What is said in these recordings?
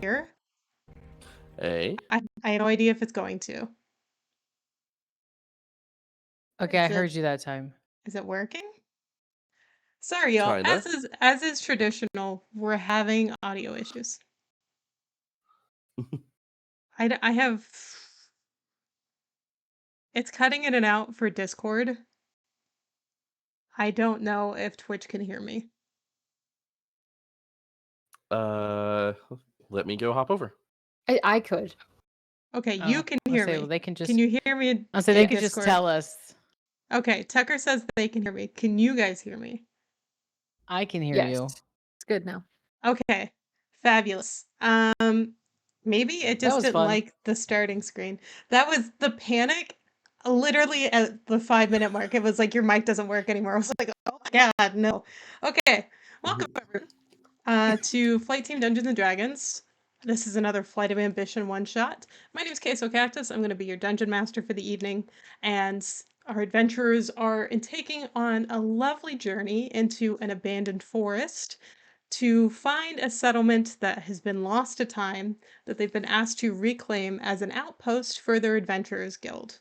hear. Hey. I have no idea if it's going to. Okay, I heard you that time. Is it working? Sorry, y'all. Kinda. As is traditional, we're having audio issues. I have. It's cutting in and out for Discord. I don't know if Twitch can hear me. Let me go hop over. I could. Okay, you can hear me. Well, they can just. Can you hear me? I'll say they in could just Discord? tell us. Okay, Tucker says they can hear me. Can you guys hear me? I can hear Yes. you. It's good now. Okay, fabulous. Maybe it just was didn't fun. like the starting screen. That was the panic. Literally at the 5-minute mark, it was like your mic doesn't work anymore. I was like, oh my god, no. Okay, welcome everyone to Flight Team Dungeons and Dragons. This is another Flight of Ambition one-shot. My name is Queso Cactus. I'm going to be your dungeon master for the evening, and our adventurers are taking on a lovely journey into an abandoned forest to find a settlement that has been lost to time that they've been asked to reclaim as an outpost for their Adventurers Guild.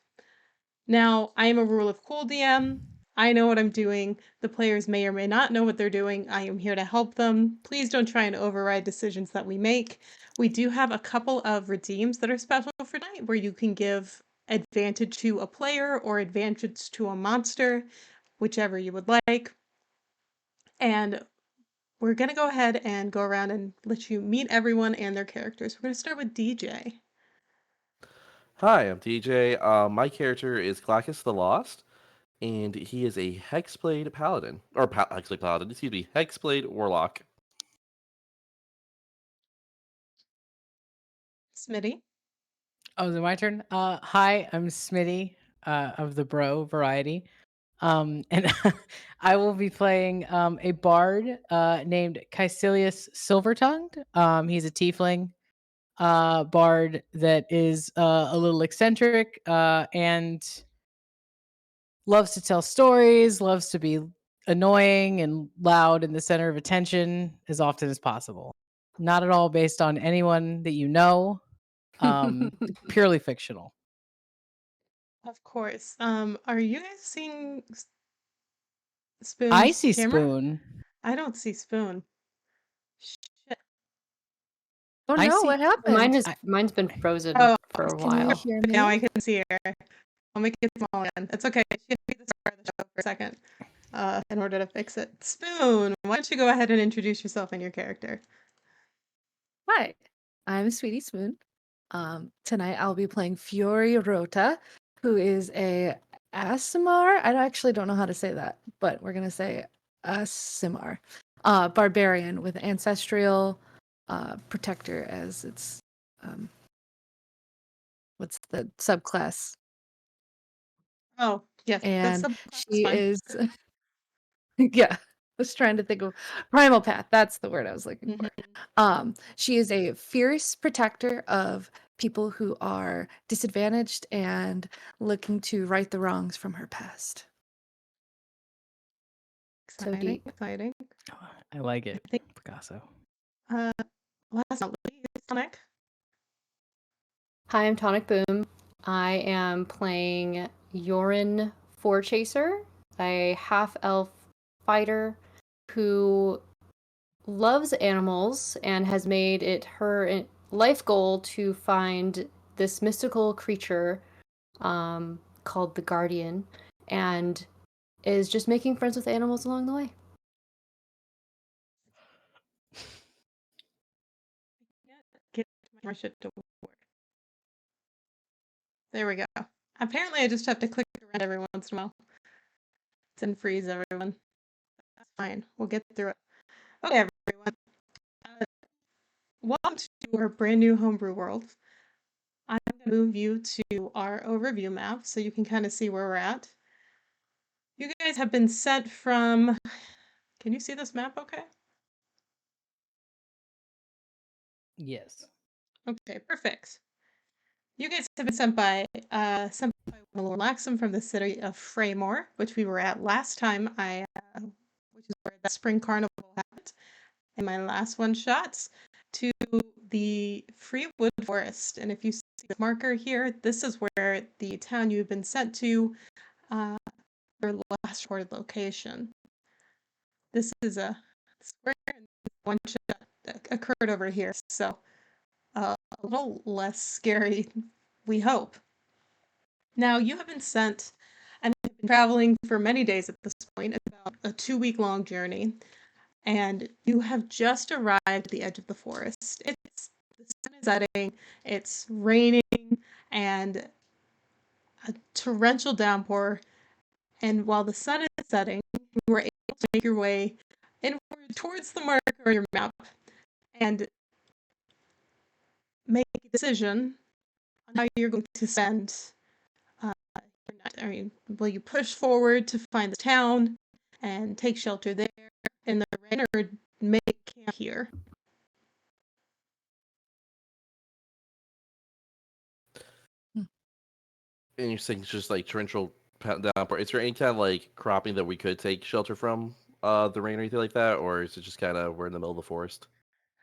Now, I am a Rule of Cool DM. I know what I'm doing. The players may or may not know what they're doing. I am here to help them. Please don't try and override decisions that we make. We do have a couple of redeems that are special for tonight where you can give advantage to a player or advantage to a monster, whichever you would like. And we're going to go ahead and go around and let you meet everyone and their characters. We're going to start with DJ. Hi, I'm DJ. My character is Glacus the Lost, and he is a Hexblade Paladin. Or Hexblade Paladin, excuse me, Hexblade Warlock. Smitty. Oh, is it my turn? Hi, I'm Smitty of the Bro variety. And I will be playing a bard named Caecilius Silvertongued. He's a tiefling bard that is a little eccentric and loves to tell stories, loves to be annoying and loud in the center of attention as often as possible. Not at all based on anyone that you know. Purely fictional. Of course. Are you guys seeing Spoon's I see camera? Spoon. I don't see Spoon. Shit. Oh I no, see- what happened? Mine's been frozen for a Can you while. hear me? Now I can see her. I'll make it small again. It's okay. She had to be the star of the show for a second in order to fix it. Spoon, why don't you go ahead and introduce yourself and your character? Hi, I'm Sweetie Spoon. Tonight I'll be playing Fiori Rota, who is a Asimar. I actually don't know how to say that, but we're gonna say Asimar, barbarian with ancestral protector as its what's the subclass? Oh, yes. And that's she fine. is yeah. I was trying to think of primal path. That's the word I was looking for. She is a fierce protector of people who are disadvantaged and looking to right the wrongs from her past. So deep. Exciting. I like it, I think- Picasso. Last but not least, Sonic. Hi, I'm Tonic Boom. I am playing Yorin Forechaser, a half-elf fighter who loves animals and has made it her life goal to find this mystical creature called the Guardian, and is just making friends with animals along the way. Get my shit to work. There we go. Apparently, I just have to click around every once in a while. It's in freeze, everyone. That's fine. We'll get through it. Okay, everyone. Welcome to our brand new homebrew world. I'm going to move you to our overview map so you can kind of see where we're at. You guys have been sent from... Can you see this map okay? Yes. Okay, perfect. You guys have been sent by Lord Laxum from the city of Freymore, which we were at last time which is where the Spring Carnival happened in my last one shots. to the Free Wood Forest. And if you see the marker here, this is where the town you've been sent to, your last recorded location. This is a square and one shot that occurred over here, so a little less scary, we hope. Now, you have been sent and have been traveling for many days at this point, about a 2-week-long journey, and you have just arrived at the edge of the forest. The sun is setting, it's raining, and a torrential downpour. And while the sun is setting, you were able to make your way inward towards the marker on your map and make a decision on how you're going to spend your night. I mean, will you push forward to find the town and take shelter there in the rain, or make camp here? And you're saying it's just like torrential downpour. Is there any kind of like cropping that we could take shelter from the rain or anything like that, or is it just kind of we're in the middle of the forest?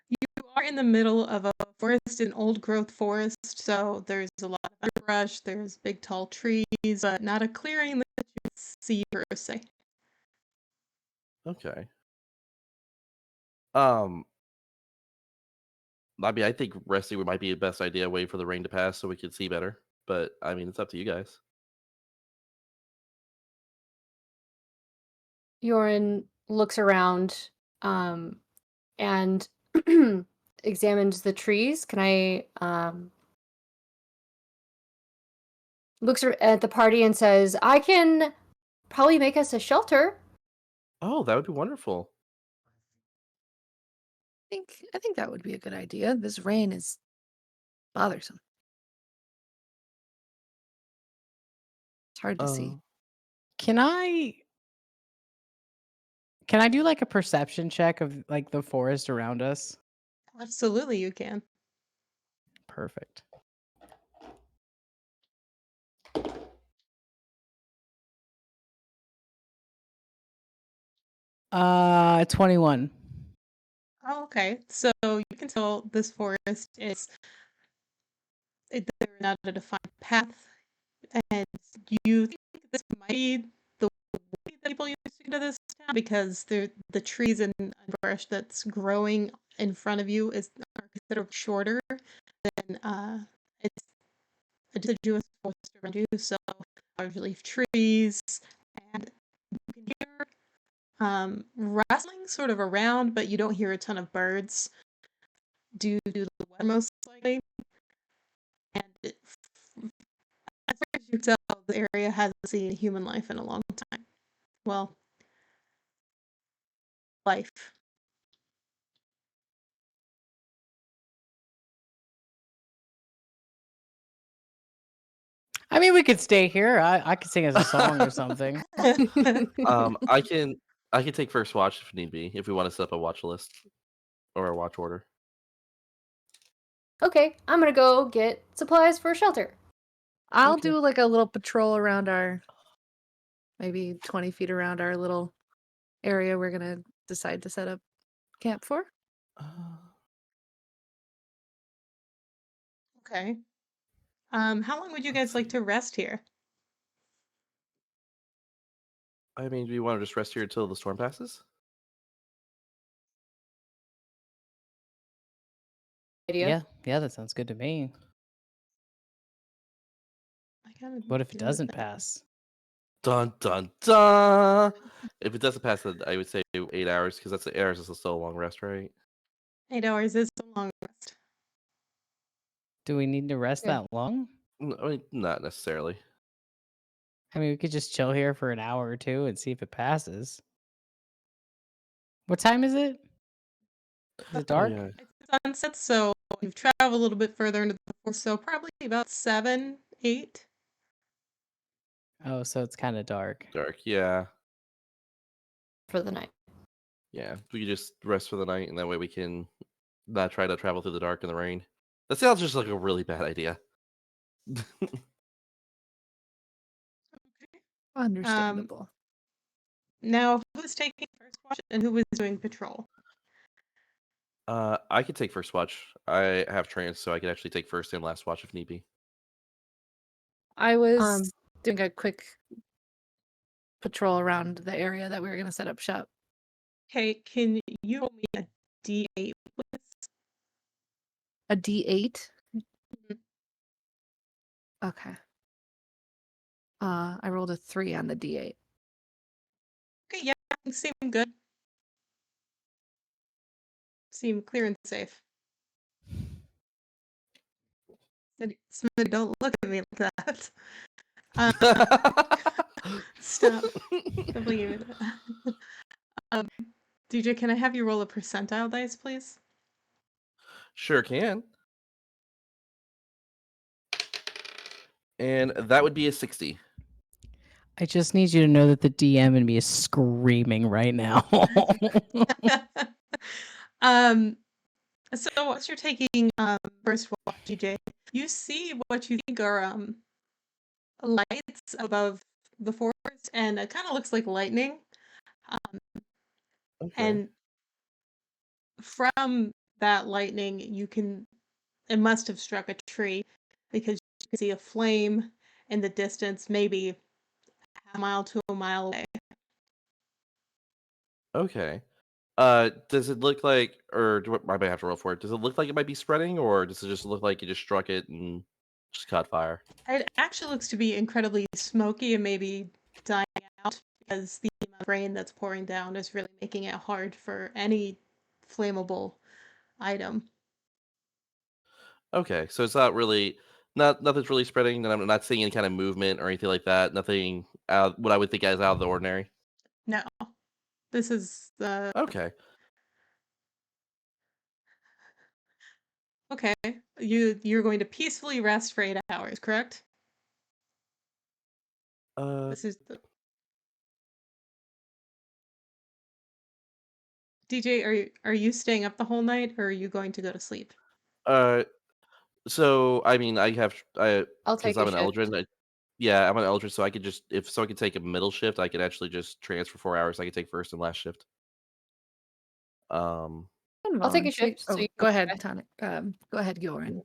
You are in the middle of a forest, an old growth forest, so there's a lot of underbrush, there's big tall trees, but not a clearing that you can see per se. Okay. Um, I mean, I think resting might be the best idea. Wait for the rain to pass so we can see better. But I mean, it's up to you guys. Yorin looks around and examines the trees. Can I looks at the party and says, "I can probably make us a shelter." Oh, that would be wonderful. I think that would be a good idea. This rain is bothersome. It's hard to see. Can I do like a perception check of like the forest around us? Absolutely, you can. Perfect. 21. Oh, okay. So you can tell this forest there's not a defined path, and you think this might be the way that people used to get to this town, because the trees and underbrush that's growing in front of you are considered shorter than it's a deciduous forest around you, so large leaf trees, and you can hear rustling sort of around, but you don't hear a ton of birds due to the weather, most likely. And as far as you can tell, the area hasn't seen human life in a long time. Well, life. I mean, we could stay here. I could sing us a song or something. I can take first watch if need be, if we want to set up a watch list or a watch order. Okay, I'm gonna go get supplies for shelter. I'll Okay. do like a little patrol around maybe 20 feet around our little area we're gonna decide to set up camp for. Okay. How long would you guys like to rest here? I mean, do you want to just rest here until the storm passes? Idea. Yeah, that sounds good to me. I gotta What if it do doesn't that. pass? Dun dun dun. If it doesn't pass, then I would say 8 hours, because that's 8 hours is still a long rest, right? 8 hours is a long rest. Do we need to rest Okay. that long? I mean, not necessarily. I mean, we could just chill here for an hour or two and see if it passes. What time is it? Is it Oh dark? yeah. It's sunset, so you've traveled a little bit further into the forest, so probably about 7, 8. Oh, so it's kind of dark. Dark. Yeah. For the night. Yeah. We could just rest for the night, and that way we can not try to travel through the dark and the rain. That sounds just like a really bad idea. Understandable. Now, who was taking first watch and who was doing patrol? I could take first watch. I have trance, so I could actually take first and last watch if need be. I was doing a quick patrol around the area that we were going to set up shop. Okay, can you roll me a D8, please? A D8? Mhm. Okay. I rolled a 3 on the D8. Okay, yeah, you seem good. Seem clear and safe. Somebody don't look at me like that. Stop. Don't believe it. DJ, can I have you roll a percentile dice, please? Sure can. And that would be a 60. I just need you to know that the DM in me is screaming right now. So as you're taking first watch, DJ, you see what you think are lights above the forest, and it kind of looks like lightning. Okay. And from that lightning, it must have struck a tree because you can see a flame in the distance, maybe a mile to a mile away. Okay. Does it look like, or I might have to roll for it. Does it look like it might be spreading, or does it just look like you just struck it and just caught fire? It actually looks to be incredibly smoky and maybe dying out because the amount of rain that's pouring down is really making it hard for any flammable item. Okay, so it's not really, nothing's really spreading, and I'm not seeing any kind of movement or anything like that. Nothing out what I would think as out of the ordinary. No, this is the Okay. okay. You're going to peacefully rest for 8 hours, correct? Uh, This is the DJ. Are you staying up the whole night, or are you going to go to sleep? uh. So I mean, I'll because take I'm a an shift. Eldrin. Yeah, I'm an Eldrin, so I could just if so I could take a middle shift, I could actually just transfer 4 hours. I could take first and last shift. Um, I'll take a shift. So Oh, you go can ahead, Tonic. Go ahead, Gilren.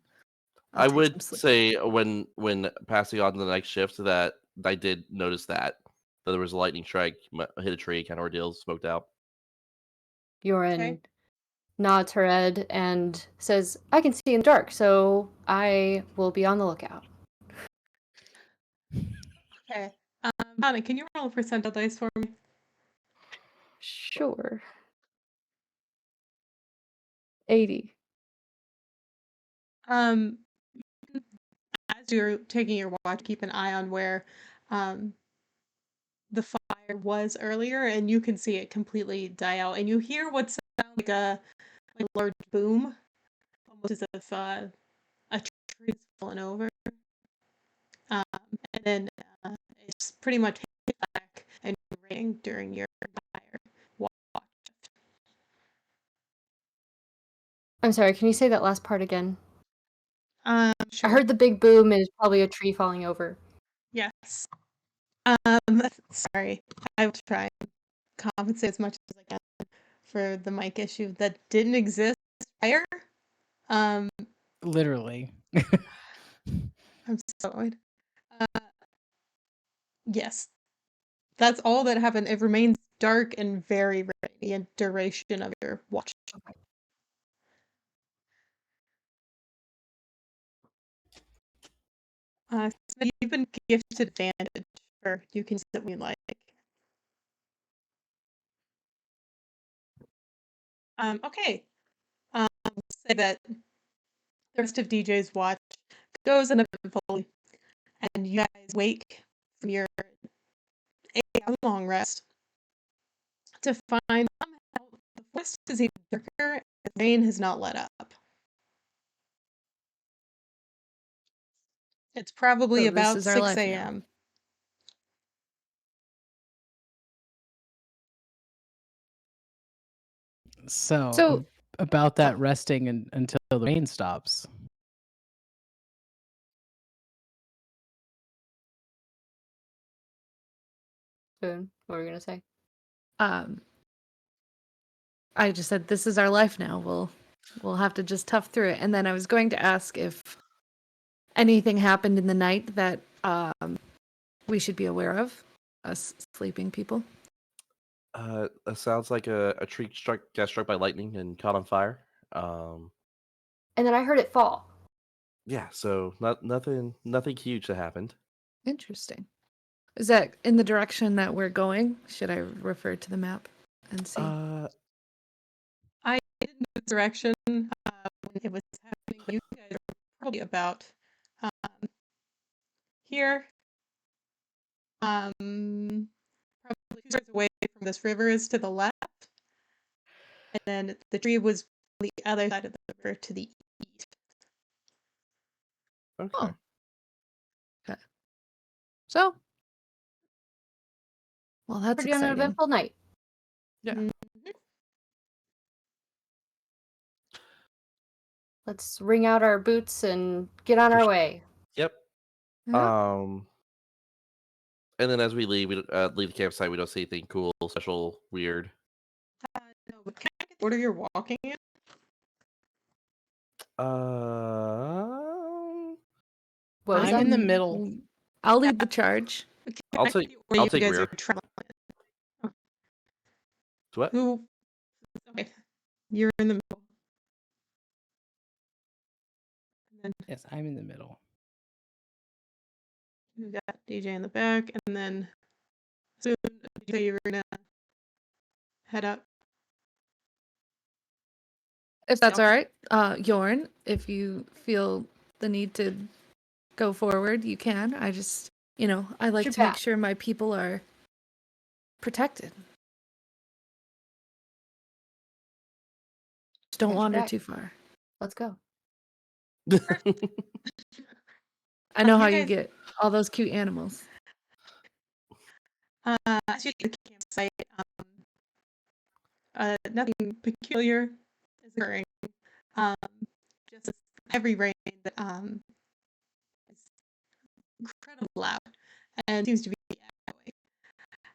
I'll I take some would sleep. say when passing on to the next shift that I did notice that there was a lightning strike, hit a tree, kind of ordeal, smoked out. Yorin nods her head and says, I can see in the dark, so I will be on the lookout. Okay. Donna, can you roll a percentile dice for me? Sure. 80. Um, as you're taking your watch, keep an eye on where the fire was earlier, and you can see it completely die out. And you hear what sounds like a large boom, almost as if a tree is fallen over. And then it's pretty much hit back and raining during your entire watch. I'm sorry, can you say that last part again? Sure. I heard the big boom and it's probably a tree falling over. Yes. Sorry. I will try and compensate as much as I can for the mic issue that didn't exist prior. Literally. I'm so annoyed. Yes, that's all that happened. It remains dark and very rainy the duration of your watch. So you've been gifted advantage, or you can sit when you like. Okay. Say that the rest of DJ's watch goes uneventfully, and you guys wake from your 8 hour long rest to find somehow the forest is even darker and the rain has not let up. It's probably So this about is our 6 life now. a.m. So about that resting until the rain stops. Boone, what were you going to say? I just said this is our life now. We'll we'll have to just tough through it. And then I was going to ask if anything happened in the night that we should be aware of, us sleeping people. Sounds like a tree got struck by lightning and caught on fire. And then I heard it fall. Yeah, so nothing huge that happened. Interesting. Is that in the direction that we're going? Should I refer to the map and see? I didn't know the direction when it was happening. You guys are probably about here. Probably 2 yards away from this river is to the left. And then the tree was on the other side of the river to the east. Okay. Oh. Okay. So, well, that's Pretty exciting. uneventful night. Yeah. Mhm. Let's wring out our boots and get on For our sure. way. Yep. Yeah. And then as we leave, we leave the campsite. We don't see anything cool, special, weird. No, but can I get the order you're walking in? What was I'm that? in the middle. I'll lead the charge. Can I'll I get take- the order I'll you take guys rear. are traveling in? What? Who? Okay, you're in the middle. And then Yes, I'm in the middle. we've got DJ in the back, and then soon DJ, you're gonna head up. If that's all Stealth. right, Yorn, if you feel the need to go forward, you can. I just, I like Your to make back. sure my people are protected. Just don't Got your wander back. too far. Let's go. I know You how you guys- get all those cute animals. As you get to the campsite, nothing peculiar is occurring. Just this heavy rain that is incredibly loud and seems to be echoing.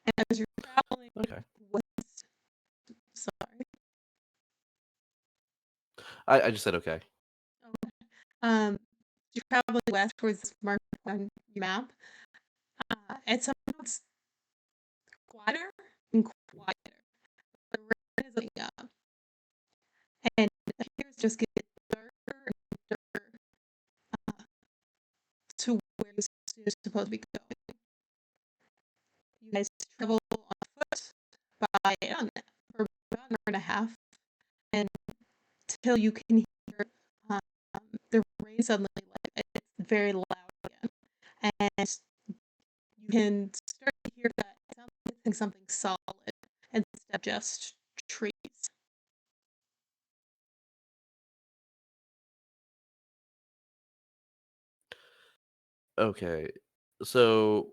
And as you're traveling Okay. west, sorry, I just said okay. you're traveling west towards this marked on your map. It sounds quieter and quieter. The rain is letting up, and it appears to just get darker and darker to where you're supposed to be going. You guys travel on foot by for about an hour and a half, and until you can hear the rain suddenly, like it's very loud again, and you can start to hear that it sounds like it's something solid instead of just trees. Okay. So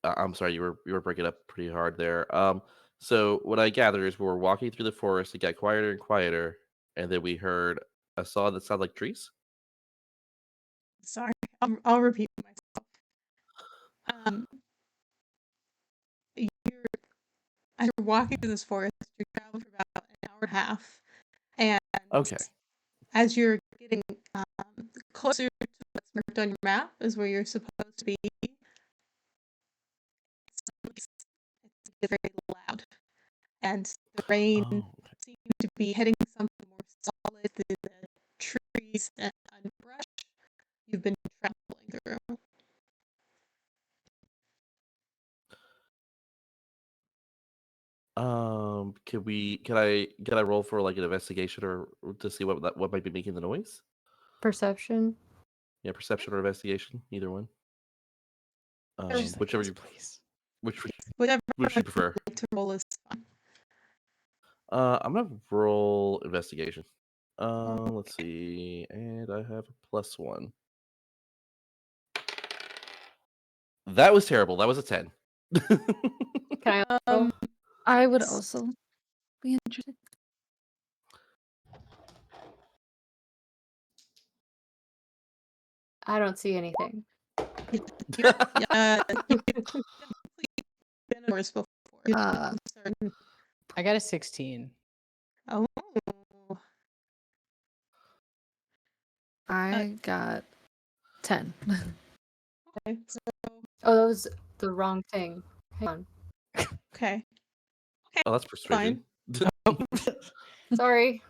I'm sorry, you were breaking up pretty hard there. So what I gather is we were walking through the forest, it got quieter and quieter, and then we heard a song that sounded like trees. Sorry, I'll repeat myself. You're as you're walking through this forest, you're traveling for about an hour and a half, and Okay. as you're getting closer to what's marked on your map is where you're supposed to be. It's very loud, and the rain Oh, okay. seems to be hitting something more solid than the trees and underbrush you've been traveling through. Can I roll for like an investigation or to see what might be making the noise? Perception. Yeah, perception or investigation, either one. She's like, Whichever "Yes, you please. Whatever which you prefer. like to roll is fine. I'm gonna roll investigation. Let's see, and I have a +1. That was terrible. That was a 10. Can I roll? I would also be interested. I don't see anything. You've definitely been in worse before. Uh, Certain- I got a 16. Oh, I got 10. Okay. So, Oh, that was the wrong thing. Hang on. okay. Oh, that's persuasion. Sorry.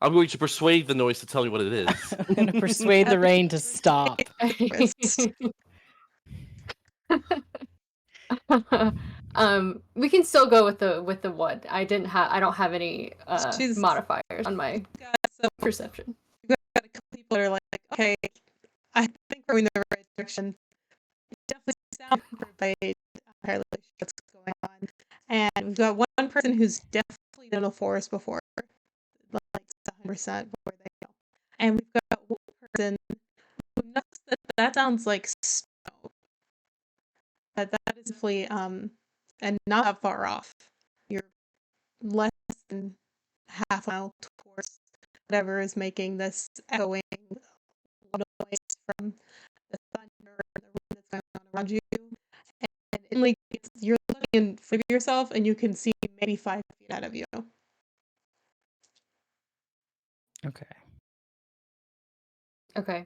I'm going to persuade the noise to tell me what it is. I'm gonna persuade the rain to stop. We can still go with the one. I don't have any She's modifiers on my got some perception. got a couple people that are like, okay, I think we're in the right direction. It definitely sounds by entirely what's going on. And we've got one person who's definitely been in a forest before, like 100% where they know. And we've got one person who knows that sounds like snow. That is definitely and not that far off. You're less than half a mile towards whatever is making this echoing noise from the thunder and the rain that's going on around you. And you're looking in front of yourself and you can see maybe 5 feet ahead of you. Okay. Okay.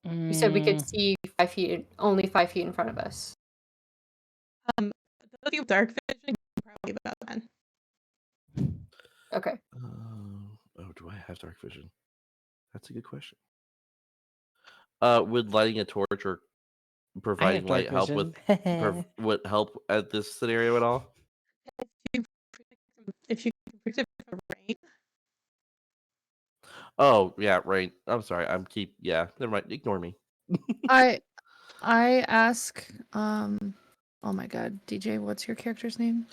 You said we could see 5 feet, only 5 feet in front of us. Those of you with dark vision probably about 10. Okay. Do I have dark vision? That's a good question. Would lighting a torch or providing light help with would help at this scenario at all? If you can predict from rain. Oh yeah, rain. I'm sorry. Yeah. Never mind. Ignore me. I ask oh my god, DJ, what's your character's name?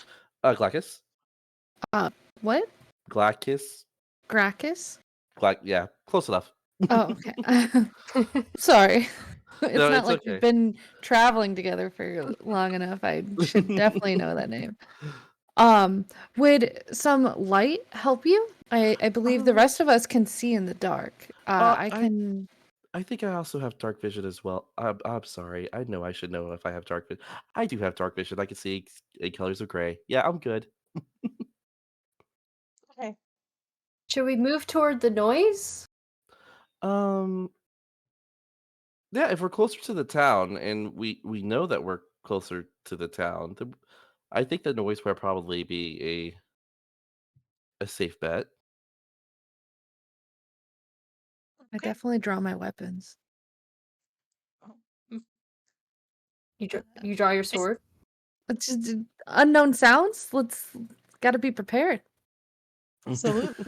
Glackus. What? Glackus. Gracchus? Yeah, close enough. Oh, okay. Sorry. It's No, not it's like okay. we've been traveling together for long enough. I should definitely know that name. Would some light help you? I believe the rest of us can see in the dark. I can. I think I also have dark vision as well. I'm sorry. I know I should know if I have dark vision. I do have dark vision. I can see in colors of gray. Yeah, I'm good. Okay. Should we move toward the noise? Yeah, if we're closer to the town and we know that we're closer to the town, then I think the noise would probably be a safe bet. I definitely draw my weapons. You draw your sword? It's just unknown sounds. Got to be prepared. Absolutely.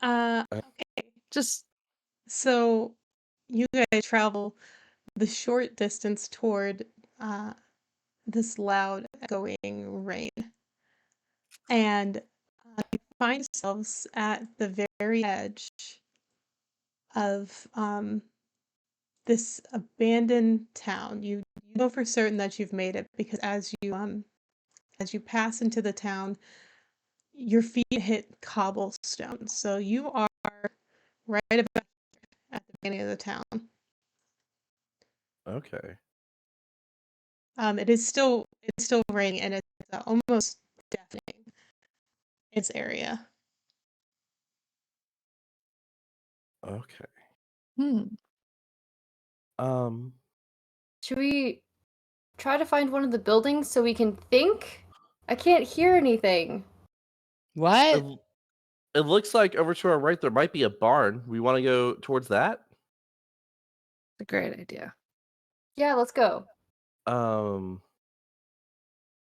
Okay. Just So you guys travel the short distance toward this loud echoing rain. And you find yourselves at the very edge of this abandoned town. You know for certain that you've made it because as you pass into the town, your feet hit cobblestone. So you are right about at the beginning of the town. Okay. It's still raining and it's almost deafening its area. Okay. Should we try to find one of the buildings so we can think? I can't hear anything. What? It looks like over to our right there might be a barn. We want to go towards that? a great idea. Yeah, let's go. Um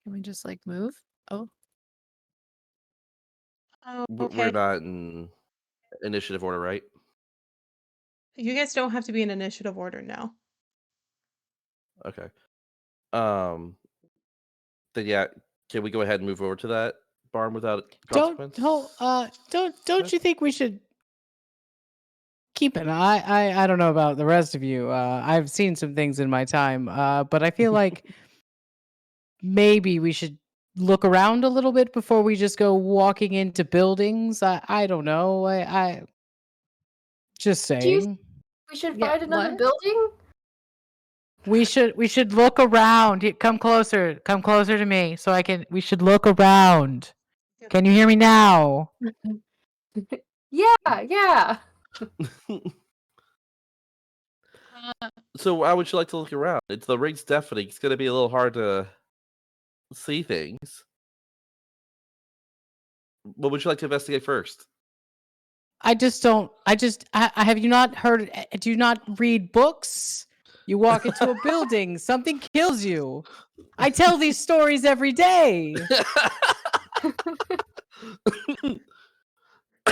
Can we just like move? Oh, Oh, we're okay. not in initiative order, right? You guys don't have to be in initiative order now. Okay. Then yeah, can we go ahead and move over to that barn without consequence? Don't you think we should keep an eye? I don't know about the rest of you. I've seen some things in my time, but I feel like maybe we should look around a little bit before we just go walking into buildings. I don't know. I just Do you saying. we should Yeah, find another what? building? We should look around. Come closer. Come closer to me so we should look around. Can you hear me now? Yeah. So, how would you like to look around? The ring's deafening. It's going to be a little hard to see things. What would you like to investigate first? I have you not heard, do you not read books? You walk into a building, something kills you. I tell these stories every day.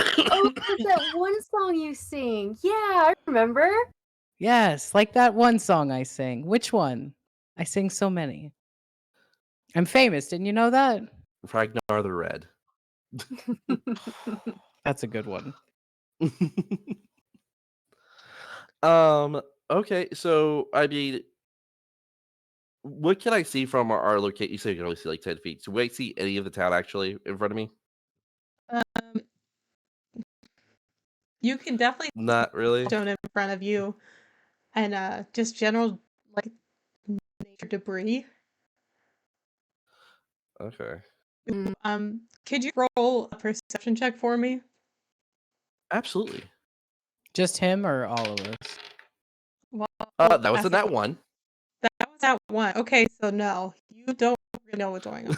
Oh, there's that one song you sing. Yeah, I remember. Yes, like that one song I sing. Which one? I sing so many. I'm famous. Didn't you know that? Ragnar the Red. That's a good one. Okay, so I mean, what can I see from our location? You said you can only see like 10 feet. So, will I see any of the town actually in front of me? Um, you can definitely Not really. stone in front of you, and just general like nature debris. Okay. Could you roll a perception check for me? Absolutely. Just him or all of us? Well, That was in that one. That was that one. Okay, so no, you don't really know what's going on.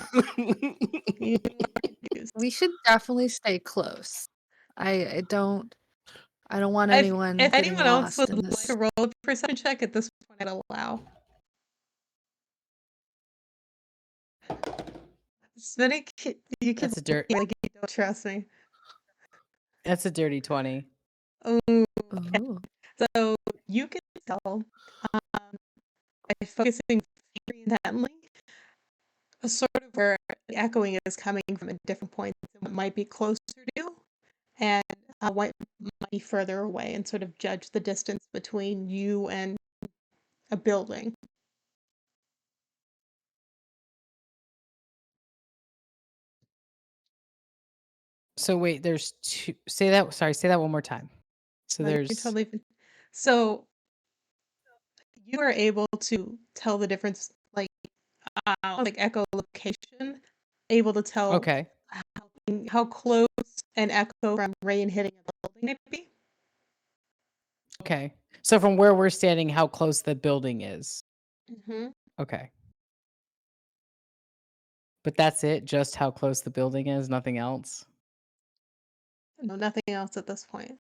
You are confused. We should definitely stay close. I don't want If, anyone if getting anyone else lost would in like this. to roll a perception check at this point, I'd allow. Smitty, you can That's a dirt. like you don't trust me. That's a dirty 20. Ooh. Ooh. So you can tell by focusing very intently, sort of where the echoing is coming from at different points and what might be closer to you, and what might be further away, and sort of judge the distance between you and a building. So wait, there's two. Say that one more time. So No, you're there's totally fine. So you are able to tell the difference, like echolocation, able to tell okay. how close an echo from rain hitting a building might be. Okay. So from where we're standing, how close the building is. Mm-hmm. Okay. But that's it? Just how close the building is, nothing else? No, nothing else at this point.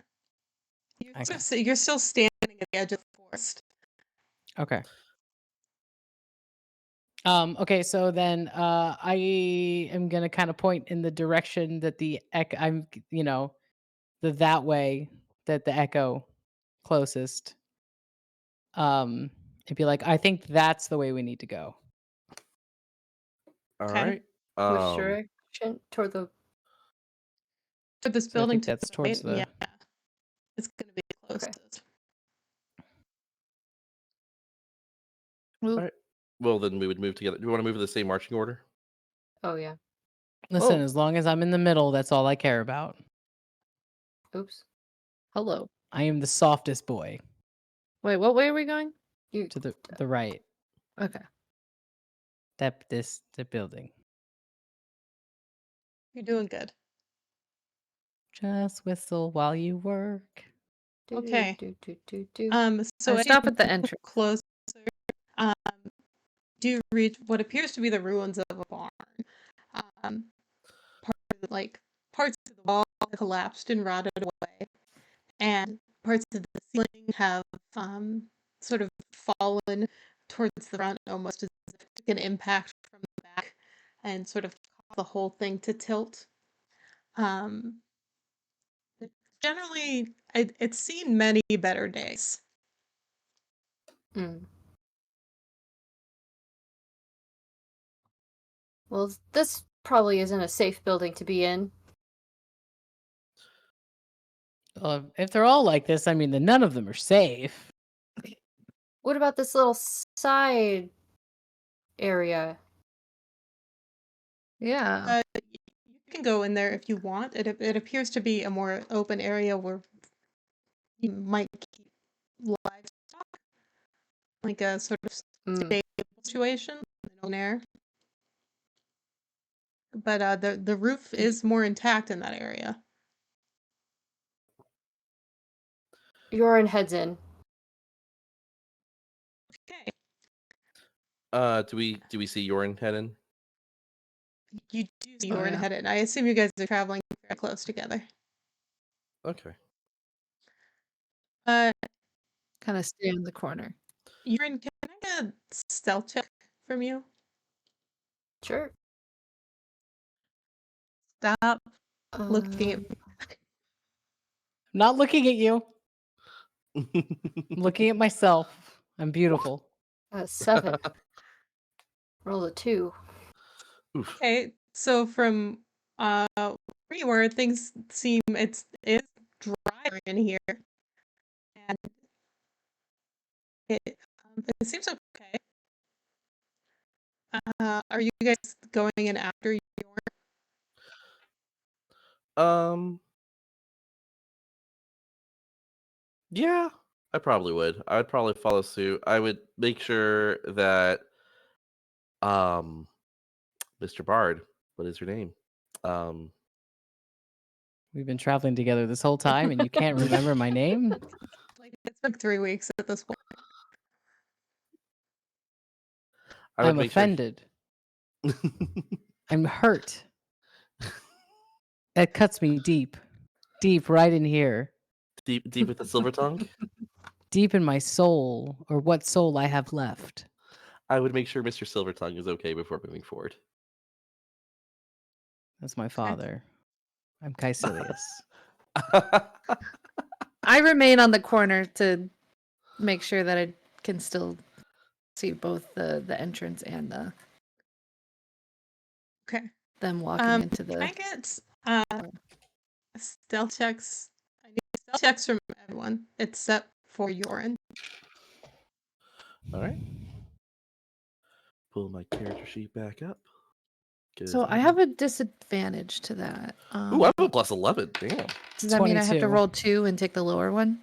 Okay. You're still standing at the edge of the forest. Okay. Okay, so then I am gonna kind of point in the direction that that way that the echo closest. And be like, I think that's the way we need to go. All Okay. right. Which direction? Toward the. For this So I building think to that's the towards right, the yeah, it's going to be the closest. All right. Well, then we would move together. Do you want to move in the same marching order? Oh yeah. Listen, Oh. as long as I'm in the middle, that's all I care about. Oops. Hello. I am the softest boy. Wait, what way are we going? You. To the right. Okay. The building. You're doing good. Just whistle while you work. Okay. Do. So I as stop you at the move entrance. closer, um, do you reach what appears to be the ruins of a barn. Parts of the wall have collapsed and rotted away, and parts of the ceiling have sort of fallen towards the front, almost as if it took an impact from the back, and sort of caused the whole thing to tilt. Um, Generally, it's seen many better days. Mm. Well, this probably isn't a safe building to be in. If they're all like this, I mean, then none of them are safe. What about this little side area? Yeah. You can go in there if you want. It appears to be a more open area where you might keep livestock. like a sort of Mm. stable situation, open air. But the roof is more intact in that area. Yorin heads in. Okay, Do we see Yorin heading? you do see Oh, Yorin yeah. headed. I assume you guys are traveling very close together. Okay. Uh, Kind of stay in the corner. Yorin, can I get a stealth check from you? Sure. Stop looking at Um, me. I'm not looking at you. I'm looking at myself. I'm beautiful. 7. Roll a 2. Oof. Okay, so from where you were, things seem it's drier in here, and it seems okay. Are you guys going in after your? Yeah, I probably would. I'd probably follow suit. I would make sure that Mr. Bard, what is your name? We've been traveling together this whole time, and you can't remember my name? Like it's like 3 weeks at this point. I would I'm make sure. offended. I'm hurt. That cuts me deep. Deep right in here. deep with the silver tongue. Deep in my soul, or what soul I have left. I would make sure Mr. Silvertongue is okay before moving forward. That's my father. I'm Caecilius. I remain on the corner to make sure that I can still see both the entrance and Okay. them walking into Can the. I get stealth checks? I need stealth checks from everyone except for Yorin. All right. Pull my character sheet back up. So I have a disadvantage to that. Ooh, I have a plus 11. Damn. Does that mean I have to 22. roll 2 and take the lower one?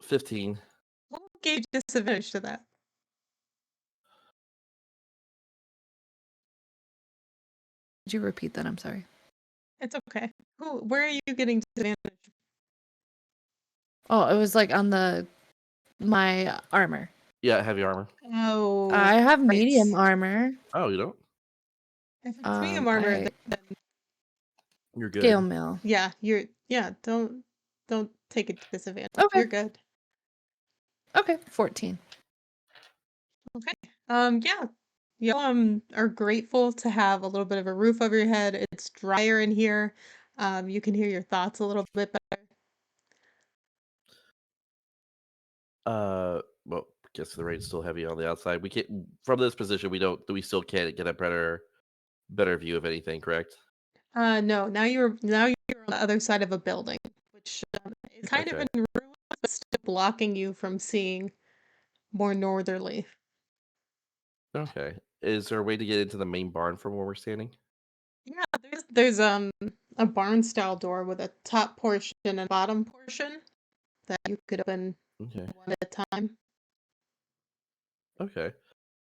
15. What gave you disadvantage to that? Did you repeat that? I'm sorry. It's okay. Where are you getting disadvantage? Oh, it was like on my armor. Yeah, heavy armor. Oh, I have medium right. armor. Oh, you don't? If it's medium armor, I then You're good. scale mill. yeah, don't take a disadvantage. Okay. You're good. Okay, 14. Okay. Yeah. You are grateful to have a little bit of a roof over your head. It's drier in here. You can hear your thoughts a little bit better. Well, guess the rain's still heavy on the outside. We can't from this position. We still can't get a better view of anything. Correct? No, now you're on the other side of a building, which is kind of Okay. in ruins, but still blocking you from seeing more northerly. Okay. Is there a way to get into the main barn from where we're standing? Yeah, there's a barn style door with a top portion and bottom portion that you could open Okay. one at a time. Okay.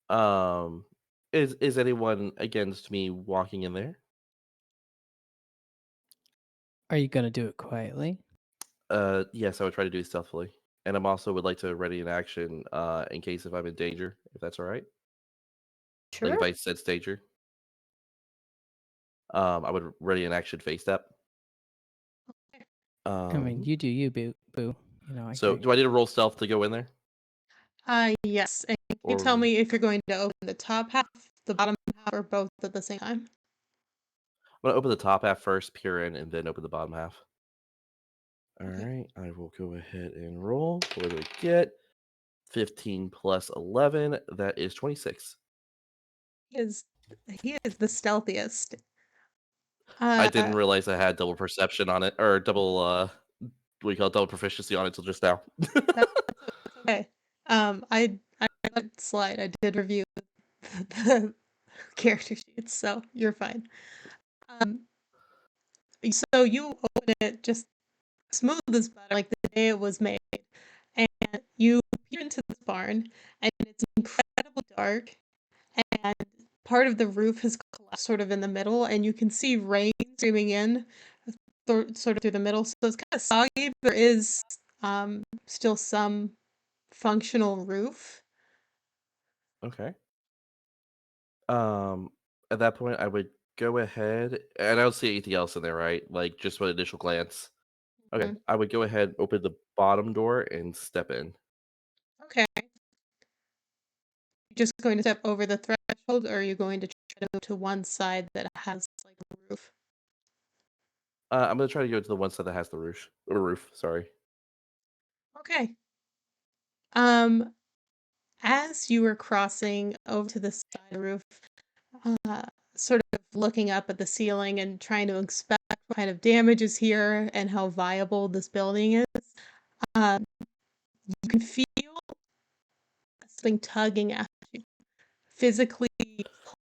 Um, is anyone against me walking in there? Are you going to do it quietly? Yes, I would try to do it stealthily, and I'm also would like to ready an action in case if I'm in danger, if that's all right. Sure. Like if I sense danger, I would ready an action face step. I mean, you do you, boo. You know, So do I need to roll stealth to go in there? Yes. And can you tell Or- me if you're going to open the top half, the bottom half, or both at the same time? I'm gonna open the top half first, peer in, and then open the bottom half. All Okay. right, I will go ahead and roll. What do we get? 15 plus 11. That is 26. He is the stealthiest. I didn't realize I had double perception on it, or double what do you call it, double proficiency on it till just now. That's okay. I let it slide. I did review the character sheets, so you're fine. So you open it just smooth as butter, like the day it was made, and you peer into this barn, and it's incredibly dark, and part of the roof has collapsed sort of in the middle, and you can see rain streaming in sort of through the middle. So it's kind of soggy. There is still some functional roof. Okay. At that point, I would go ahead, and I don't see anything else in there, right? Like just an initial glance. Okay, Mhm. I would go ahead, open the bottom door, and step in. Okay. You're just going to step over the threshold, or are you going to try to move to one side that has like a roof? I'm gonna try to go to the one side that has the roof. Sorry. Okay. Um, as you were crossing over to the side of the roof, sort of looking up at the ceiling and trying to inspect what kind of damage is here and how viable this building is, um, you can feel something tugging at you, physically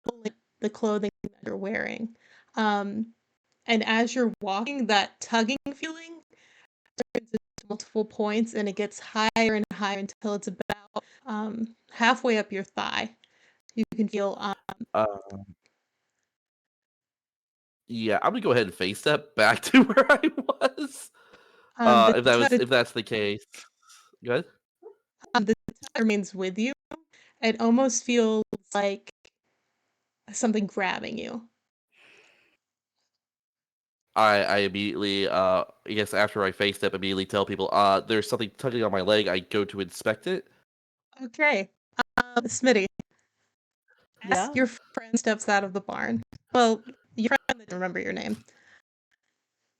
pulling the clothing that you're wearing. And as you're walking, that tugging feeling turns into multiple points, and it gets higher and higher until it's about halfway up your thigh. You can feel Uh, yeah, I'm gonna go ahead and face step back to where I was. the If that's the case, good. the tug remains with you. It almost feels like something grabbing you. I immediately, I guess after I face step, immediately tell people, there's something tugging on my leg. I go to inspect it. Okay. Smitty, as Yeah. your friend steps out of the barn, well, your friend doesn't remember your name,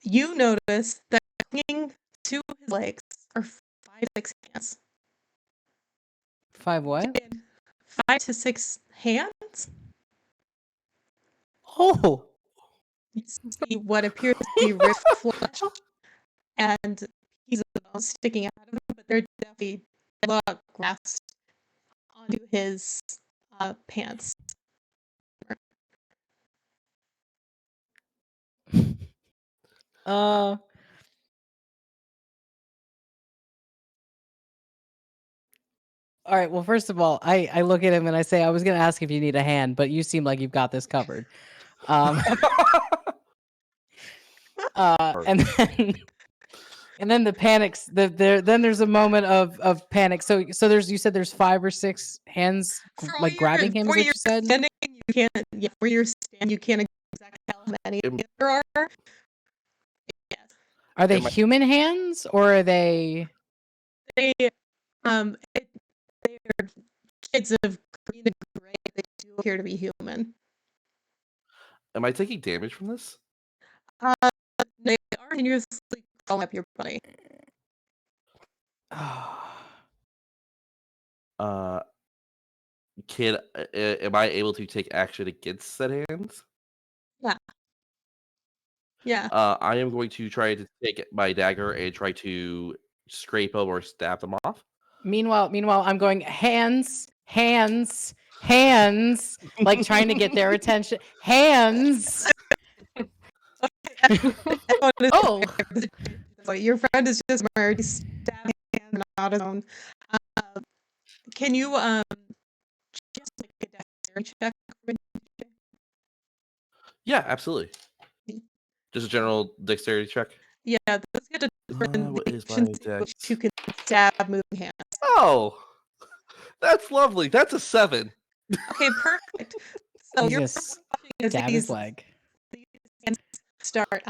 you notice that clinging to his legs are 5, 6 hands. 5 what? 5 to 6 hands? Oh. You see what appears to be ripped flesh and pieces of bone sticking out of him, but they're definitely grasped onto his pants. Uh. All right. Well, first of all, I look at him and I say, I was going to ask if you need a hand, but you seem like you've got this covered. And then and then the panics. Then there's a moment of panic. So you said there's 5 or 6 hands like grabbing him. Is what you said? Standing, you can't. Yeah, where you're standing, you can't exactly tell how many there are. Yes, Are they Am I- human hands or are they? they they're kids of green and gray. They do appear to be human. Am I taking damage from this? They are continuously crawling up your body. Kid, am I able to take action against said hands? Yeah. Yeah. I am going to try to take my dagger and try to scrape them or stab them off. Meanwhile, I'm going hands, like trying to get their attention. Hands. Oh. Your friend is just already stabbing hands out his own. Can you just make a dexterity check? Yeah, absolutely. Just a general dexterity check. Yeah, those get a different What is my efficiency dex? which you can stab moving hands. Oh, that's lovely. That's a 7. Okay, perfect. So He's you're just watching as stab his these leg. hands start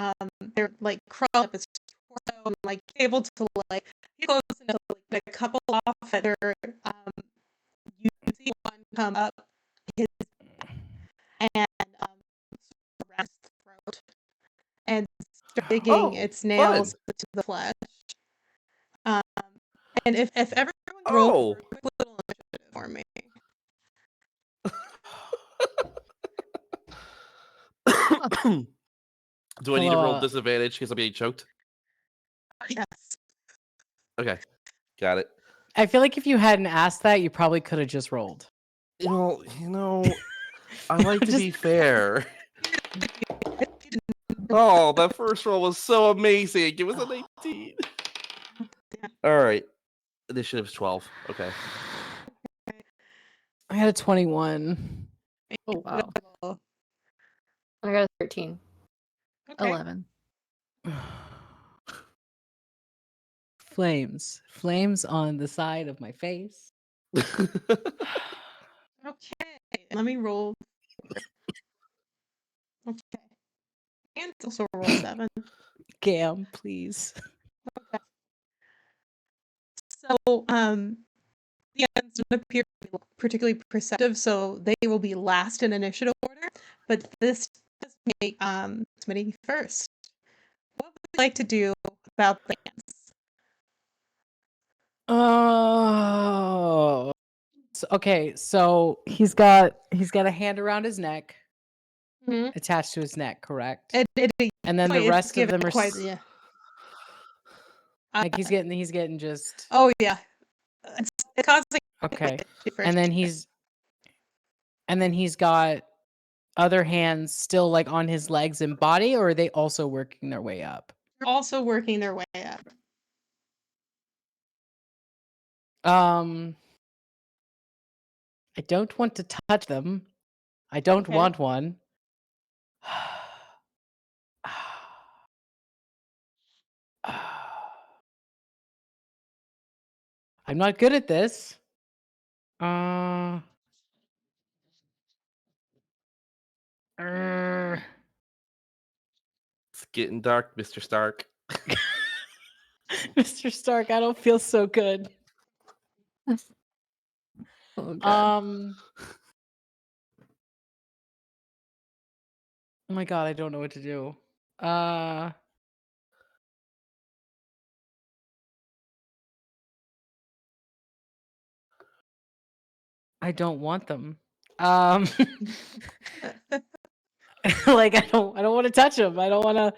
they're like crawl up his torso and like able to like get close enough to like get a couple off at her. You see one come up his and around his throat and start digging its nails into the flesh. And if everyone rolls a quick little initiative for me. Do I need to roll disadvantage because I'm being choked? Yes. Okay, got it. I feel like if you hadn't asked that, you probably could have just rolled. Well, I like to be fair. Oh, that first roll was so amazing. It was an 18. All right. Initiative's 12. Okay. I got a 21. Oh wow. Oh, I got a 13. okay. 11. Flames on the side of my face. Okay. Let me roll. Okay. And also roll 7. Gam, please. Okay. So, the ends don't appear to be particularly perceptive, so they will be last in initiative order. But this does make Smitty first. What would you like to do about the ants? Oh. Okay, so he's got a hand around his neck, Mhm. attached to his neck, correct? And then the it's rest of given them are quite, yeah. like he's getting just Oh yeah, it's causing. okay. For And then he's got other hands still like on his legs and body, or are they also working their way up? also working their way up. I don't want to touch them. I don't Okay. want one. I'm not good at this. It's getting dark, Mr. Stark. Mr. Stark, I don't feel so good. Oh god. Oh my god, I don't know what to do. I don't want them. Like I don't want to touch them. I don't want to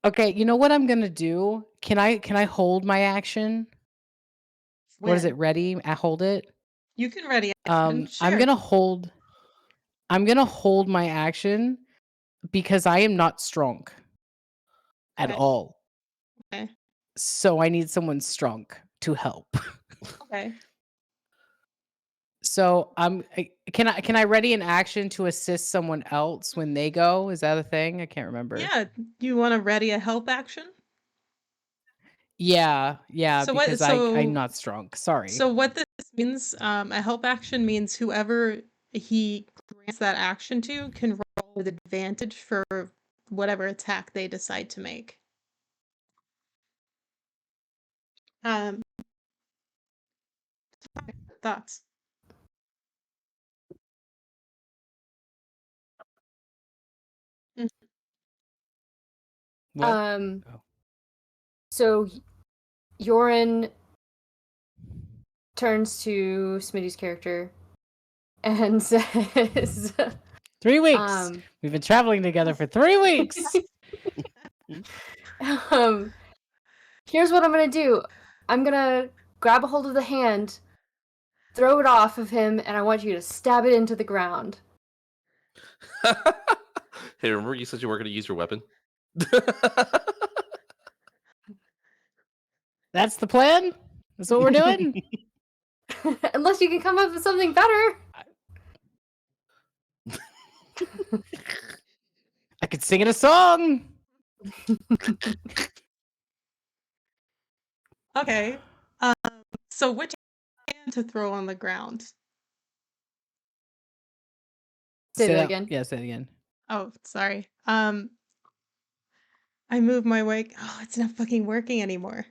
Okay, you know what I'm going to do? Can I hold my action? What is it? Ready? I hold it. You can ready. I'm Sure. going to hold my action because I am not strong at Okay. all. Okay. So I need someone strong to help. Okay. So can I ready an action to assist someone else when they go? Is that a thing? I can't remember. Yeah. You want to ready a help action? Yeah, So because I'm not strong. Sorry. So what this means, a help action means whoever he grants that action to can roll with advantage for whatever attack they decide to make. Thoughts? What? Oh. Oh. So Yorin turns to Smitty's character and says, 3 weeks. We've been traveling together for 3 weeks. Here's what I'm gonna do. I'm gonna grab a hold of the hand, throw it off of him, and I want you to stab it into the ground. Hey, remember you said you weren't going to use your weapon? That's the plan? That's what we're doing? Unless you can come up with something better. I could sing it a song. Okay. So which hand to throw on the ground? Say that again. Yeah, say it again. Oh, sorry. I moved my mic. Oh, it's not fucking working anymore.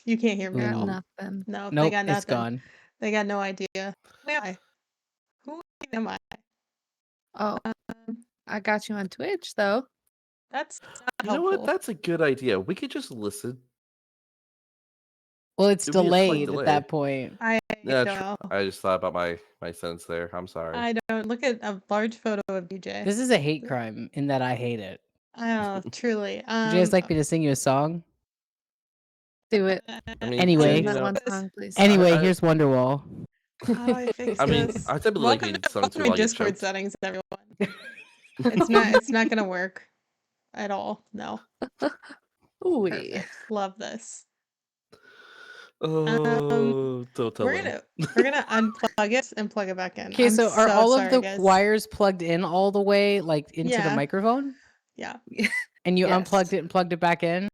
You can't hear me at all. Nothing. No, they Nope, got nothing. it's gone. They got no idea. Where am I? Who am I? Oh, I got you on Twitch though. That's not You know helpful. what? That's a good idea. We could just listen. Well, it's It'd be a slight delayed at delay. that point. I Yeah, don't know. I just thought about my sentence there. I'm sorry. I don't look at a large photo of DJ. This is a hate crime in that I hate it. I don't know, truly. Would you guys like me to sing you a song? Do it. I mean, Anyway. Sing you that know, one song, please. Anyway, I- here's Wonderwall. How do I fix this? I mean, I typically like Welcome need to songs to my while I get Discord choked. settings, everyone. It's not gonna work at all. No. Ooh. Perfect. Love this. Oh, don't tell We're Lynn. gonna unplug it and plug it back in. Okay, I'm so are all of sorry, the guys. wires plugged in all the way, like into the Yeah. microphone? Yeah. And you Yes. unplugged it and plugged it back in?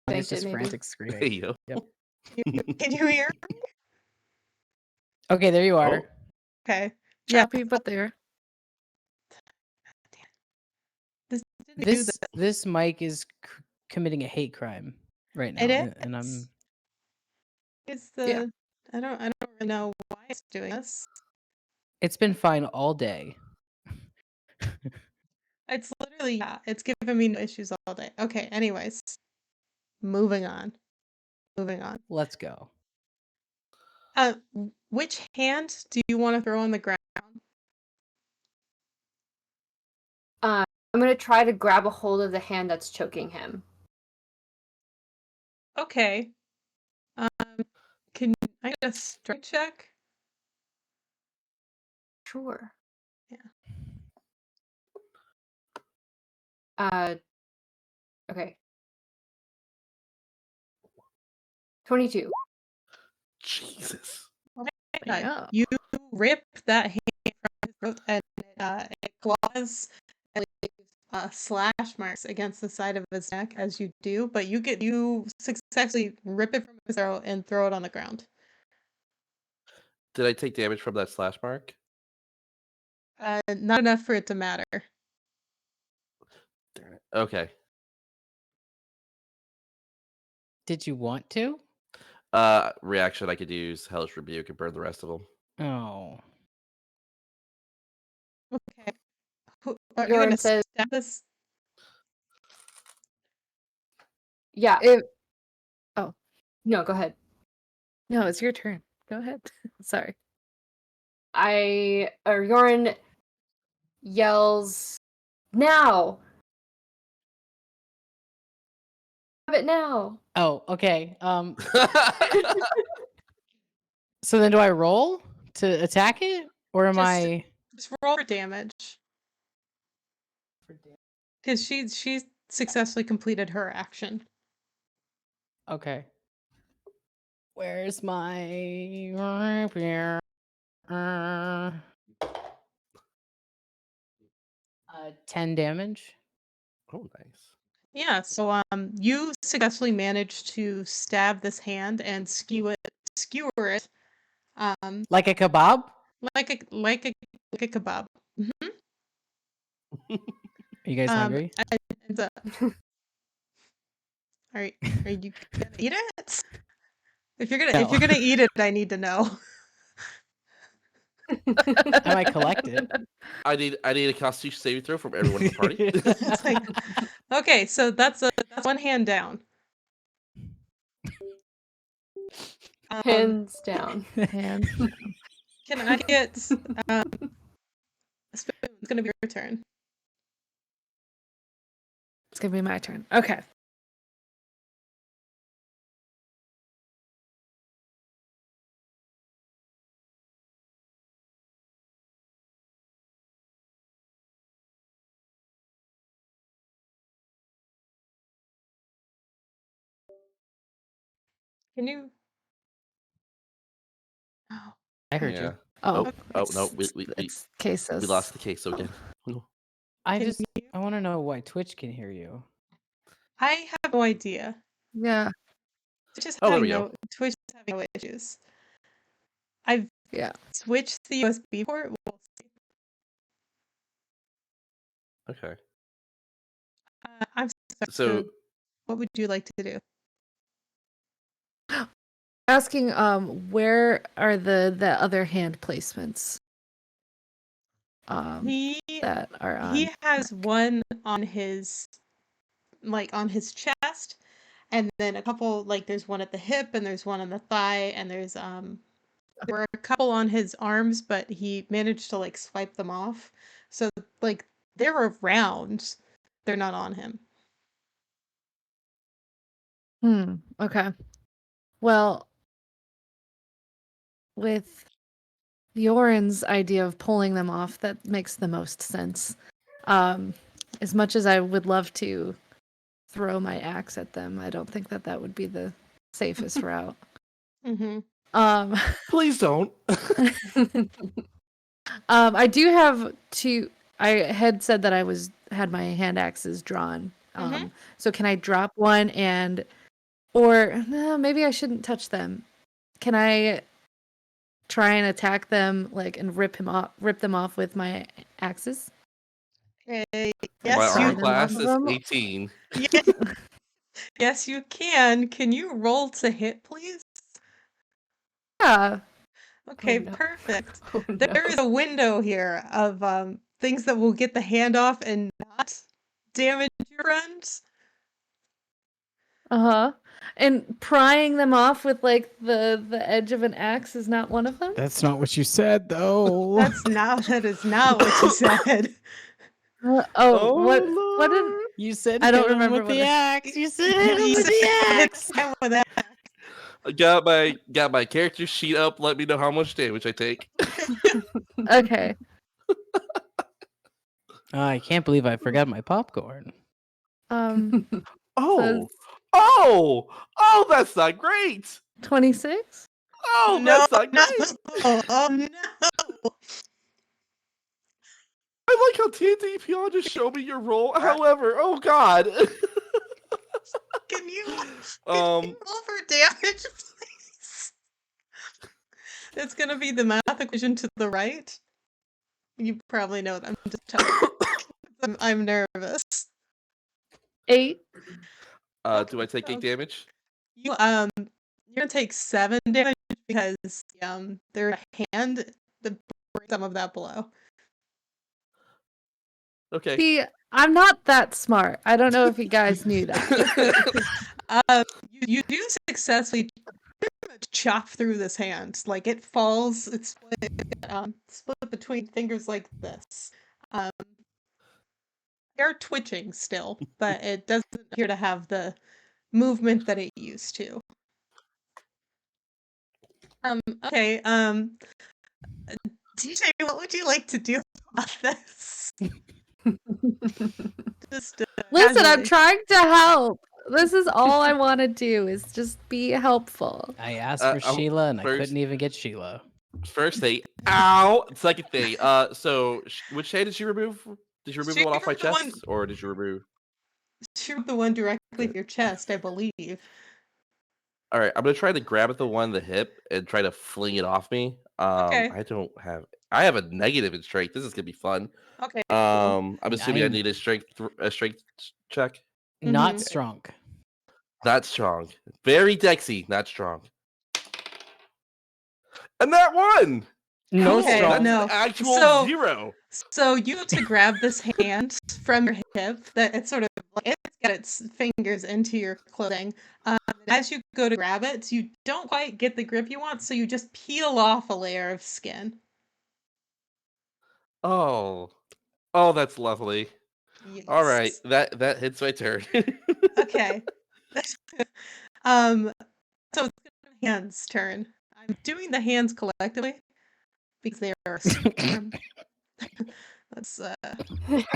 I Thanked guess just it, maybe. frantic screaming. Hey yo. Yep. Can you hear? Okay, there you are. Okay. Yeah. Choppy, but there. This didn't do This mic is committing a hate crime right now, It and I'm is. It's Yeah. the I don't really know why it's doing this. it's been fine all day. It's literally it's giving me no issues all day. Okay, anyways. Moving on. Let's go. Which hand do you want to throw on the ground? I'm gonna try to grab a hold of the hand that's choking him. Okay. Can I get a strength check? Sure. Yeah. Okay. 22. Jesus. Yeah. You rip that hand from his throat and it claws and leaves slash marks against the side of his neck as you do, but you successfully rip it from his throat and throw it on the ground. Did I take damage from that slash mark? Not enough for it to matter. Darn it. Okay. Did you want to? Reaction I could use Hellish Rebuke and burn the rest of them. Oh. Okay. Are you Yorin gonna says- stab this? Yeah. Oh. No, go ahead. No, it's your turn. Go ahead. Sorry. Yorin yells, "Now! Have it now!" Oh, okay. So then do I roll to attack it? Or am Just- I Just roll for damage. Because she successfully completed her action. Okay. Where's my rapier? 10 damage. Oh, nice. Yeah, so you successfully managed to stab this hand and skewer it Like a kebab? like a kebab. Mhm. Are you guys hungry? And, are you gonna eat it? If you're No. gonna eat it, I need to know. I might collect it. I need a Constitution saving throw from everyone in the party. It's like, okay, so that's one hand down. Hands down. Hands. Can I get Spoon? It's gonna be your turn. It's gonna be my turn. Okay. Can you? Oh, I heard Yeah. you. Oh. No, it's cases. we lost the case again. I Can just I want to know why Twitch can hear you. I have no idea. Yeah. Twitch is Oh, there having we go. Twitch is having no issues. I've Yeah. switched the USB port. We'll see. Okay. I'm So what would you like to do? Asking where are the other hand placements? He That are on. he has one on his chest, and then a couple there's one at the hip, and there's one on the thigh, and there were a couple on his arms, but he managed to swipe them off. So they're around. They're not on him. Okay. Well, with Yoren's idea of pulling them off, that makes the most sense. As much as I would love to throw my axe at them, I don't think that would be the safest route. Mm-hmm. Please don't. I do have two. I had said that I had my hand axes drawn. Mhm. So can I drop one or no, maybe I shouldn't touch them. Can I try and attack them and rip them off with my axes? Okay. My Yes, Pry armor you. them off class of is them? 18. Yeah, yes, you can. Can you roll to hit, please? Yeah. Okay, no. perfect. Oh no. There is a window here of things that will get the hand off and not damage your friends. Uh-huh. And prying them off with the edge of an axe is not one of them? That's not what you said, though. That is not what you said. What did You said I don't hit him remember with what the I- axe. You said hit him You with said the hit axe. him with that. I got my character sheet up. Let me know how much damage I take. Okay. I can't believe I forgot my popcorn. So Oh, it's oh, that's not great. 26? Oh, No, that's not no. great. Oh no. I like how TNT just show me your roll. However, oh god. Can you um, roll for damage, please? It's gonna be the math equation to the right. You probably know that. I'm just telling you. I'm nervous. 8? do I take 8 damage? You're gonna take 7 damage because their hand the some of that blow. Okay. See, I'm not that smart. I don't know if you guys knew that. You do successfully pretty much chop through this hand. Like it falls, it's split between fingers like this. They're twitching still, but it doesn't appear to have the movement that it used to. Okay, DJ, what would you like to do about this? Just Listen, I'm casually. trying to help. This is all I want to do is just be helpful. I asked for Sheila, and I first- couldn't even get Sheila. First thing, ow. Second thing, so which hand did you remove? Did you remove the one off my She removed the chest, or did you remove? She removed the one directly from your chest, I believe. All right, I'm gonna try to grab at the one in the hip and try to fling it off me. Okay. I have a negative in strength. This is gonna be fun. Okay. Cool. I'm assuming I Nine. need a strength check. Not Mhm. strong. Not strong. Very dexy, not strong. And that one. No Okay, strong. That's no. an actual So- 0. So you have to grab this hand from your hip. That it's sort of like it's got its fingers into your clothing. And as you go to grab it, you don't quite get the grip you want, so you just peel off a layer of skin. Oh, that's lovely. Yes. All right, that hits my turn. Okay. So it's gonna be hands' turn. I'm doing the hands collectively because they are a swarm. That's They're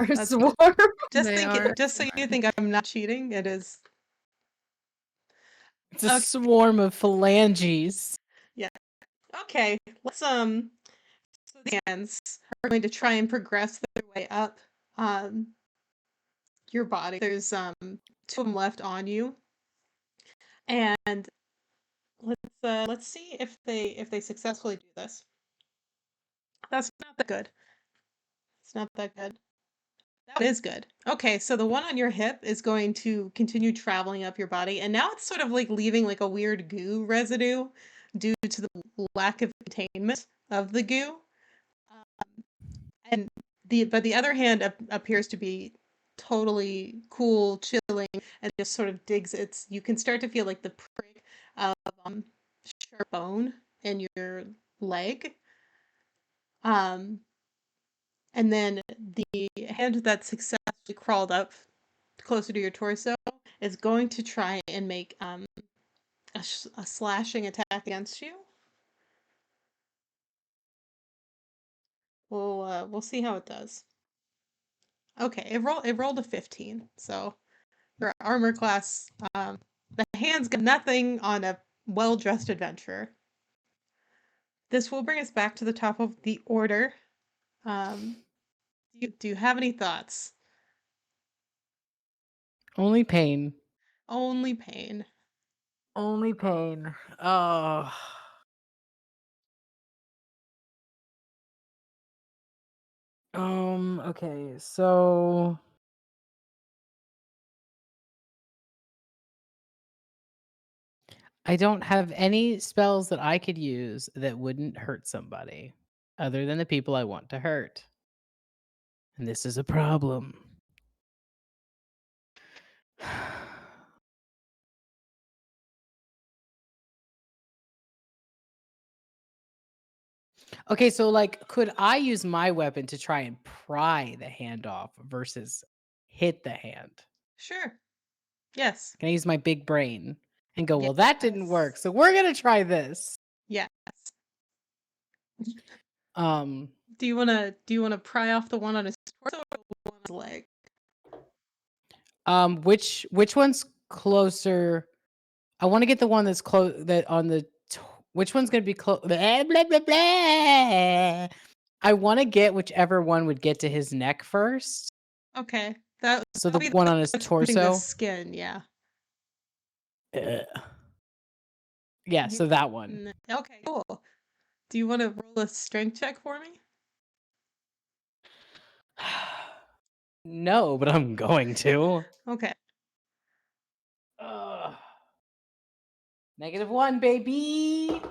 That's- swarm. just so you think I'm not cheating. It is. It's a Okay. swarm of phalanges. Okay, let's so the hands are going to try and progress their way up your body. There's 2 of them left on you. And let's see if they successfully do this. That's not that good. It's not that good. That is good. Okay, so the one on your hip is going to continue traveling up your body, and now it's sort of like leaving like a weird goo residue due to the lack of containment of the goo. And the other hand appears to be totally cool, chilling, and just sort of digs its. You can start to feel like the prick of sharp bone in your leg. And then the hand that successfully crawled up closer to your torso is going to try and make a slashing attack against you. We'll see how it does. Okay, it rolled a 15. So for armor class, the hands got nothing on a well-dressed adventurer. This will bring us back to the top of the order. Do you have any thoughts? Only pain. Only pain. Only pain. Oh. Okay, so I don't have any spells that I could use that wouldn't hurt somebody other than the people I want to hurt. And this is a problem. Okay, so like, could I use my weapon to try and pry the hand off versus hit the hand? Sure. Yes. Can I use my big brain and go, well, that didn't work, so we're gonna try this. Yes. Um, Do you wanna pry off the one on his torso or the one on his leg? which one's closer? I want to get the one that's close. That on the which one's gonna be close? Blah, blah, blah, blah. I want to get whichever one would get to his neck first. Okay. So the that'll be one on his that's touching the torso. skin, yeah. Yeah, so that one. Okay, cool. Do you want to roll a strength check for me? No, but I'm going to. Okay. -1, baby.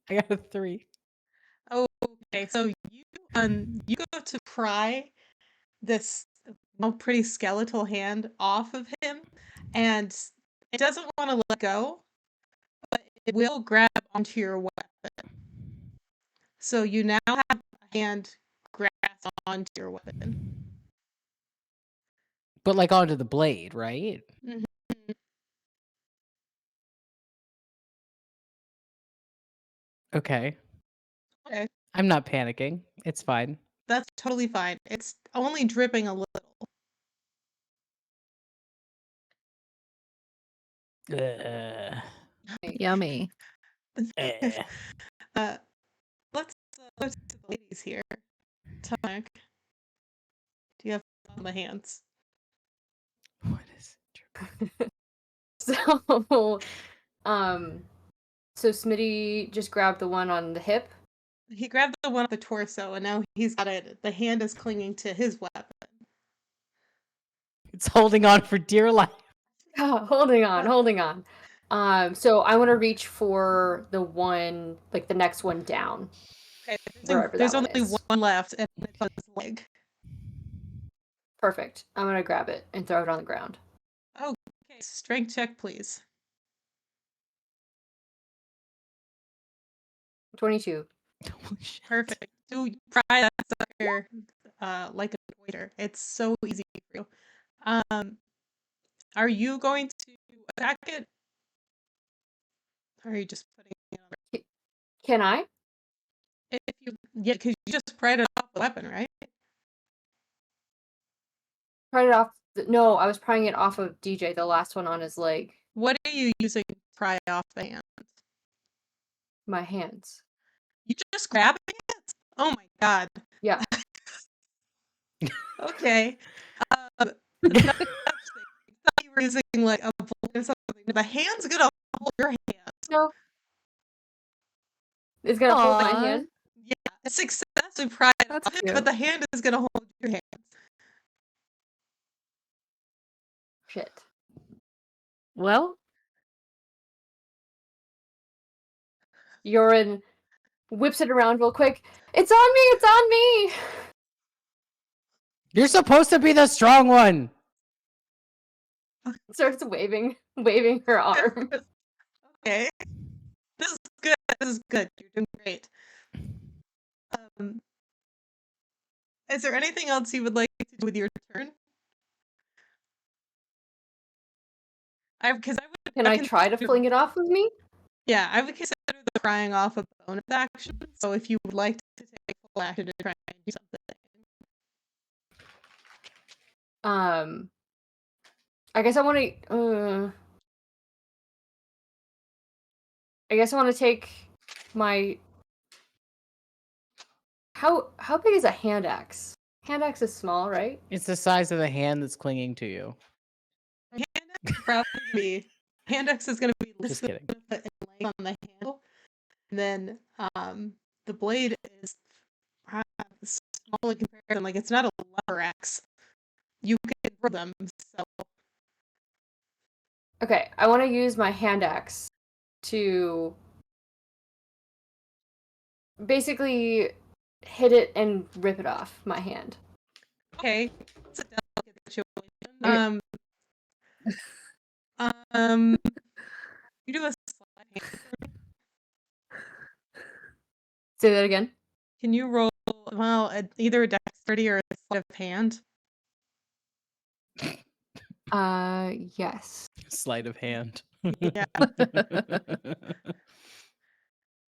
I got a 3. Okay, so you go to pry this pretty skeletal hand off of him, and it doesn't want to let go, but it will grab onto your weapon. So you now have a hand grasp onto your weapon. But like onto the blade, right? Mhm. Okay. Okay. I'm not panicking. It's fine. That's totally fine. It's only dripping a little. Yummy. Let's go to the ladies here. Tonic, do you have on the hands? What is So, so Smitty just grabbed the one on the hip. He grabbed the one at the torso, and now he's got it. The hand is clinging to his weapon. It's holding on for dear life. Oh, holding on. So I want to reach for the one, like the next one down. Okay, Wherever there's that one only is. one left, and it's on his leg. Perfect. I'm gonna grab it and throw it on the ground. Oh, okay. Strength check, please. 22. Perfect. Do you pry that sucker like a waiter. It's so easy for you. Are you going to attack it? Or are you just putting it on? Can I? Yeah, because you just pried it off the weapon, right? Pried it off. No, I was prying it off of DJ, the last one on his leg. What are you using to pry off the hand? My hands. You just grabbing it? Oh my god. Yeah. Okay. That's thing. I thought you were using like a bullet or something. The hand's gonna hold your hand. No. It's gonna hold my hand. Yeah, successfully pried it That's off it, cute. but the hand is gonna hold your hand. Shit. Well, Yorin whips it around real quick. It's on me! It's on me! You're supposed to be the strong one. Starts waving her arm. Okay. This is good. This is good. You're doing great. Is there anything else you would like to do with your turn? Because I would. Can I try to fling it off with me? Yeah, I would consider the prying off a bonus action. So if you would like to take full action to try and do something. I guess I want to. I guess I want to take my. How big is a hand axe? Hand axe is small, right? It's the size of the hand that's clinging to you. Hand axe would probably be. Hand axe is going to be Just listed kidding. laying on the handle, and then the blade is small in comparison. Like it's not a lever axe. You can throw them. So Okay, I want to use my hand axe to basically hit it and rip it off my hand. okay, it's a delicate Okay. situation. Um, you do a slide hand. Say that again. Can you roll either a dexterity or a sleight of hand? Yes. Sleight of hand. Yeah.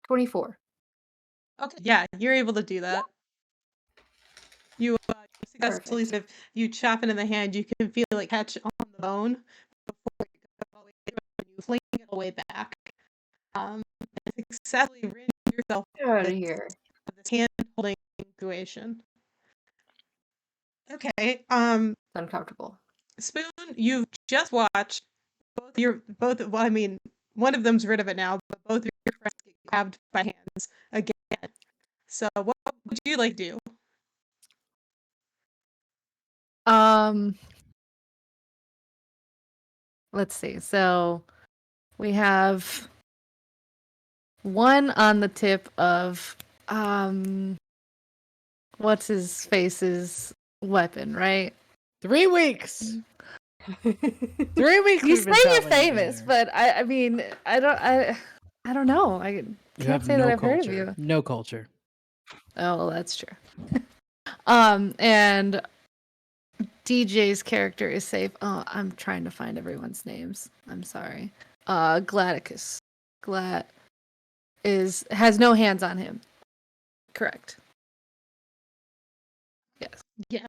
24. Okay. Yeah, you're able to do that. You successfully Perfect. you chop it in the hand. You can feel it catch on the bone before you go all the way through, and you fling it all the way back. And successfully rid yourself Get out of this- here. of this hand holding situation. Okay. It's uncomfortable. Spoon, you've just watched one of them's rid of it now, but both of your friends get grabbed by hands again. So what would you like to do? Let's see. So we have one on the tip of what's his face's weapon, right? 3 weeks. 3 weeks. You we've been say you're traveling famous, together. but I mean, I don't know. I You can't have say no that I've heard of culture. you. No culture. Oh, well, that's true. And DJ's character is safe. Oh, I'm trying to find everyone's names. I'm sorry. Gladicus. Has no hands on him. Correct. Yes. Yes.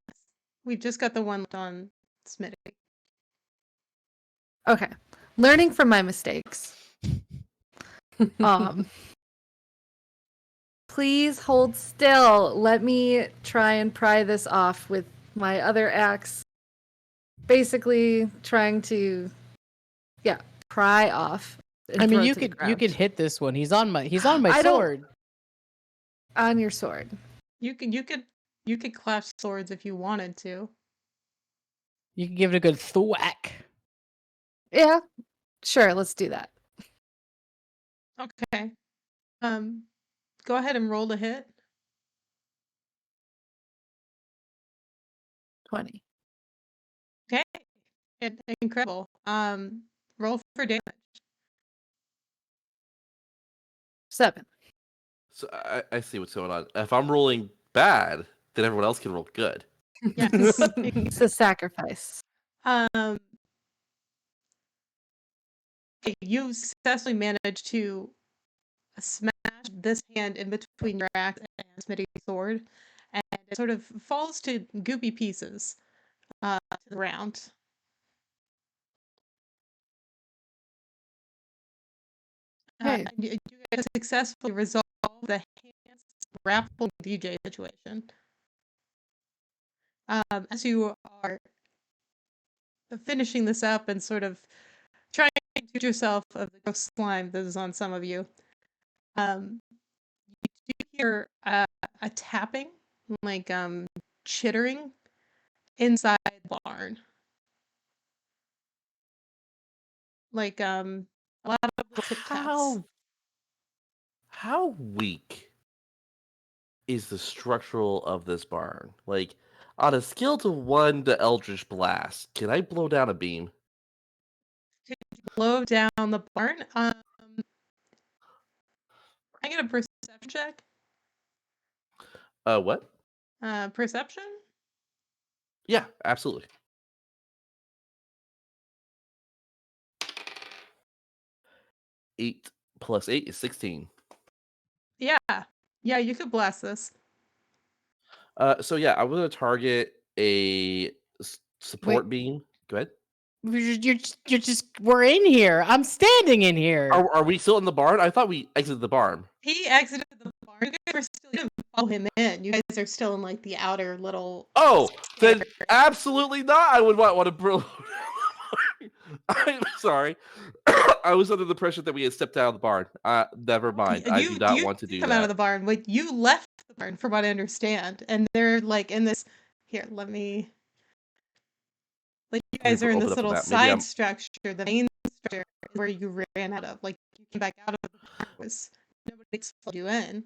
We've just got the one left on Smitty. Okay. Learning from my mistakes. Please hold still. Let me try and pry this off with my other axe. Basically trying to pry off. and I mean, throw it you to the could ground. hit this one. He's on my I don't- sword. On your sword. You could clash swords if you wanted to. You can give it a good thwack. Yeah. Sure, let's do that. Okay. Go ahead and roll to hit. 20. Okay. Incredible. Roll for damage. 7. So I see what's going on. If I'm rolling bad, then everyone else can roll good. Yes. It's a sacrifice. Okay, you successfully managed to smash this hand in between your axe and Smitty's sword, and it sort of falls to goopy pieces to the ground. Okay. You guys successfully resolve the hands grapple DJ situation. As you are finishing this up and sort of trying to rid yourself of the gross slime that is on some of you, you do hear a tapping, like chittering inside the barn. Like a lot of little tip taps. How weak is the structural of this barn? Like, on a scale to 1 to Eldritch Blast, can I blow down a beam? Could you blow down the barn? I get a perception check. What? Perception? Yeah, absolutely. 8 plus 8 is 16. Yeah. Yeah, you could blast this. So yeah, I'm gonna target a support beam. Go ahead. You're just we're in here. I'm standing in here. Are we still in the barn? I thought we exited the barn. He exited the barn. You guys are still, you didn't follow him in. You guys are still in like the outer little. Oh, then absolutely not. I would want to bro. I'm sorry. I was under the impression that we had stepped out of the barn. Never mind. I do not want to do come that. out of the barn. Like you left the barn, from what I understand, and they're like in this. Here, let me. Like you guys are in this little side structure. The main structure is where you ran out of. Like you came back out of the barn. Was nobody expelled you in.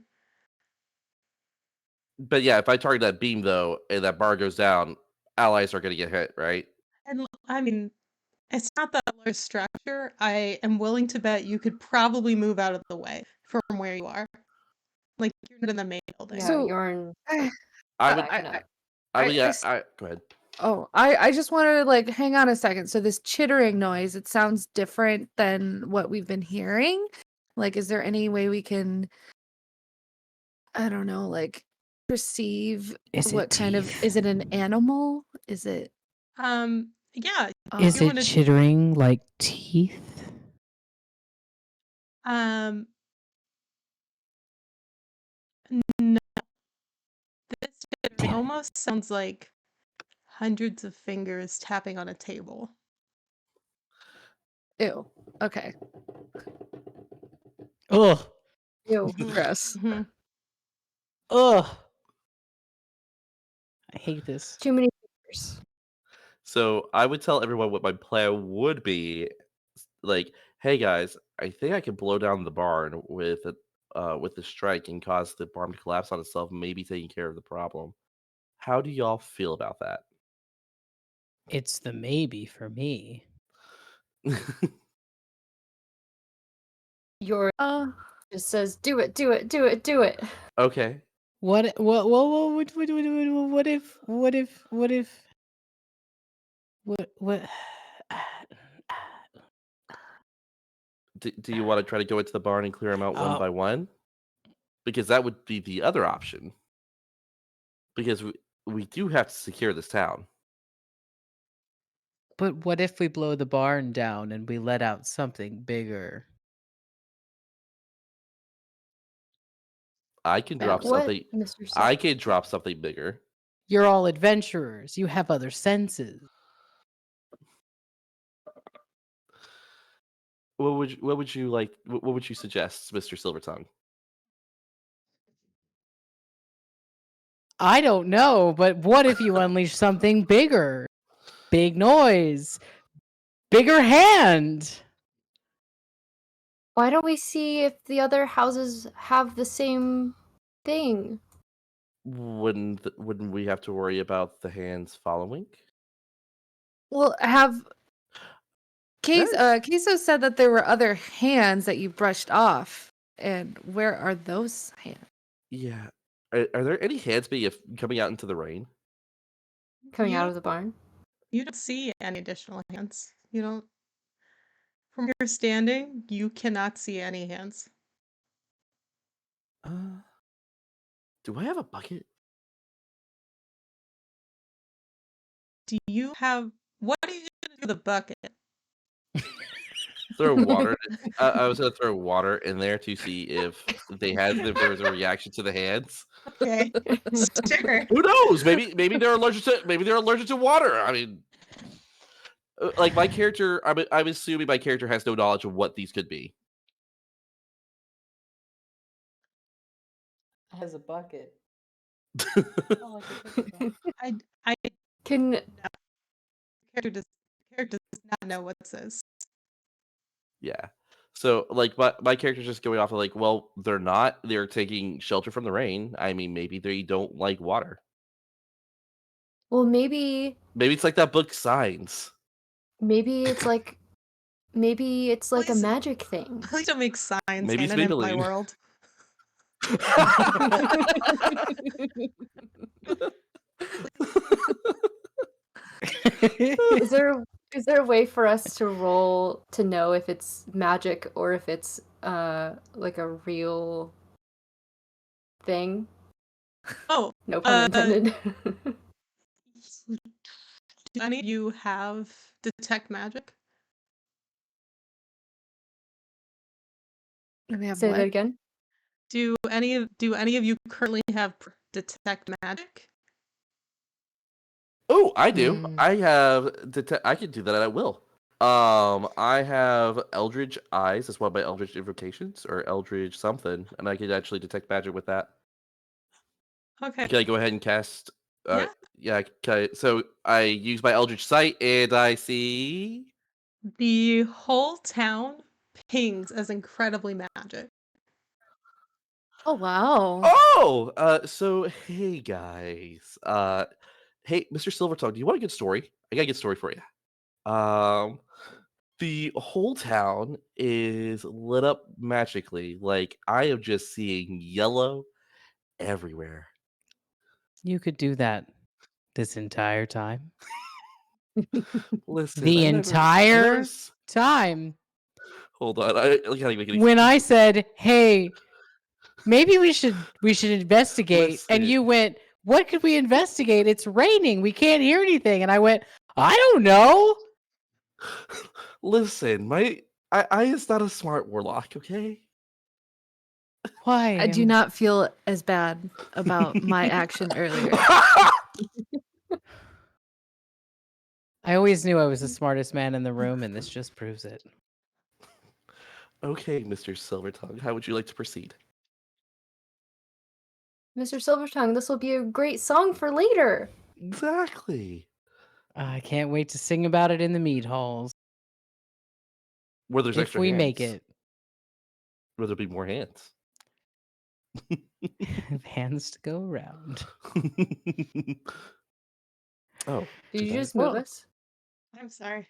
But yeah, if I target that beam though, and that bar goes down, allies are going to get hit, right? And I mean, it's not that large structure. I am willing to bet you could probably move out of the way from where you are. Like you're not in the main building. Yeah, So- Yorn. I would. backing up. Go ahead. Oh, I just wanted to like hang on a second. So this chittering noise, it sounds different than what we've been hearing. Like, is there any way we can, I don't know, like perceive Is it what kind of, teeth? is it an animal? Is it Yeah. Is you it wanna- chittering like teeth? No. This Damn it. almost sounds like hundreds of fingers tapping on a table. ew? Okay. Ugh. Ew. Gross. Mhm. Ugh. I hate this. Too many fingers. So I would tell everyone what my plan would be. Like, hey guys, I think I can blow down the barn with the strike and cause the barn to collapse on itself, maybe taking care of the problem. How do y'all feel about that? It's the maybe for me. Yorn just says, "Do it, do it, do it, do it." Okay. What if what Do you want to try to go into the barn and clear them out one Oh. by one? Because that would be the other option. Because we do have to secure this town. But what if we blow the barn down and we let out something bigger? I can drop What, something. Mr. I can drop something bigger. You're all adventurers. You have other senses. What would you like? What would you suggest, Mr. Silvertongue? I don't know, but what if you unleash something bigger? Big noise. Bigger hand. Why don't we see if the other houses have the same thing? Wouldn't we have to worry about the hands following? Well, Queso said that there were other hands that you brushed off. And where are those hands? Yeah. Are there any hands coming out into the rain? Coming out You- of the barn? You don't see any additional hands. You don't. From your standing, you cannot see any hands. Do I have a bucket? Do you have? What are you gonna do with the bucket? Throw water. I was gonna throw water in there to see if there was a reaction to the hands. Okay, sure. Who knows? Maybe they're allergic to water. I mean, like my character, I'm assuming my character has no knowledge of what these could be. Has a bucket. I Can character does not know what this is. Yeah. So like my character's just going off of like, well, they're taking shelter from the rain. I mean, maybe they don't like water. well maybe Maybe it's like that book Signs. it's like a Please- magic thing. Please don't make signs Maybe it's canon in my Maybelline. world. Is there Is there a way for us to roll to know if it's magic or if it's like a real thing? Oh, No pun intended. do any of you have detect magic? We have Say what? that again. Do any of you currently have detect magic? Oh, I do. Mm. I have I can do that at will. I have Eldritch Eyes. That's one of my Eldritch invocations, or Eldritch something, and I can actually detect magic with that. Okay. Can I go ahead and cast? Yeah. Yeah. Okay. So I use my Eldritch Sight, and I see. The whole town pings as incredibly magic. Oh wow. Oh, so hey guys, hey Mr. Silvertongue, do you want a good story? I got a good story for you. The whole town is lit up magically. Like I am just seeing yellow everywhere. You could do that this entire time. Listen, The I entire never time. hold on. I gotta make it. When I said, "Hey, maybe we should investigate," and Listen. you went, "What could we investigate? It's raining. We can't hear anything." And I went, "I don't know." Listen, I is not a smart warlock, okay? Why? I do not feel as bad about my action earlier. I always knew I was the smartest man in the room, and this just proves it. Okay, Mr. Silvertongue, how would you like to proceed? Mr. Silvertongue, this will be a great song for later. Exactly. I can't wait to sing about it in the mead halls Where there's if extra we hands. make it. Where there'll be more hands. Hands to go around. Oh. Did you did I? just move us? I'm sorry.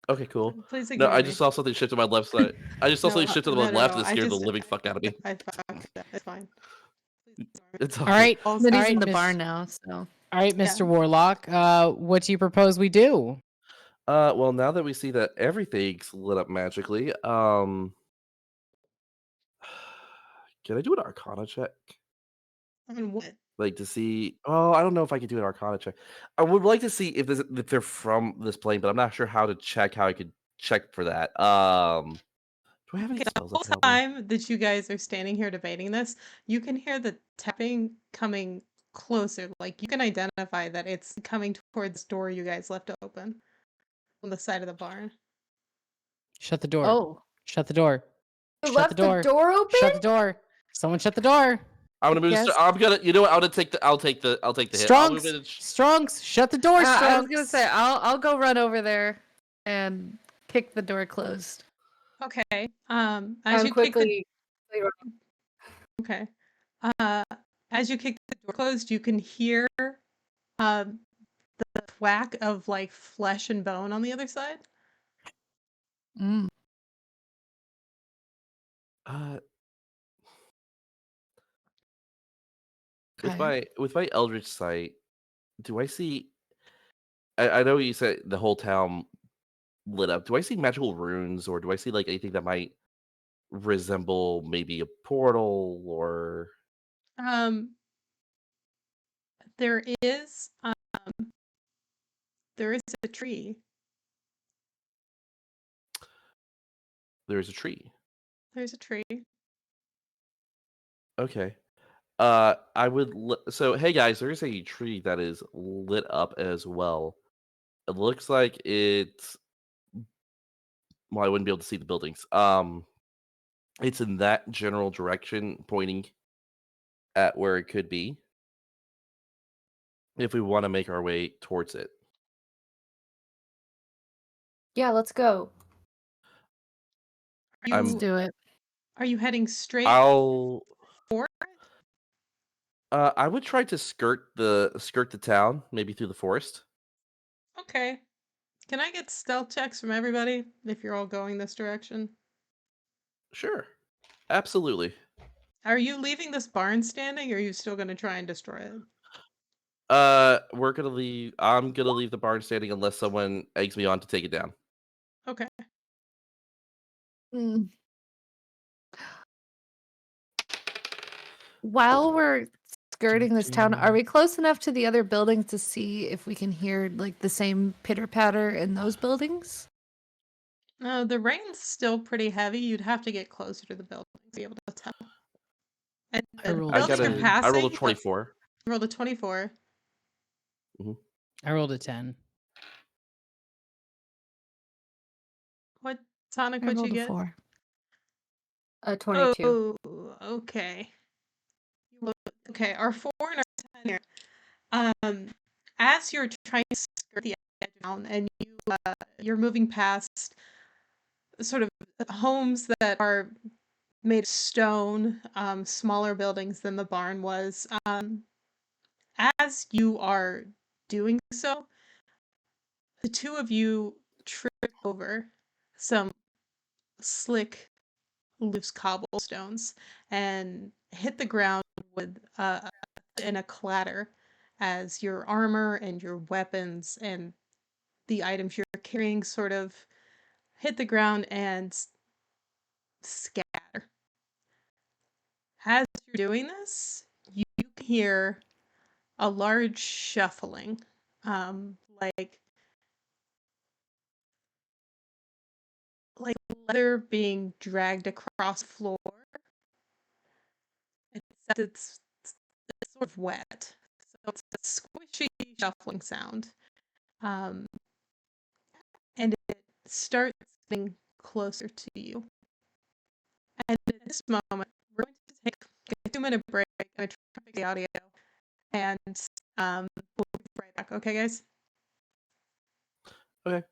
Okay, cool. Please No, ignore I me. just saw something shift to my left side. I just saw something shift to my left and it I scared the just living fuck out of me. I fucked it. It's fine. Please ignore me. It's all All right. Also- Smitty's all right, in the Miss- bar now, so All right, Mr. Yeah. Warlock. What do you propose we do? Well, now that we see that everything's lit up magically, can I do an Arcana check? I mean, what? Like to see? Oh, I don't know if I could do an Arcana check. I would like to see if they're from this plane, but I'm not sure how to check. How I could check for that. Do I have any Okay, the spells whole that tell me? time that you guys are standing here debating this, you can hear the tapping coming closer. Like you can identify that it's coming towards the door you guys left open on the side of the barn. Shut the door. oh, Shut the door. You Shut left the door open? Shut the door. Someone shut the door. I'm gonna move. Yes. I'm gonna. You know what? I'm gonna take the. I'll take the hit. I'll move Strongs. it. Strongs. Shut the door, I was Strongs. gonna say I'll go run over there and kick the door closed. Okay. As you quickly. okay. As you kick the door closed, you can hear the thwack of like flesh and bone on the other side. Mm. With Okay. my Eldritch sight, do I see? I know you said the whole town lit up. Do I see magical runes, or do I see like anything that might resemble maybe a portal or? Um, there is a tree. There's a tree. There's a tree. Okay. I would. So, hey guys, there's a tree that is lit up as well. It looks like it's. Well, I wouldn't be able to see the buildings. It's in that general direction, pointing at where it could be. If we want to make our way towards it, Yeah, let's go. Let's You, do it. are you heading straight I'll. for it? I would try to skirt the town, maybe through the forest. Okay. Can I get stealth checks from everybody if you're all going this direction? Sure, absolutely. Are you leaving this barn standing, or are you still going to try and destroy it? We're gonna leave. I'm gonna leave the barn standing unless someone eggs me on to take it down. Okay. Mm. While we're skirting this town, are we close enough to the other buildings to see if we can hear like the same pitter patter in those buildings? No, the rain's still pretty heavy. You'd have to get closer to the building to be able to tell. And I the rolled I a buildings got are 10. I rolled a passing. 24. You rolled a 24. I rolled a 10. What, Sonic, I what'd you rolled a get? 4. A 22. Oh, okay. Okay, our 4 and our 10 here. As you're trying to skirt the edge down and you're moving past sort of homes that are made of stone, smaller buildings than the barn was. As you are doing so, the two of you trip over some slick, loose cobblestones and hit the ground with in a clatter as your armor and your weapons and the items you're carrying sort of hit the ground and scatter. As you're doing this, you can hear a large shuffling, like leather being dragged across the floor, except it's sort of wet. So it's a squishy shuffling sound. Um, and it starts getting closer to you. And at this moment, we're going to take a 2-minute break. I'm going to try to fix the audio, and we'll be right back. Okay, guys? Okay.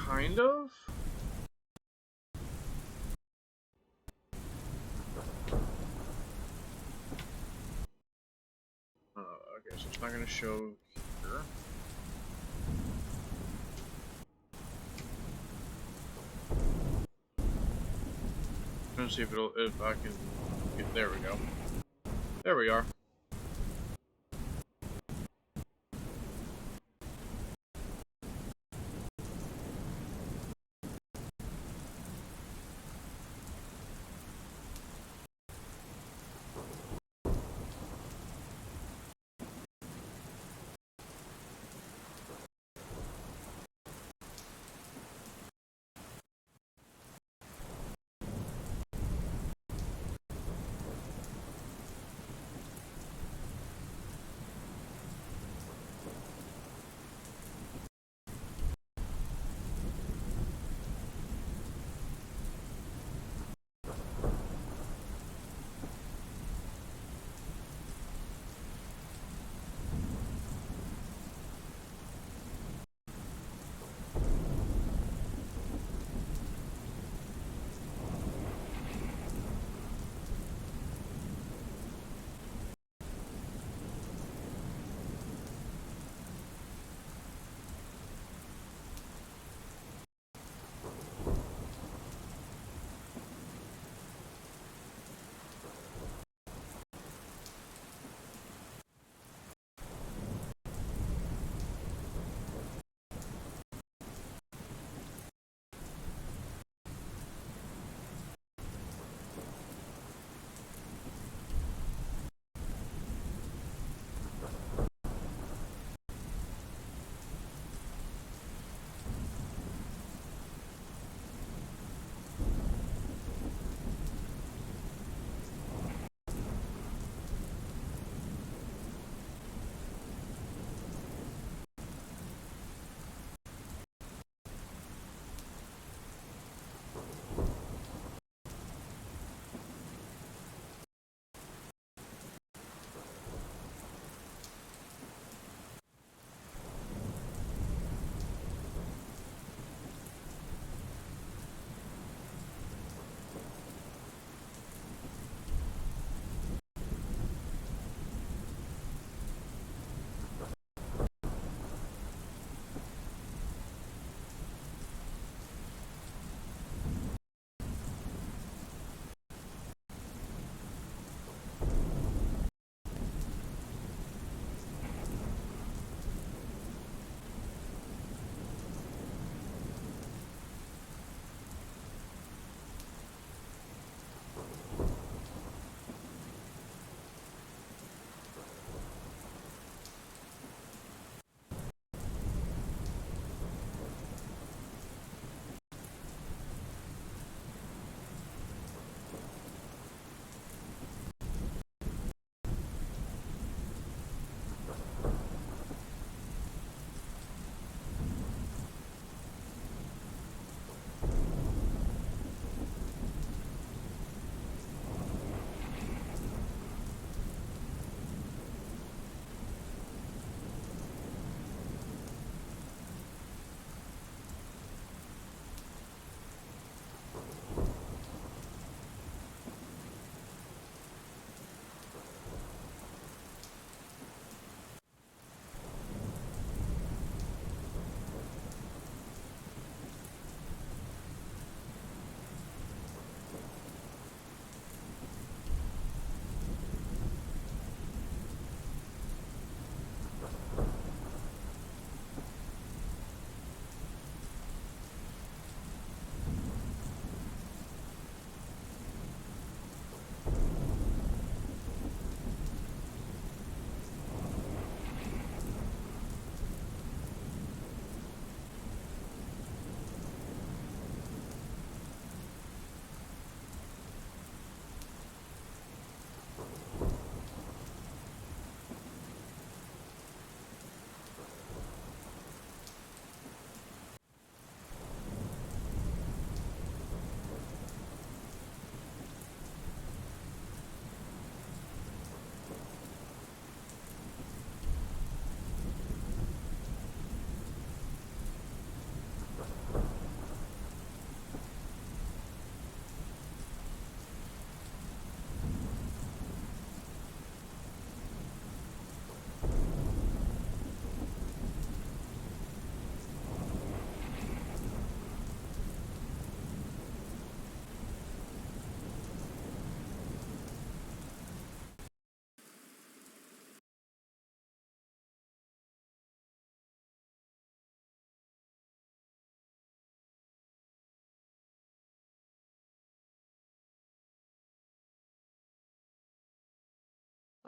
Kind of? Okay, so it's not gonna show here. I'm gonna see if I can get, there we go. There we are.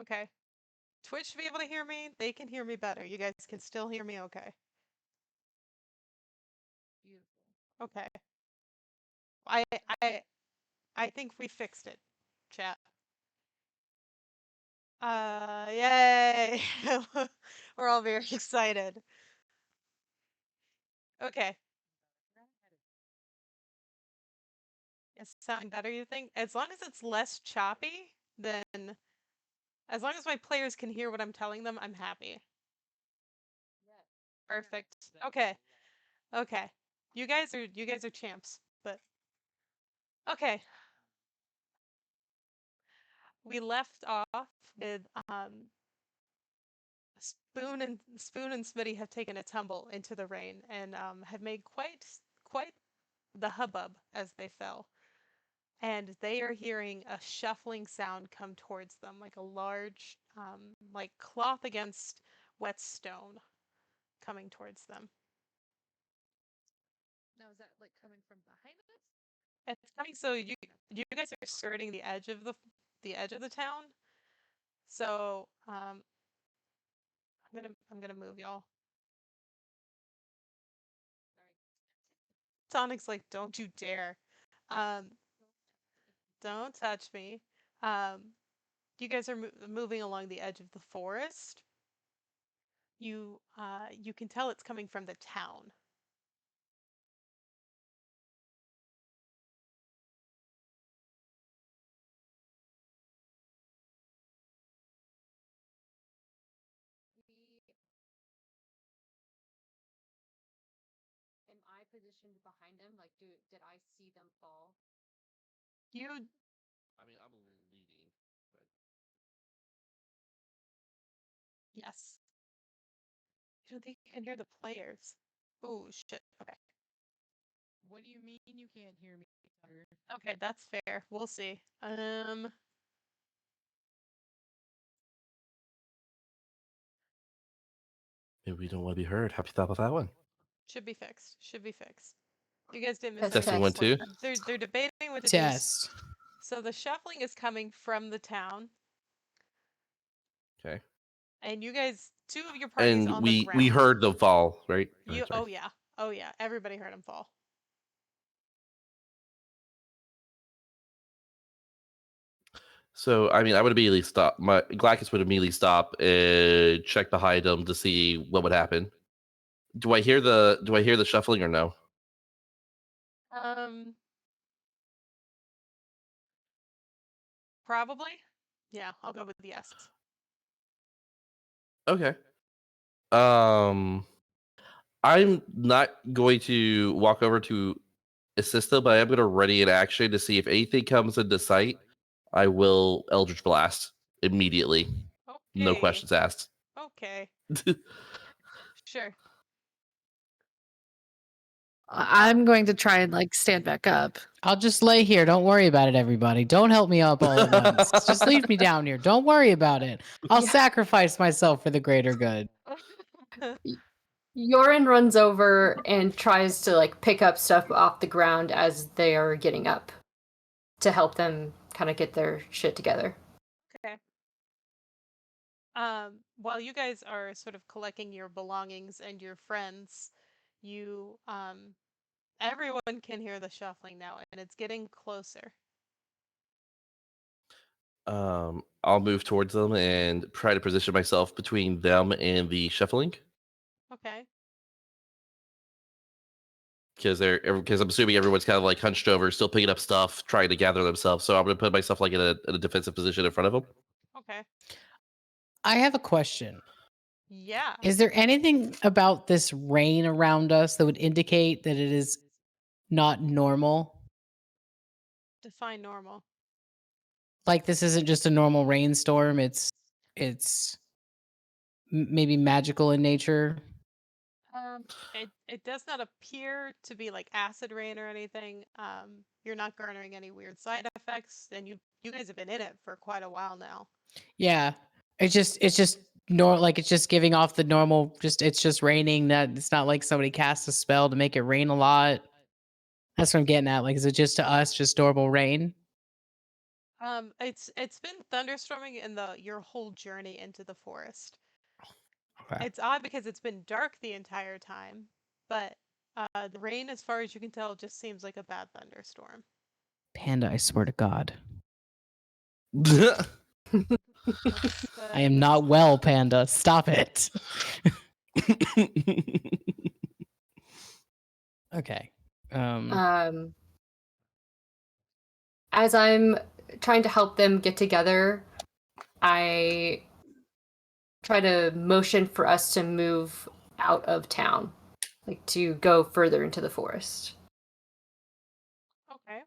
Okay. Twitch should be able to hear me. They can hear me better. You guys can still hear me okay. Beautiful. Okay. I I I think we fixed it. Chat. Yay! We're all very excited. Okay. It's sounding better, you think? As long as it's less choppy, then as long as my players can hear what I'm telling them, I'm happy. Perfect. Okay. Okay. You guys are champs, but okay. We left off with Spoon and Smitty have taken a tumble into the rain and have made quite the hubbub as they fell. And they are hearing a shuffling sound come towards them, like a large like cloth against wet stone coming towards them. Now is that like coming from behind us? It's coming, so you guys are skirting the edge of the town. So I'm gonna move y'all. Sonic's like, don't you dare. Um, don't touch me. You guys are moving along the edge of the forest. You can tell it's coming from the town. Am I positioned behind them? Like, did I see them fall? You I mean, I'm leading, but yes. You don't think you can hear the players? Oh shit. Okay. What do you mean you can't hear me? Okay, that's fair. We'll see. maybe we don't want to be heard. Happy thought about that one. Should be fixed. Should be fixed. You guys didn't miss Test, anything. Testing test. 1 2. They're debating what to do. Test. So the shuffling is coming from the town, Okay. and you guys, two of your parties And on the ground. we heard the fall, right? You Sorry. oh yeah, everybody heard him fall. So I mean, I would immediately stop. My Glacus would immediately stop and check behind him to see what would happen. Do I hear the shuffling or no? Probably. Yeah, I'll go with yes. Okay. I'm not going to walk over to assist them, but I am going to ready an action to see if anything comes into sight. I will Eldritch Blast immediately. Okay. No questions asked. Okay. Sure. I'm going to try and like stand back up. I'll just lay here. Don't worry about it, everybody. Don't help me up all at once. Just leave me down here. Don't worry about it. I'll Yeah. sacrifice myself for the greater good. Yorin runs over and tries to like pick up stuff off the ground as they are getting up to help them kind of get their shit together. Okay. While you guys are sort of collecting your belongings and your friends, you everyone can hear the shuffling now, and it's getting closer. I'll move towards them and try to position myself between them and the shuffling Okay. because I'm assuming everyone's kind of like hunched over, still picking up stuff, trying to gather themselves. So I'm going to put myself like in a defensive position in front of them. Okay. I have a question. Yeah. Is there anything about this rain around us that would indicate that it is not normal? Define normal. Like this isn't just a normal rainstorm. It's maybe magical in nature. It does not appear to be like acid rain or anything. You're not garnering any weird side effects, and you guys have been in it for quite a while now. Yeah. It's just like it's just giving off the normal it's just raining. That it's not like somebody cast a spell to make it rain a lot. That's what I'm getting at. Like, is it just to us just normal rain? It's been thunderstorming in your whole journey into the forest. Okay. It's odd because it's been dark the entire time, but the rain, as far as you can tell, just seems like a bad thunderstorm. Panda, I swear to God. What's I am not well, Panda. Stop it. Okay. As I'm trying to help them get together, I try to motion for us to move out of town, like to go further into the forest. Okay.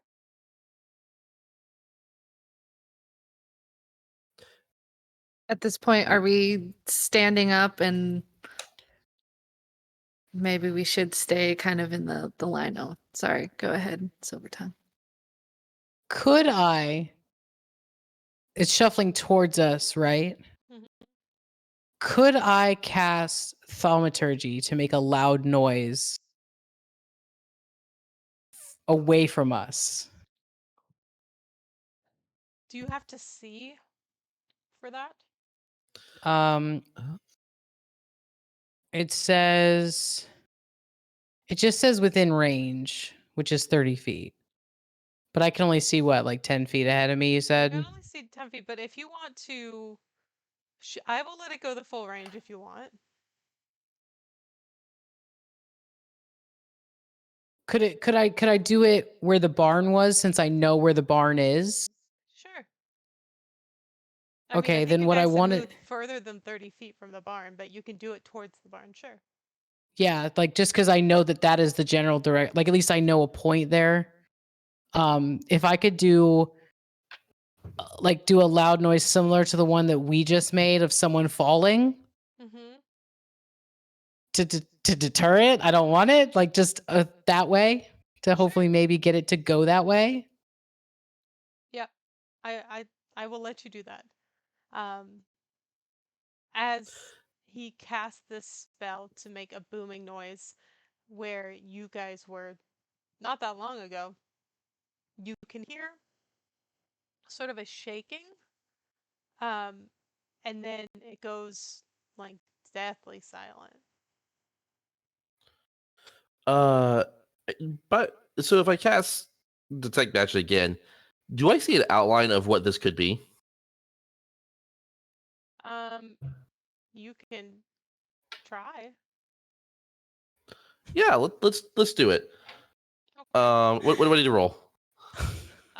At this point, are we standing up and maybe we should stay kind of in the line? Oh, sorry. Go ahead, Silvertongue. Could I? It's shuffling towards us, right? Mhm. Could I cast thaumaturgy to make a loud noise away from us? Do you have to see for that? Um, it just says within range, which is 30 feet. But I can only see what, like 10 feet ahead of me, you You said? can only see 10 feet, but if you want to, I will let it go the full range if you want. Could I do it where the barn was, since I know where the barn is? Sure. I Okay, think then you what I guys have wanted- moved further than 30 feet from the barn, but you can do it towards the barn, sure. Yeah, like just because I know that is the general direct, like at least I know a point there. If I could do do a loud noise similar to the one that we just made of someone falling Mm-hmm. to deter it. I don't want it, like just that way to hopefully maybe get it to go that way. Yep. I will let you do that. As he casts this spell to make a booming noise where you guys were not that long ago, you can hear sort of a shaking, and then it goes like deathly silent. Uh, but so if I cast detect magic again, do I see an outline of what this could be? You can try. Yeah, let's do it. Okay. What do I need to roll?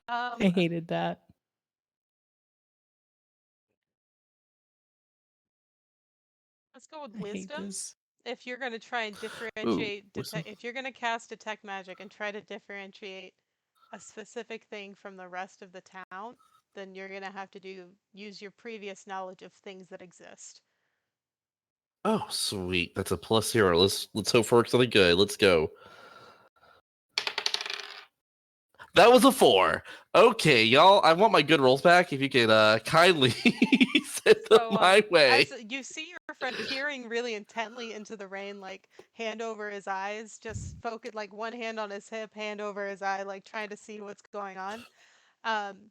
I hated that. Let's go with I hate wisdom. this. If you're gonna try and Ooh, differentiate, wisdom. if you're gonna cast detect magic and try to differentiate a specific thing from the rest of the town, then you're gonna have to use your previous knowledge of things that exist. Oh, sweet. That's a +0. Let's hope for something good. Let's go. That was a 4. Okay, y'all. I want my good rolls back. If you could kindly send them So, my way. as you see your friend peering really intently into the rain, like hand over his eyes, just focus, like one hand on his hip, hand over his eye, like trying to see what's going on. Um,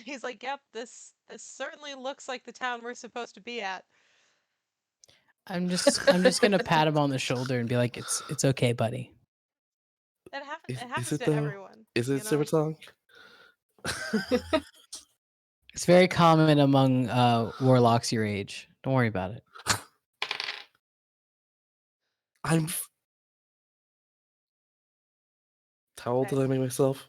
he's like, "Yep, this certainly looks like the town we're supposed to be at." I'm just gonna pat him on the shoulder and be like, it's okay, buddy. It Is happens it to though? everyone. Is it you know? Silver Tongue? It's very common among warlocks your age. Don't worry about it. How old Okay. did I make myself?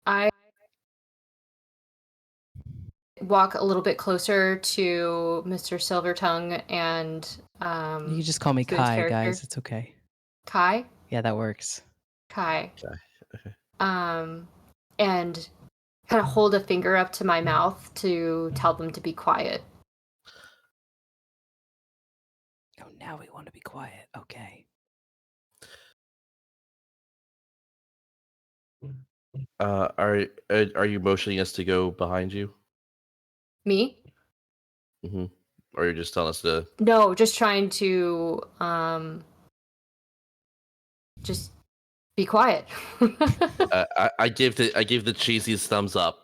I walk a little bit closer to Mr. Silvertongue and You can just call me Spoon's Kai, character. guys. It's okay. Kai. Yeah, that works. Kai. Okay. And kind of hold a finger up to my mouth to tell them to be quiet. Oh, now we want to be quiet. Okay. Are you motioning us to go behind you? Me? Mm-hmm. Or you're just telling us to? No, just trying to just Be quiet. I give the cheesiest thumbs up.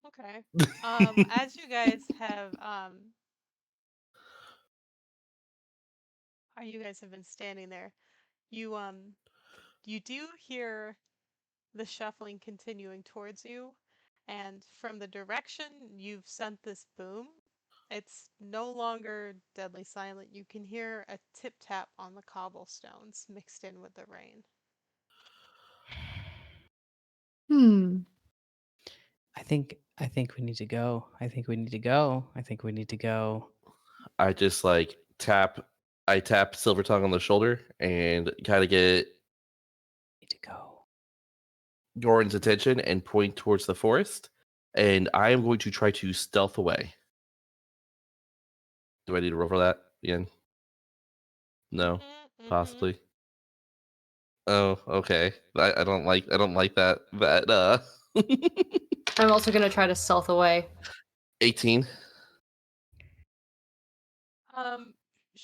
Okay. As you guys have you guys have been standing there, you do hear the shuffling continuing towards you, and from the direction you've sent this boom, it's no longer deadly silent. You can hear a tip tap on the cobblestones mixed in with the rain. I think we need to go. I think we need to go. I think we need to go. I just tap Silver Tongue on the shoulder and kind of get Need to go. Goran's attention and point towards the forest. And I am going to try to stealth away. Do I need to roll for that again? No, possibly. Oh, okay. I don't like that. I'm also gonna try to stealth away. 18.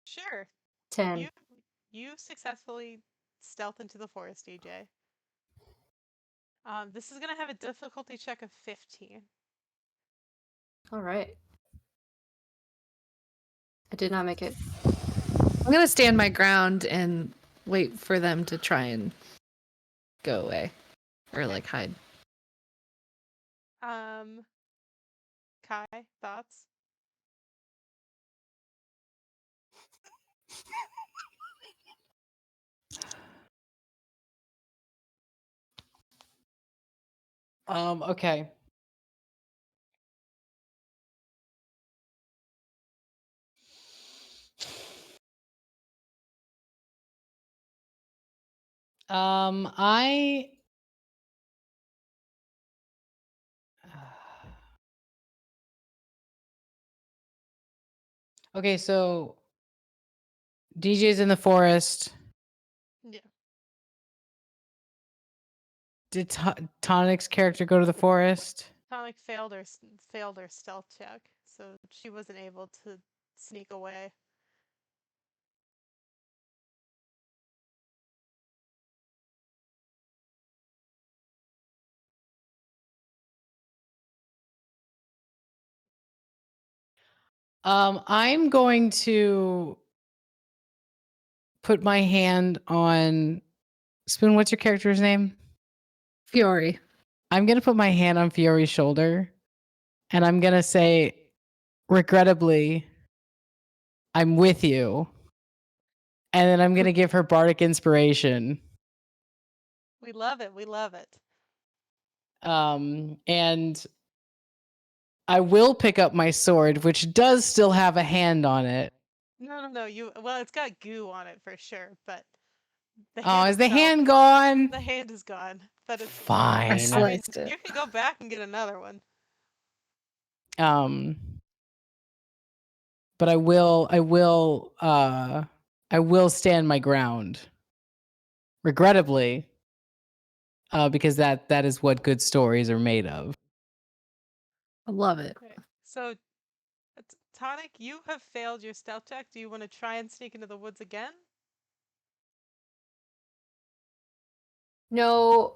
Sure. 10. You successfully stealth into the forest, DJ. This is gonna have a difficulty check of 15. All right. I did not make it. I'm gonna stand my ground and wait for them to try and go away or like hide. Kai, thoughts? Okay. I Okay, so DJ's in the forest. Yeah. Did Tonic's character go to the forest? Tonic failed her stealth check, so she wasn't able to sneak away. I'm going to put my hand on Spoon. What's your character's name? Fiore. I'm going to put my hand on Fiore's shoulder and I'm going to say, regrettably, I'm with you. And then I'm going to give her bardic inspiration. We love it. We love it. And I will pick up my sword, which does still have a hand on it. No. Well, it's got goo on it for sure, but the Oh, hand is the itself- hand gone? The hand is gone, but it's Fine. I I mean, sliced it. you can go back and get another one. But I will stand my ground. Regrettably, because that is what good stories are made of. I love it. Okay. So, Tonic, you have failed your stealth check. Do you want to try and sneak into the woods again? No,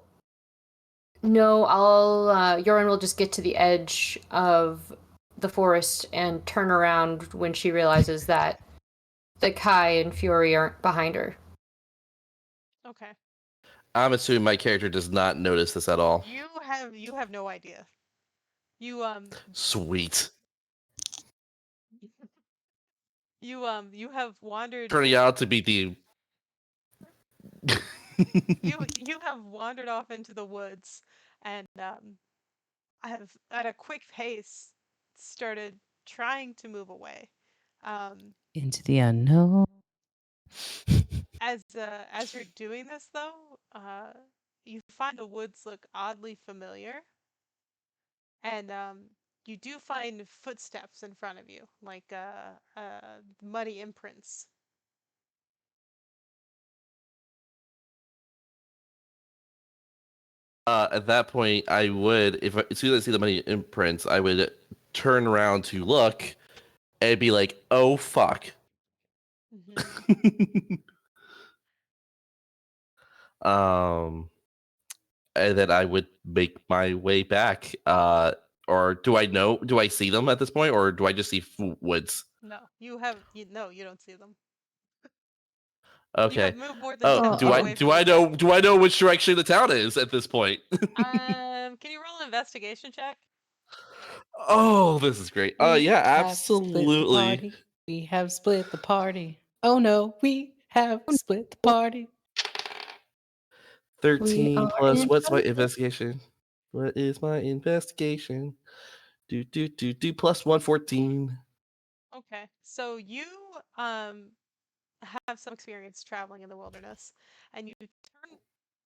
I'll Yorin will just get to the edge of the forest and turn around when she realizes that Kai and Fury aren't behind her. Okay. I'm assuming my character does not notice this at all. You have no idea. You Sweet. you have wandered Turning out to be the you have wandered off into the woods and I have at a quick pace started trying to move away. Into the unknown. As you're doing this though, you find the woods look oddly familiar, and you do find footsteps in front of you, like muddy imprints. At that point, I would, as soon as I see the money imprints, I would turn around to look and be like, "Oh fuck!" Mm-hmm. and then I would make my way back. Or do I see them at this point, or do I just see woods? No, you don't see them. You Okay. have moved more than Oh, 10 do feet I away from the do I know which direction the town is at this point? Can you roll an investigation check? Oh, this is great. We Yeah, have split the absolutely. party. We have split the party. Oh no, we have split the party. 13 are plus in what's my trouble. investigation? What is my investigation? Do plus 1, 14. Okay, so you have some experience traveling in the wilderness, and you turn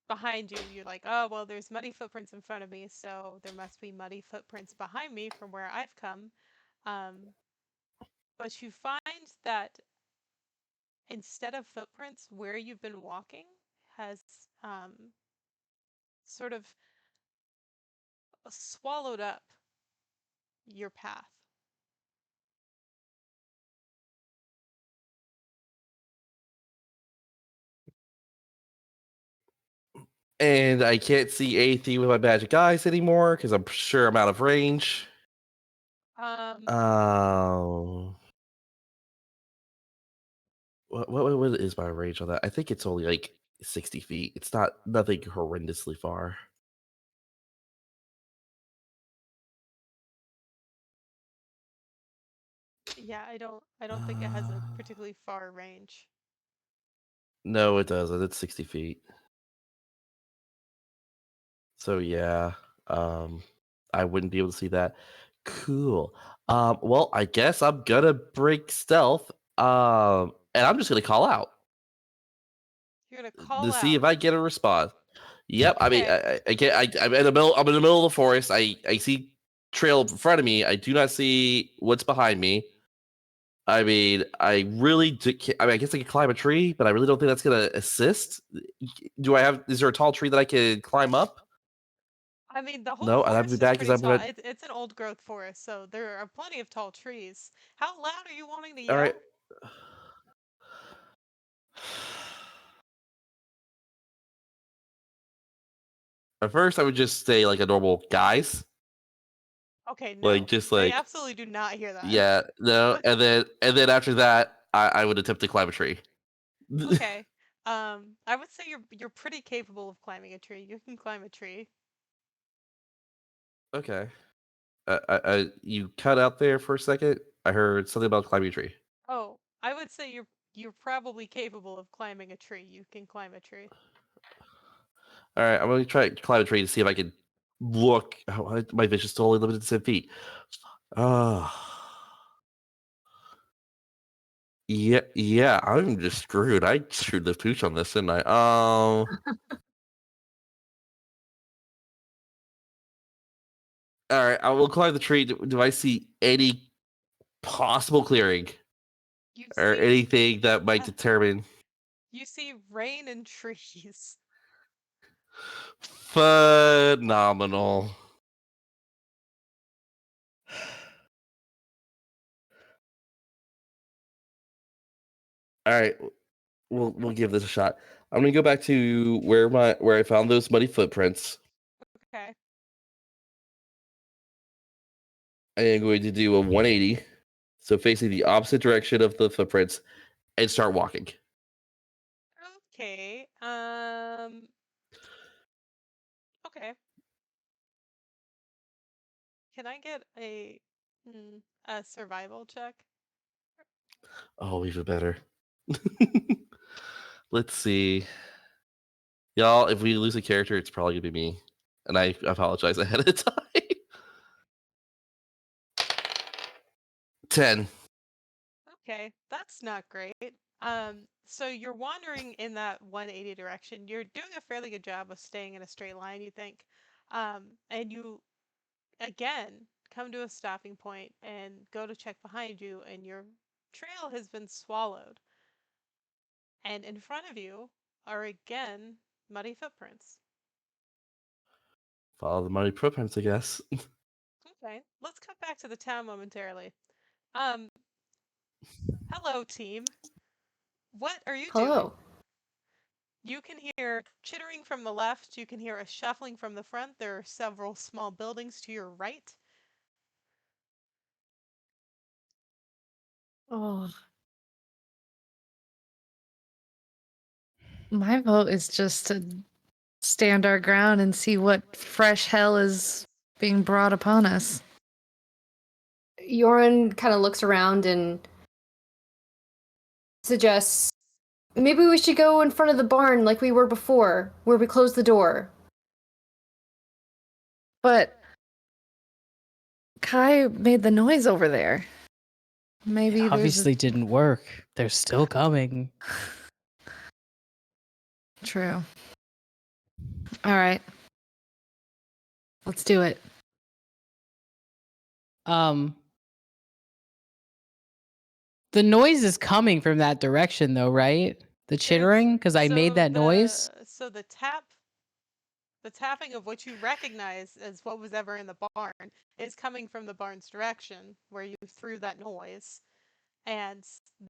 behind you. You're like, oh well, there's muddy footprints in front of me, so there must be muddy footprints behind me from where I've come. But you find that instead of footprints, where you've been walking has sort of swallowed up your path. And I can't see anything with my magic eyes anymore because I'm sure I'm out of range. Oh. What is my range on that? I think it's only like 60 feet. It's not nothing horrendously far. Yeah, I don't think it has a particularly far range. No, it doesn't. It's 60 feet. So yeah, I wouldn't be able to see that. Cool. Well, I guess I'm gonna break stealth. And I'm just gonna call out You're gonna call to see if out. I get a response. Yep. I mean, Okay. I can't. I'm in the middle. I'm in the middle of the forest. I see trail in front of me. I do not see what's behind me. I mean, I really do, I mean, I guess I could climb a tree, but I really don't think that's gonna assist. Do I have? Is there a tall tree that I could climb up? I mean, the whole No, and I'd be forest is back because pretty I'm tall. gonna. It's an old growth forest, so there are plenty of tall trees. How loud are you wanting to All right. yell? At first, I would just say like a normal guys, Okay, like no. just They like absolutely do not hear that. yeah, no, and then after that, I would attempt to climb a tree. Okay. I would say you're pretty capable of climbing a tree. You can climb a tree. Okay. You cut out there for a second. I heard something about climbing a tree. Oh, I would say you're probably capable of climbing a tree. You can climb a tree. All right, I'm gonna try to climb a tree to see if I can look. My vision is still only limited to 10 feet. Yeah, I'm just screwed. I screwed the pooch on this, didn't I? All right, I will climb the tree. Do I see any possible clearing You or see, anything that might determine? you see rain and trees. Phenomenal. All right, we'll give this a shot. I'm gonna go back to where I found those muddy footprints. Okay. I am going to do a 180, so facing the opposite direction of the footprints, and start walking. Okay. Okay. Can I get a survival check? Oh, even better. Let's see. Y'all, if we lose a character, it's probably gonna be me. And I apologize ahead of time. 10. Okay, that's not great. So you're wandering in that 180 direction. You're doing a fairly good job of staying in a straight line, you think. And you again come to a stopping point and go to check behind you, and your trail has been swallowed. And in front of you are again muddy footprints. Follow the muddy footprints, I guess. Okay, let's cut back to the town momentarily. Um, hello, team. What are you doing? Hello. You can hear chittering from the left. You can hear a shuffling from the front. There are several small buildings to your right. Oh. My vote is just to stand our ground and see what fresh hell is being brought upon us. Yoren kind of looks around and suggests maybe we should go in front of the barn like we were before, where we closed the door. But Kai made the noise over there. Maybe It obviously didn't work. They're still coming. True. All right. Let's do it. The noise is coming from that direction, though, right? The chittering, because I made that noise. So the tapping of what you recognize as what was ever in the barn is coming from the barn's direction, where you threw that noise. And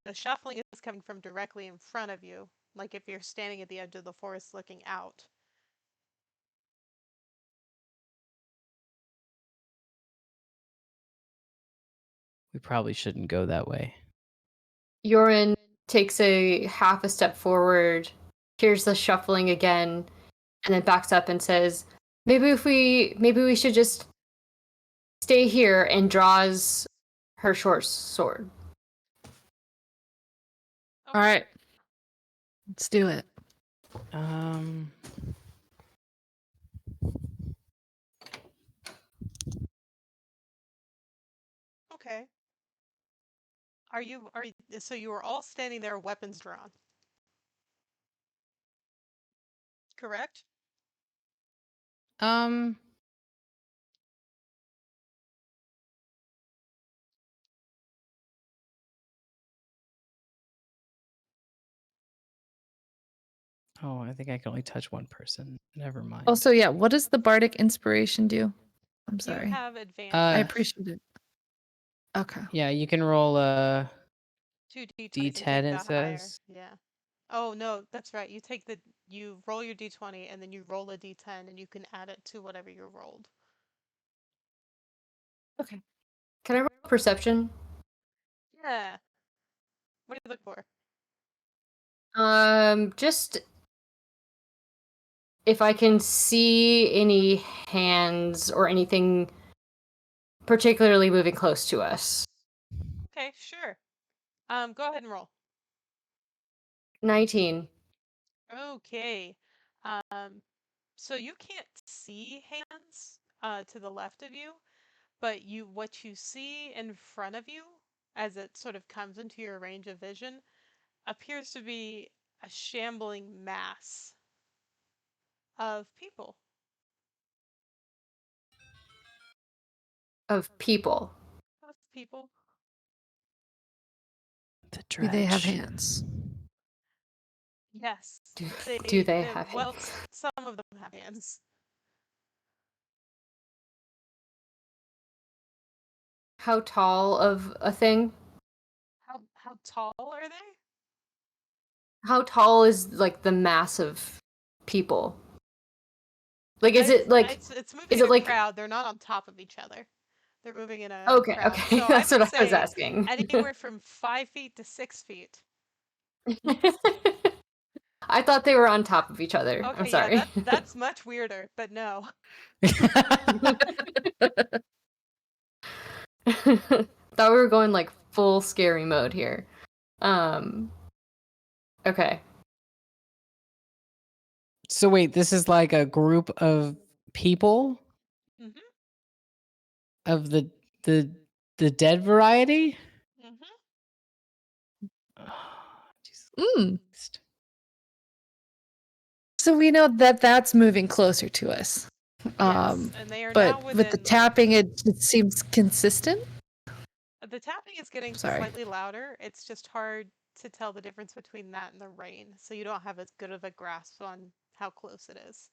the shuffling is coming from directly in front of you, like if you're standing at the edge of the forest looking out. We probably shouldn't go that way. Yoren takes a half a step forward, hears the shuffling again, and then backs up and says, maybe we should just stay here, and draws her short sword. All right. Let's do it. Okay. So you were all standing there, weapons drawn. Correct? Oh, I think I can only touch one person. Never mind. Also, yeah, what does the bardic inspiration do? I'm sorry. You have advantage. I appreciate it. Okay. Yeah, you can roll a 2d20 D10, it says. Yeah. Oh no, that's right. You roll your d20 and then you roll a d10 and you can add it to whatever you rolled. Okay. Can I roll perception? Yeah. What do you look for? Just if I can see any hands or anything particularly moving close to us. Okay, sure. Go ahead and roll. 19. Okay. So you can't see hands to the left of you, but what you see in front of you as it sort of comes into your range of vision appears to be a shambling mass of people. Of people. Of people. The Do they have dredge. hands? Yes. Do they have Well, hands? some of them have hands. How tall of a thing? How tall are they? How tall is like the mass of people? Like, is it like? It's moving Is in it a like? crowd? They're not on top of each other. They're moving in a Okay, crowd. okay, So that's I would what I was say asking. anywhere from 5 feet to 6 feet. I thought they were on top of each other. Okay, I'm sorry. yeah, that's much weirder, but no. Thought we were going like full scary mode here. Okay. So wait, this is like a group of people Mhm. of the dead variety? Mhm. Jesus Mm. Christ. So we know that that's moving closer to us. Yes, and they are But now with the within tapping, it seems consistent. the tapping is getting Sorry. slightly louder. It's just hard to tell the difference between that and the rain, so you don't have as good of a grasp on how close it is.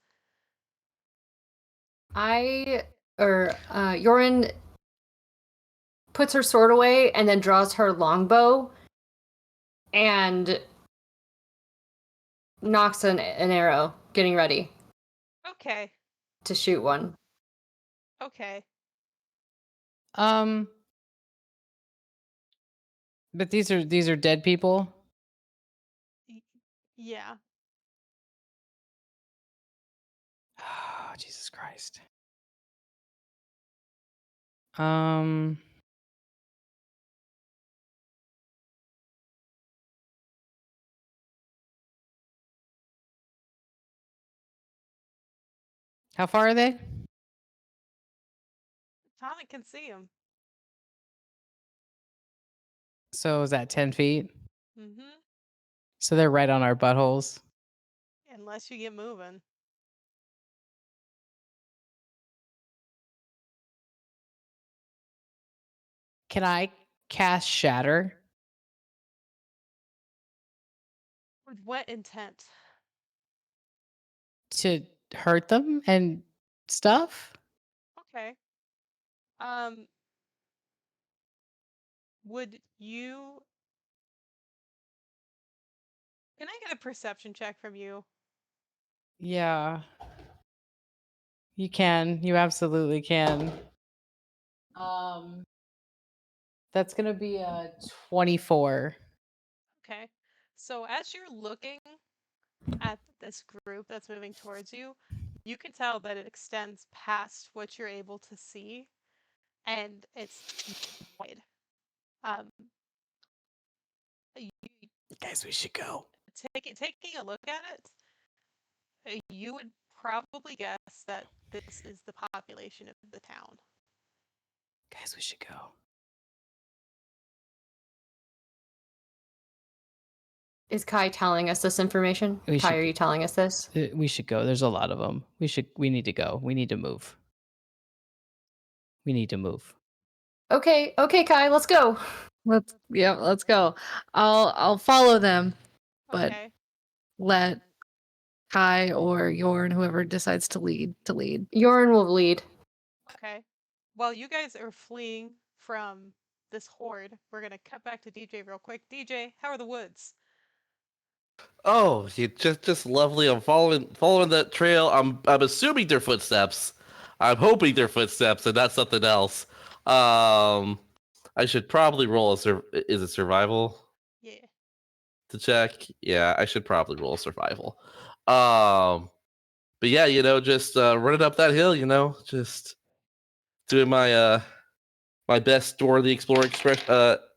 Yorin puts her sword away and then draws her longbow and nocks an arrow, getting ready Okay. to shoot one. Okay. But these are dead people. Yeah. Oh, Jesus Christ. How far are they? Tommy can see him. So is that 10 feet? Mm-hmm. So they're right on our buttholes. Unless you get moving. Can I cast Shatter With what intent? to hurt them and stuff? Okay. Would you... Can I get a perception check from you? Yeah. You can. You absolutely can. That's going to be a 24. Okay. So as you're looking at this group that's moving towards you, you can tell that it extends past what you're able to see, and it's wide. You, Guys, we should go. taking a look at it, you would probably guess that this is the population of the town. Guys, we should go. Is Kai telling us this information? We Kai, should- are you telling us this? We should go. There's a lot of them. We need to go. We need to move. We need to move. Okay, Kai, let's go. Let's go. I'll follow them, but Okay. let Kai or Yorn, whoever decides to lead. Yorin will lead. Okay. While you guys are fleeing from this horde, we're gonna cut back to DJ real quick. DJ, how are the woods? Oh, just lovely. I'm following that trail. I'm assuming they're footsteps. I'm hoping they're footsteps and not something else. I should probably roll is it survival Yeah. to check? Yeah, I should probably roll survival. But yeah, just running up that hill, just doing my best Dora the Explorer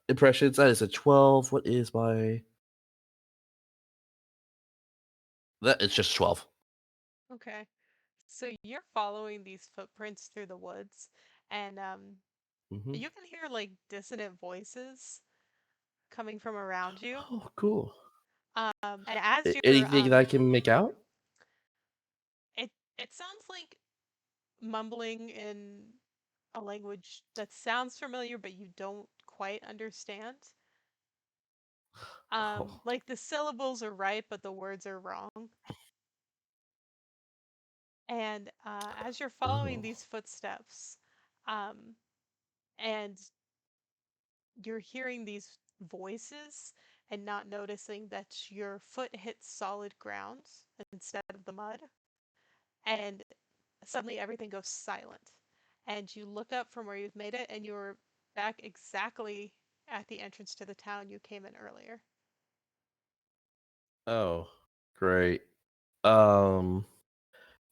impressions. That is a 12. What is my... That it's just 12. Okay. So you're following these footprints through the woods, and Mhm. you can hear like dissonant voices coming from around you. Oh, cool. And as you're Anything that I can make out? it sounds like mumbling in a language that sounds familiar, but you don't quite understand. Oh. Like the syllables are right, but the words are wrong. And as you're following Oh. these footsteps, and you're hearing these voices and not noticing that your foot hits solid ground instead of the mud, and suddenly everything goes silent. And you look up from where you've made it, and you're back exactly at the entrance to the town you came in earlier. Oh, great.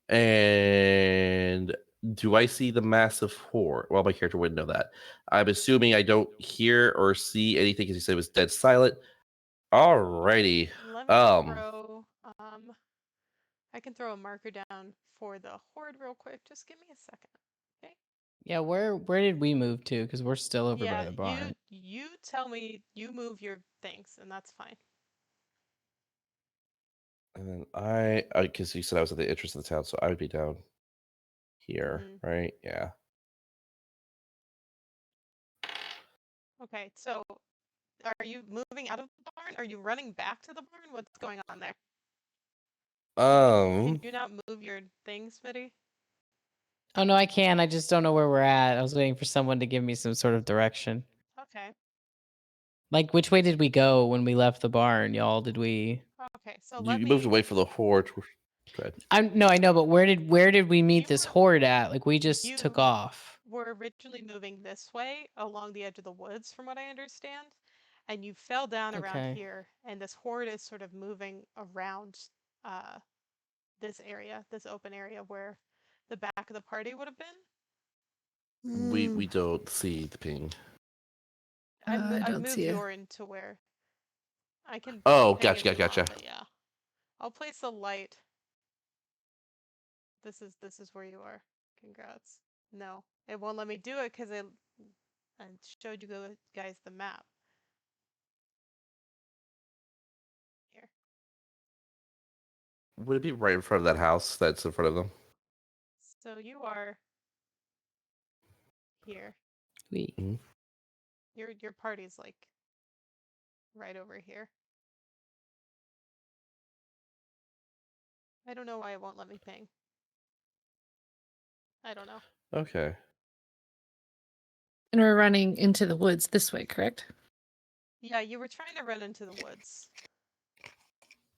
And do I see the massive horde? Well, my character wouldn't know that. I'm assuming I don't hear or see anything because you said it was dead silent. Alrighty. Let me throw, I can throw a marker down for the horde real quick. Just give me a second, okay? Yeah, where did we move to? Because we're still over by the barn. You tell me, you move your things, and that's fine. And then because you said I was at the entrance of the town, so I would be down here, right? Yeah. Okay, so are you moving out of the barn? Are you running back to the barn? What's going on there? Can you not move your things, Smitty? Oh no, I can. I just don't know where we're at. I was waiting for someone to give me some sort of direction. Okay. Like, which way did we go when we left the barn, y'all? Did we? Okay, so You, let you me. moved away from the horde. Go ahead. I know, but where did we meet You this were- horde at? Like we just took You off. were originally moving this way along the edge of the woods, from what I understand, and you fell down around Okay. here, and this horde is sort of moving around uh, this area, this open area where the back of the party would have been. We don't see the ping. I've I don't moved see it. Yorin to where I can Oh, ping gotcha, if you gotcha. want, but yeah, I'll place the light. This is where you are. Congrats. No, it won't let me do it because I showed you guys the map. Here. Would it be right in front of that house that's in front of them? So you are here. We Your party's like right over here. I don't know why it won't let me ping. I don't know. Okay. And we're running into the woods this way, correct? Yeah, you were trying to run into the woods.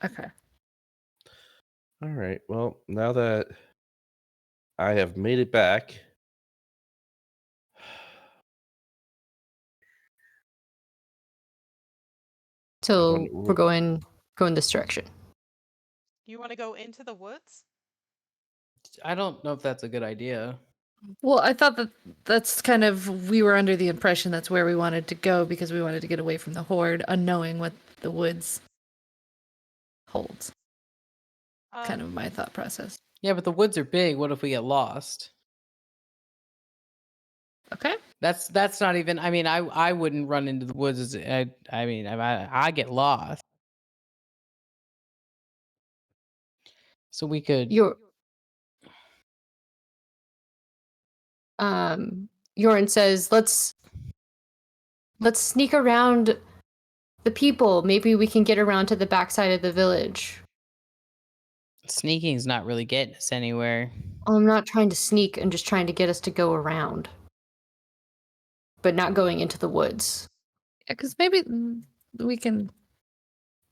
Okay. All right. Well, now that I have made it back, So we're going this direction. You want to go into the woods? I don't know if that's a good idea. Well, I thought that's kind of, we were under the impression that's where we wanted to go because we wanted to get away from the horde, unknowing what the woods holds. Kind of my thought process. Yeah, but the woods are big. What if we get lost? Okay. That's not even. I mean, I wouldn't run into the woods. I mean, I get lost. So we could. Yorin says, let's sneak around the people. Maybe we can get around to the backside of the village. Sneaking's not really getting us anywhere. I'm not trying to sneak. I'm just trying to get us to go around, but not going into the woods. Yeah, because maybe we can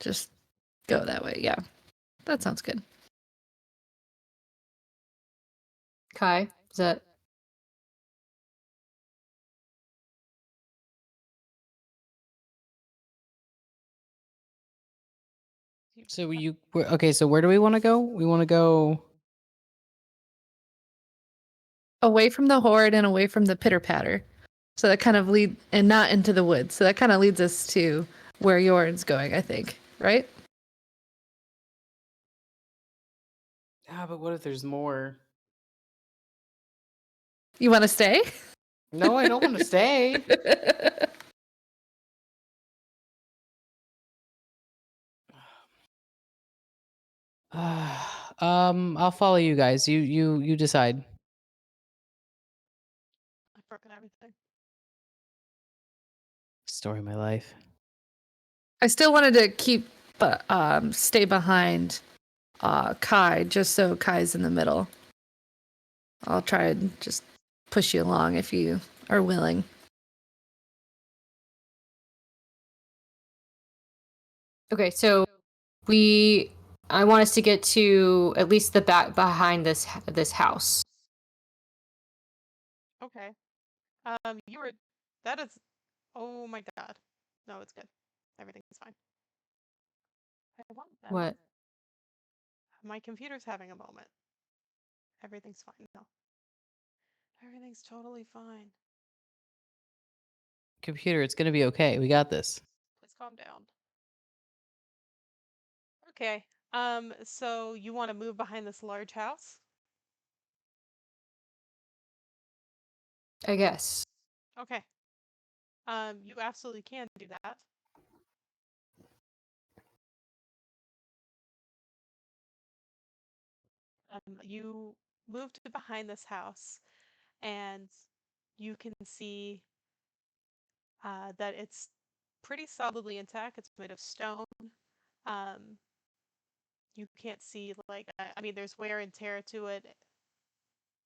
just go that way. Yeah. That sounds good. Kai, is that? So okay? So where do we want to go? We want to go Away from the horde and away from the pitter patter. So that kind of and not into the woods. So that kind of leads us to where Yorin's going, I think. Right? Ah, but what if there's more? You want to stay? No, I don't want to stay. I'll follow you guys. You decide. I've broken everything. Story of my life. I still wanted to stay behind Kai, just so Kai's in the middle. I'll try and just push you along if you are willing. Okay, so I want us to get to at least the back behind this house. Okay. That is. Oh my god. No, it's good. Everything's fine. I want them. What? My computer's having a moment. Everything's fine now. Everything's totally fine. Computer, it's gonna be okay. We got this. Please calm down. Okay. So you want to move behind this large house? I guess. Okay. You absolutely can do that. You move to behind this house, and you can see that it's pretty solidly intact. It's made of stone. Um, you can't see I mean, there's wear and tear to it,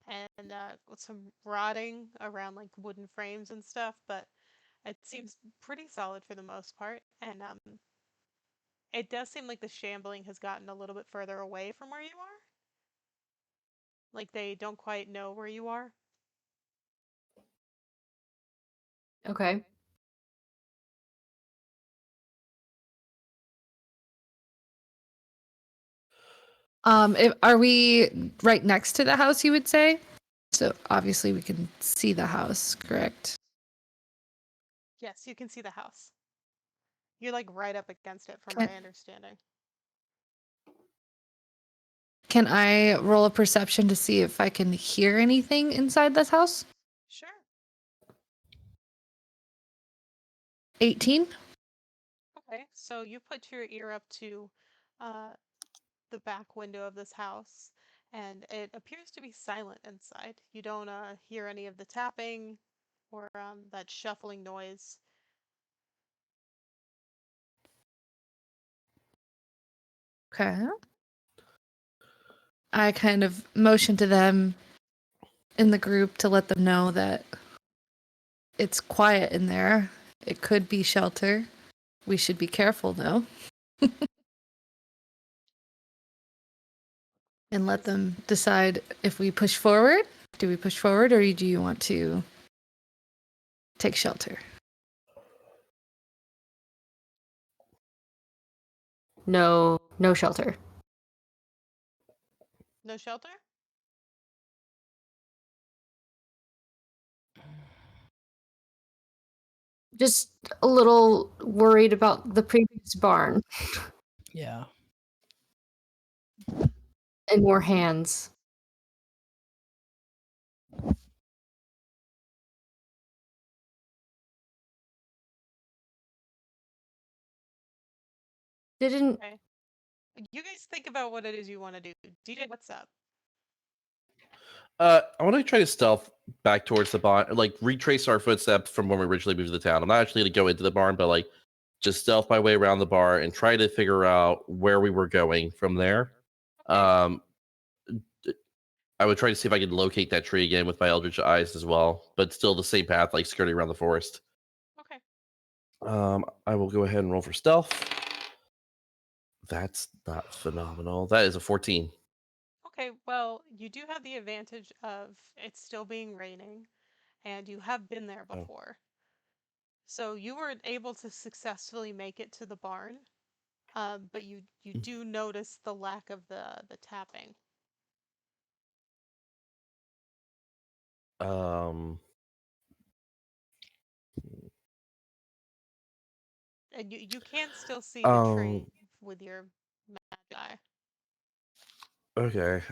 and with some rotting around like wooden frames and stuff, but it seems pretty solid for the most part. And it does seem like the shambling has gotten a little bit further away from where you are. Like they don't quite know where you are. Okay. Are we right next to the house, you would say? So obviously we can see the house, correct? Yes, you can see the house. You're like right up against it from Can, my understanding. can I roll a perception to see if I can hear anything inside this house? Sure. 18? Okay, so you put your ear up to uh, the back window of this house, and it appears to be silent inside. You don't hear any of the tapping or that shuffling noise. Okay. I kind of motion to them in the group to let them know that it's quiet in there. It could be shelter. We should be careful though. And let them decide if we push forward. Do we push forward or do you want to take shelter? No shelter. No shelter? Just a little worried about the previous barn Yeah. and more hands. Didn't Okay. You guys think about what it is you want to do. DJ, what's up? I want to try to stealth back towards the barn, like retrace our footsteps from when we originally moved to the town. I'm not actually going to go into the barn, but like just stealth my way around the bar and try to figure out where we were going from there. Okay. Um, I would try to see if I could locate that tree again with my eldritch eyes as well, but still the same path, like skirting around the forest. Okay. I will go ahead and roll for stealth. That's not phenomenal. That is a 14. Okay, well, you do have the advantage of it still being raining, and you have been there Oh. before. So you were able to successfully make it to the barn, but you do notice the lack of the tapping. Um, And you can still see the tree um, with your magic eye. okay.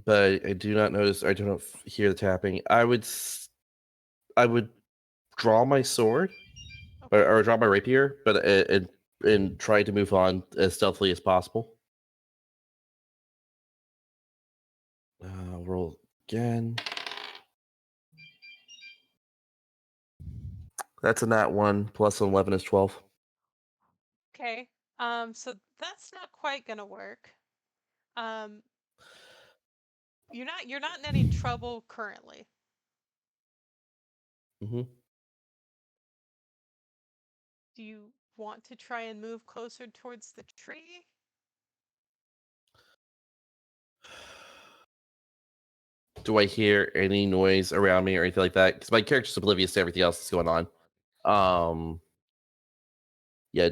But I do not notice. I do not hear the tapping. I would draw my sword Okay. or draw my rapier, but and try to move on as stealthily as possible. Roll again. That's a nat 1 plus 11 is 12. Okay. So that's not quite gonna work. Um, you're not in any trouble currently. Mm-hmm. Do you want to try and move closer towards the tree? Do I hear any noise around me or anything like that? Because my character's oblivious to everything else that's going on. Yeah,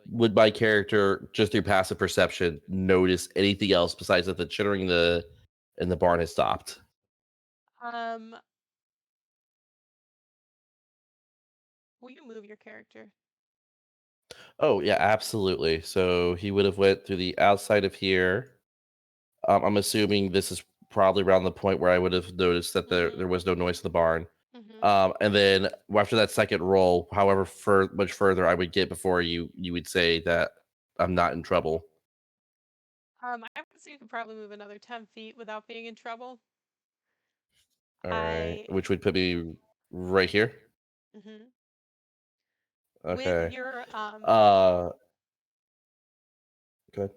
would my character just through passive perception notice anything else besides that the chittering in the barn has stopped? Um, will you move your character? Oh yeah, absolutely. So he would have went through the outside of here. I'm assuming this is probably around the point where I would have noticed that there was no noise in the barn. And then after that second roll, however much further I would get before you would say that I'm not in trouble. I would say you could probably move another 10 feet without being in trouble. All right, I which would put me right here. mhm. With Okay. your Good.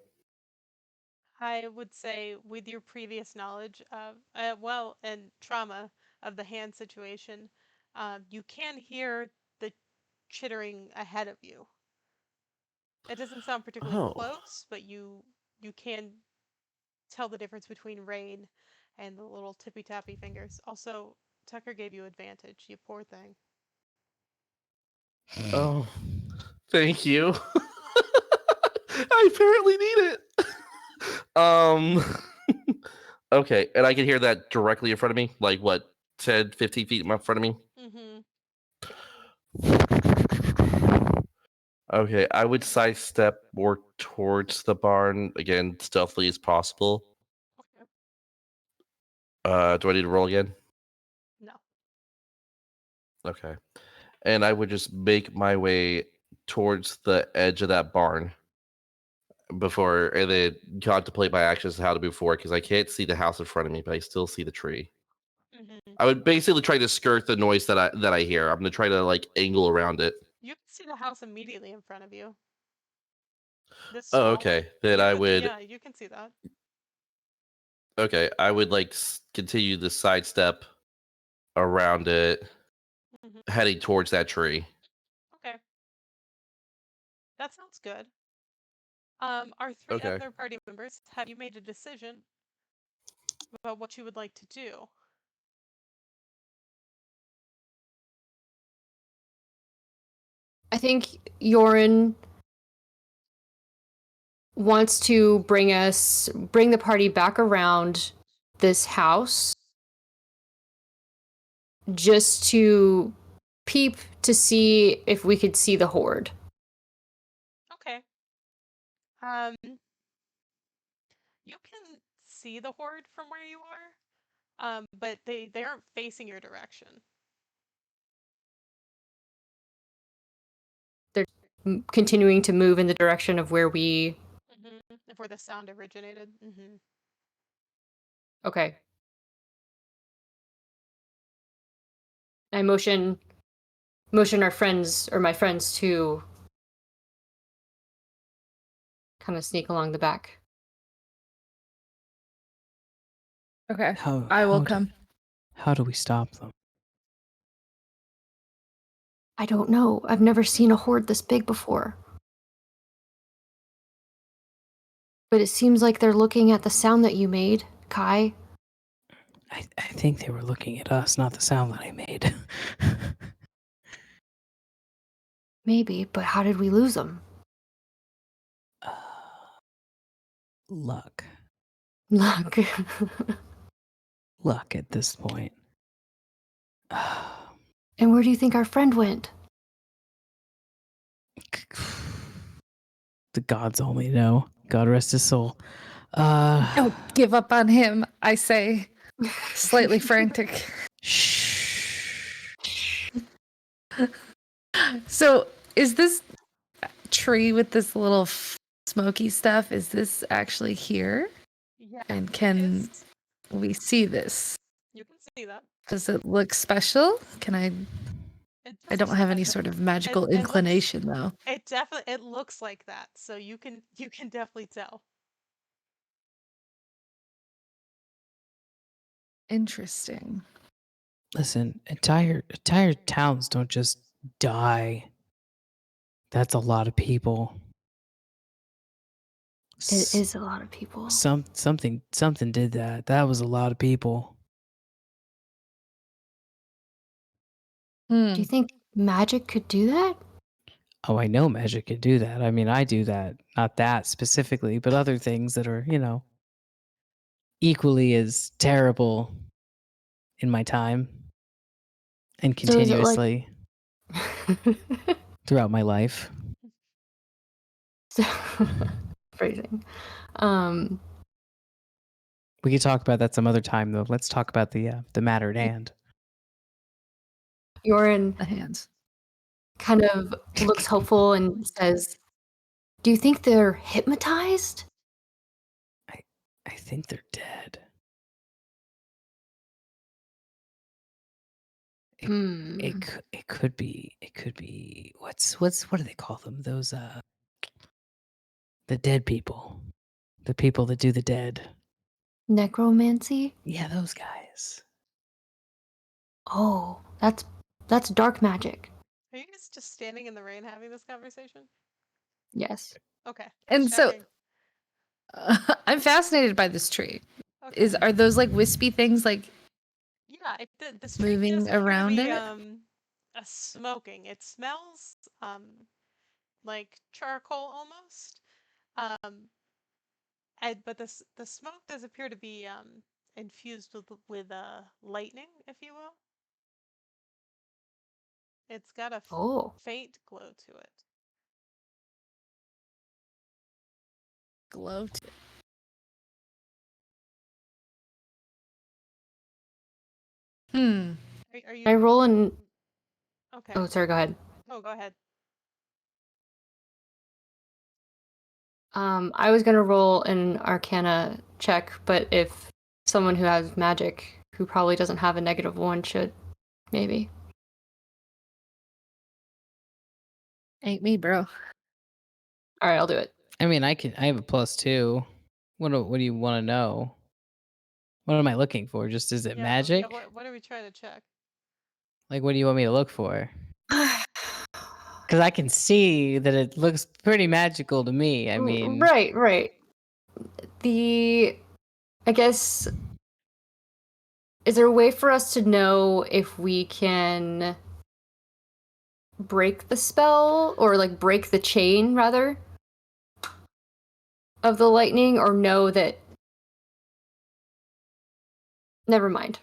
I would say with your previous knowledge of well and trauma of the hand situation, you can hear the chittering ahead of you. It doesn't sound particularly Oh. close, but you can tell the difference between rain and the little tippy tappy fingers. Also, Tucker gave you advantage, you poor thing. Oh, thank you. I apparently need it. Okay, and I can hear that directly in front of me, like what, 10, 15 feet in front of me? Mm-hmm. Okay, I would sidestep more towards the barn, again, stealthily as possible. Okay. Do I need to roll again? No. Okay. And I would just make my way towards the edge of that barn before, and then contemplate my actions how to move forward, because I can't see the house in front of me, but I still see the tree. Mm-hmm. I would basically try to skirt the noise that I hear. I'm gonna try to like angle around it. You can see the house immediately in front of you. This Oh, small okay. one. Then I would. Yeah, you can see that. Okay, I would like continue the sidestep around it, Mm-hmm. heading towards that tree. Okay. That sounds good. Our three Okay. other party members, have you made a decision about what you would like to do? I think Yorin wants to bring the party back around this house just to peep to see if we could see the horde. Okay. You can see the horde from where you are, but they aren't facing your direction. They're continuing to move in the direction of where we. Mm-hmm. Of where the sound originated. Mm-hmm. Okay. I motion our friends or my friends to kind of sneak along the back. Okay. How I will how do- come. How do we stop them? I don't know. I've never seen a horde this big before. But it seems like they're looking at the sound that you made, Kai. I think they were looking at us, not the sound that I made. Maybe, but how did we lose them? Luck. Luck. Luck at this point. And where do you think our friend went? The gods only know. God rest his soul. Don't give up on him, I say, slightly frantic. Shh. So, is this tree with this little smoky stuff, is this actually here? Yeah. And it can is. we see this? You can see that. Does it look special? Can I It I doesn't don't have any look- sort of magical it looks- inclination though. It looks like that, so you can definitely tell. Interesting. Listen, entire towns don't just die. That's a lot of people. It is a lot of people. Something did that. That was a lot of people. Do you think magic could do that? Oh, I know magic could do that. I mean, I do that. Not that specifically, but other things that are, equally as terrible in my time and So is it like- continuously throughout my life. Phrasing. We could talk about that some other time, though. Let's talk about the matter at hand. Yorin The hands. kind of looks hopeful and says, "Do you think they're hypnotized?" I think they're dead. It could be what do they call them? Those the dead people. The people that do the dead. Necromancy? Yeah, those guys. Oh, that's dark magic. Are you guys just standing in the rain having this conversation? Yes. Okay. And just so checking. I'm fascinated by this tree. Okay. Are those like wispy things like Yeah, this tree moving does appear to around be it? a smoking. It smells like charcoal almost. Um but the smoke does appear to be infused with lightning, if you will. It's got a Oh. faint glow to it. Glow? Hmm. Are you I roll an. okay? Oh, sorry. Go ahead. Oh, go ahead. I was gonna roll an Arcana check, but if someone who has magic, who probably doesn't have a -1, should maybe. Ain't me, bro. All right, I'll do it. I mean, I have a +2. What do you want to know? What am I looking for? Just is it magic? What are we trying to check? Like, what do you want me to look for? Because I can see that it looks pretty magical to me. I mean, Right. I guess, is there a way for us to know if we can break the spell or like break the chain rather of the lightning, or know that? Never mind.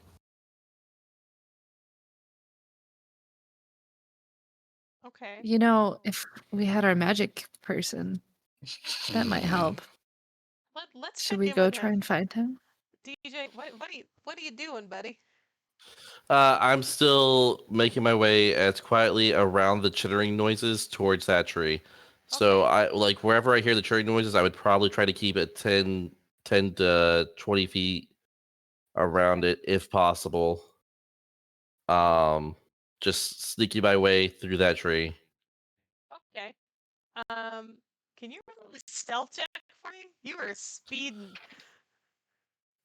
Okay. You know, if we had our magic person, that might help. Let's Should check we in go with try him. and find him? DJ, what are you doing, buddy? I'm still making my way as quietly around the chittering noises towards that tree. So Okay. I like wherever I hear the chittering noises, I would probably try to keep it 10 to 20 feet around it if possible. Just sneaking my way through that tree. Okay. Can you roll a stealth check for me? You were speeding.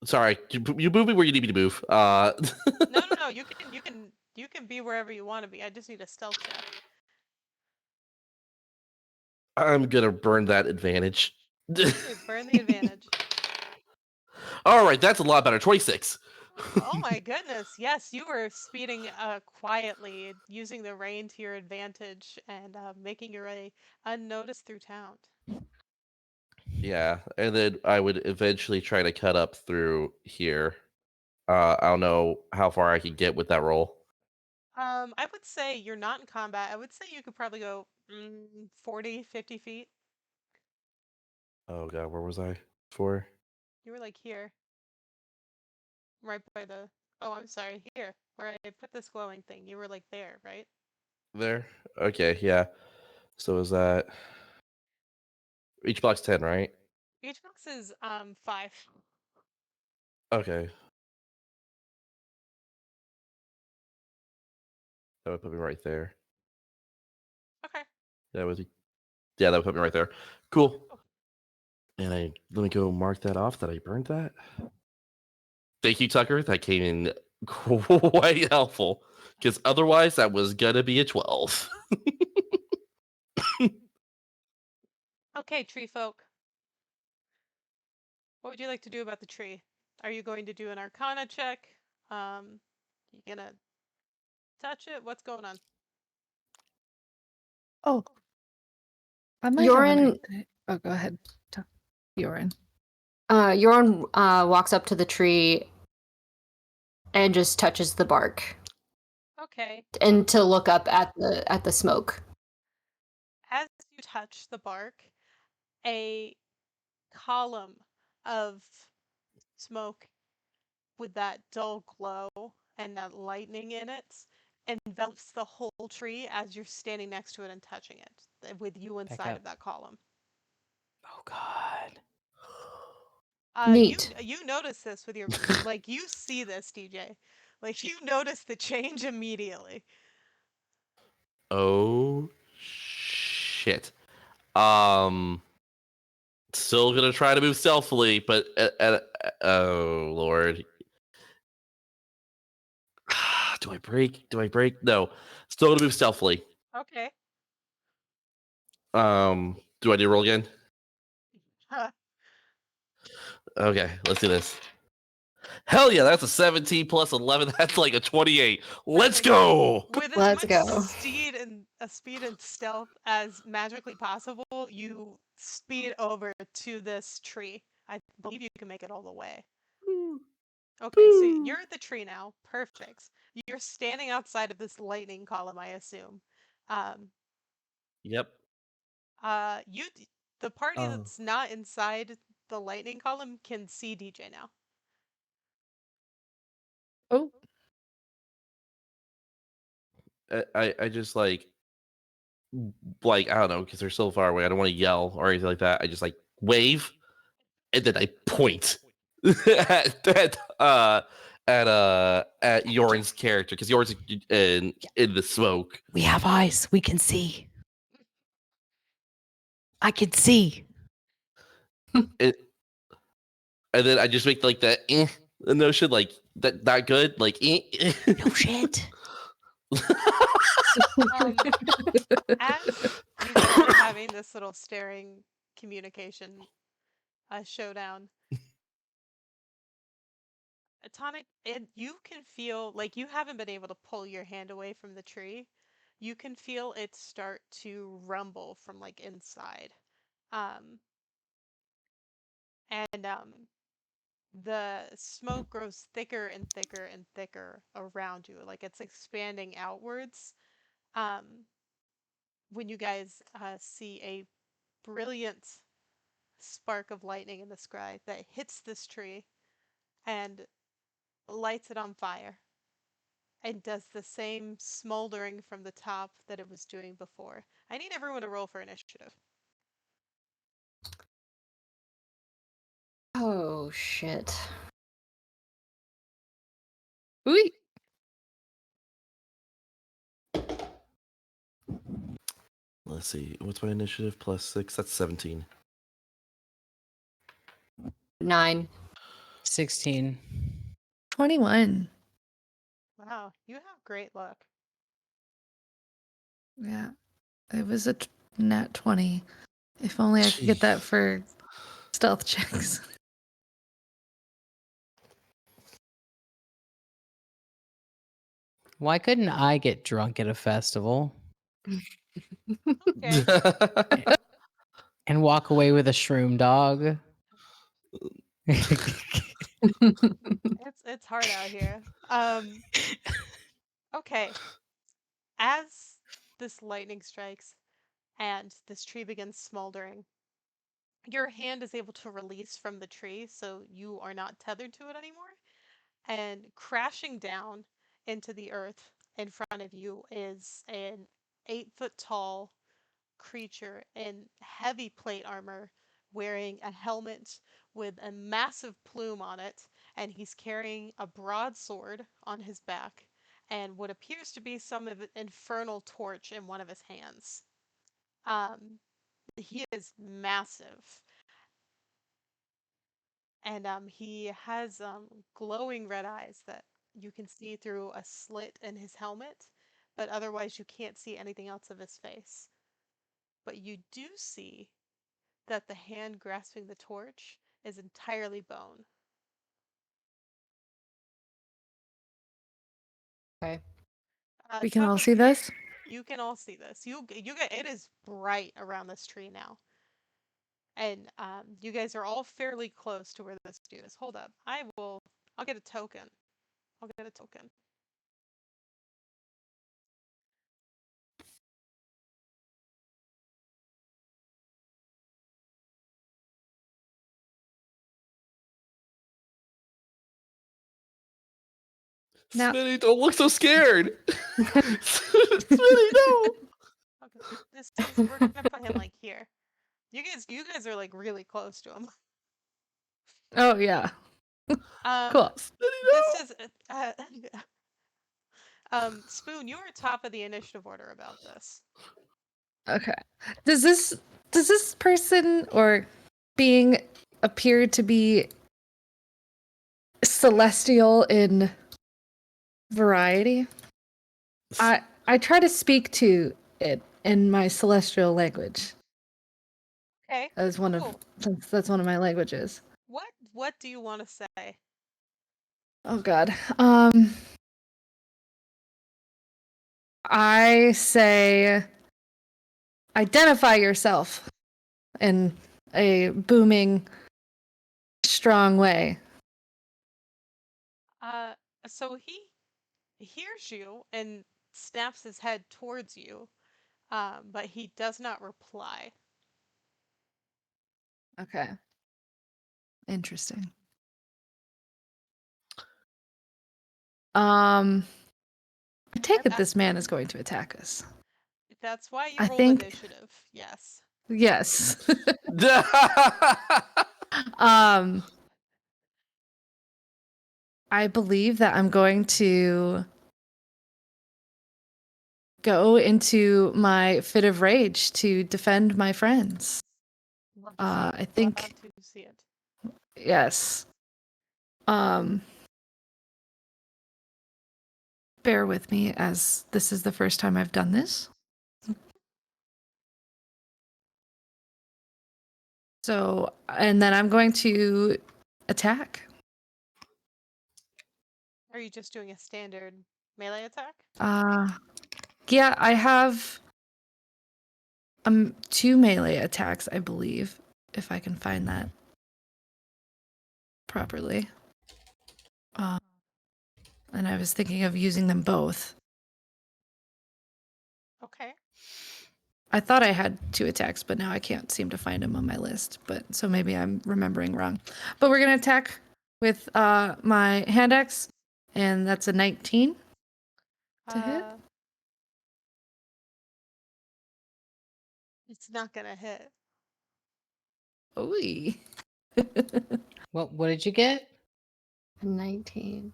Sorry, you move me where you need me to move. No. You can be wherever you want to be. I just need a stealth check. I'm gonna burn that advantage. Okay, burn the advantage. All right, that's a lot better. 26. Oh my goodness. Yes, you were speeding quietly, using the rain to your advantage and making your way unnoticed through town. Yeah, and then I would eventually try to cut up through here. I don't know how far I could get with that roll. I would say you're not in combat. I would say you could probably go 40, 50 feet. Oh god, where was I? For You were like here. Right by the... Oh, I'm sorry. Here, where I put this glowing thing. You were like there, right? there? Okay, yeah. So is that each block's 10, right? Each box is 5. Okay. That would put me right there. Okay. That would that would put me right there. Cool. And let me go mark that off that I burned that. Thank you, Tucker. That came in quite helpful. Because otherwise that was gonna be a 12. Okay, tree folk. What would you like to do about the tree? Are you going to do an arcana check? You gonna touch it? What's going on? Oh, I might have an Yorin, idea. Oh, go ahead. Yorin. Yorin walks up to the tree and just touches the bark Okay. and to look up at the smoke. As you touch the bark, a column of smoke with that dull glow and that lightning in it envelops the whole tree as you're standing next to it and touching it, with you inside up. of that column. oh god. Neat. You notice this with your like you see this, DJ. Like you notice the change immediately. Oh shit. Um Still gonna try to move stealthily, but oh lord. Do I break? Do I break? No. Still gonna move stealthily. Okay. Do I do roll again? Huh. Okay, let's do this. Hell yeah, that's a 17 plus 11. That's like a 28. Let's go. With as Let's much go. speed and stealth as magically possible, you speed over to this tree. I believe you can make it all the way. Okay, so you're at the tree now. Perfect. You're standing outside of this lightning column, I assume. Um, Yep. the party Oh. that's not inside the lightning column can see DJ now. Oh, I just like I don't know, because they're so far away. I don't want to yell or anything like that. I just like wave and then I point at Yoren's character, because Yoren's in the smoke. We have eyes. We can see. I can see. It, and then I just make like that notion, like that not good, like No shit. As you guys are having this little staring communication showdown, Tonic, and you can feel like you haven't been able to pull your hand away from the tree. You can feel it start to rumble from like inside. Um, and the smoke grows thicker and thicker and thicker around you, like it's expanding outwards. Um, when you guys see a brilliant spark of lightning in the sky that hits this tree and lights it on fire and does the same smoldering from the top that it was doing before. I need everyone to roll for initiative. Oh shit. ooh. Let's see, what's my initiative plus 6? That's 17. 9. 16. 21. Wow, you have great luck. Yeah. It was a nat 20. If only I could get that Jeez. for stealth checks. Why couldn't I get drunk at a festival Okay. and walk away with a shroom dog? It's hard out here. Okay. As this lightning strikes and this tree begins smoldering, your hand is able to release from the tree, so you are not tethered to it anymore. And crashing down into the earth in front of you is an 8-foot tall creature in heavy plate armor, wearing a helmet with a massive plume on it, and he's carrying a broadsword on his back and what appears to be some of an infernal torch in one of his hands. He is massive, and he has glowing red eyes that you can see through a slit in his helmet, but otherwise you can't see anything else of his face. But you do see that the hand grasping the torch is entirely bone. Okay. We can top all of- see this? You can all see this. You get it is bright around this tree now, and you guys are all fairly close to where this dude is. Hold up, I'll get a token. I'll get a token. Now- Smitty, don't look so scared. Smitty, no. Okay, we're gonna put him like here. You guys are like really close to him. Oh, yeah. Cool. This is Spoon. You are top of the initiative order about this. Okay. Does this person or being appear to be celestial in variety? I try to speak to it in my celestial language. Okay. That's one of Cool. that's one of my languages. What do you want to say? Oh God. I say identify yourself in a booming, strong way. So he hears you and snaps his head towards you, but he does not reply. Okay. Interesting. I take it this man is going to attack us. That's why you I rolled think- initiative. Yes. Yes. I believe that I'm going to go into my fit of rage to defend my friends. Love to see it. I think Love to see it. yes. Bear with me as this is the first time I've done this. So, and then I'm going to attack. Are you just doing a standard melee attack? Yeah, I have 2 melee attacks, I believe, if I can find that properly. And I was thinking of using them both. Okay. I thought I had 2 attacks, but now I can't seem to find them on my list. But so maybe I'm remembering wrong. But we're gonna attack with my hand axe, and that's a 19 to hit. It's not gonna hit. Ooh. What did you get? 19.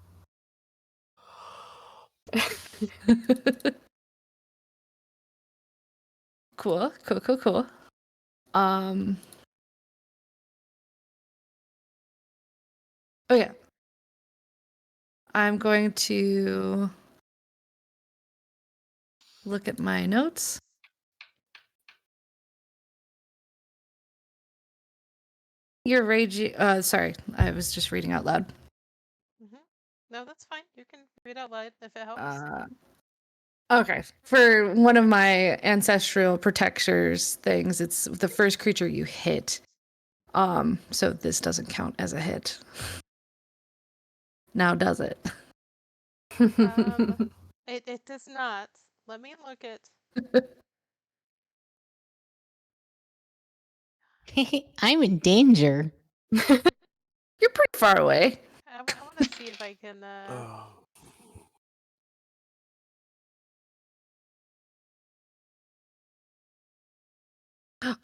Cool. Oh yeah. I'm going to look at my notes. You're raging. Sorry, I was just reading out loud. No, that's fine. You can read out loud if it helps. Okay. For one of my ancestral protectors things, it's the first creature you hit. So this doesn't count as a hit. Now does it? It does not. Let me look at. I'm in danger. You're pretty far away. I want to see if I can.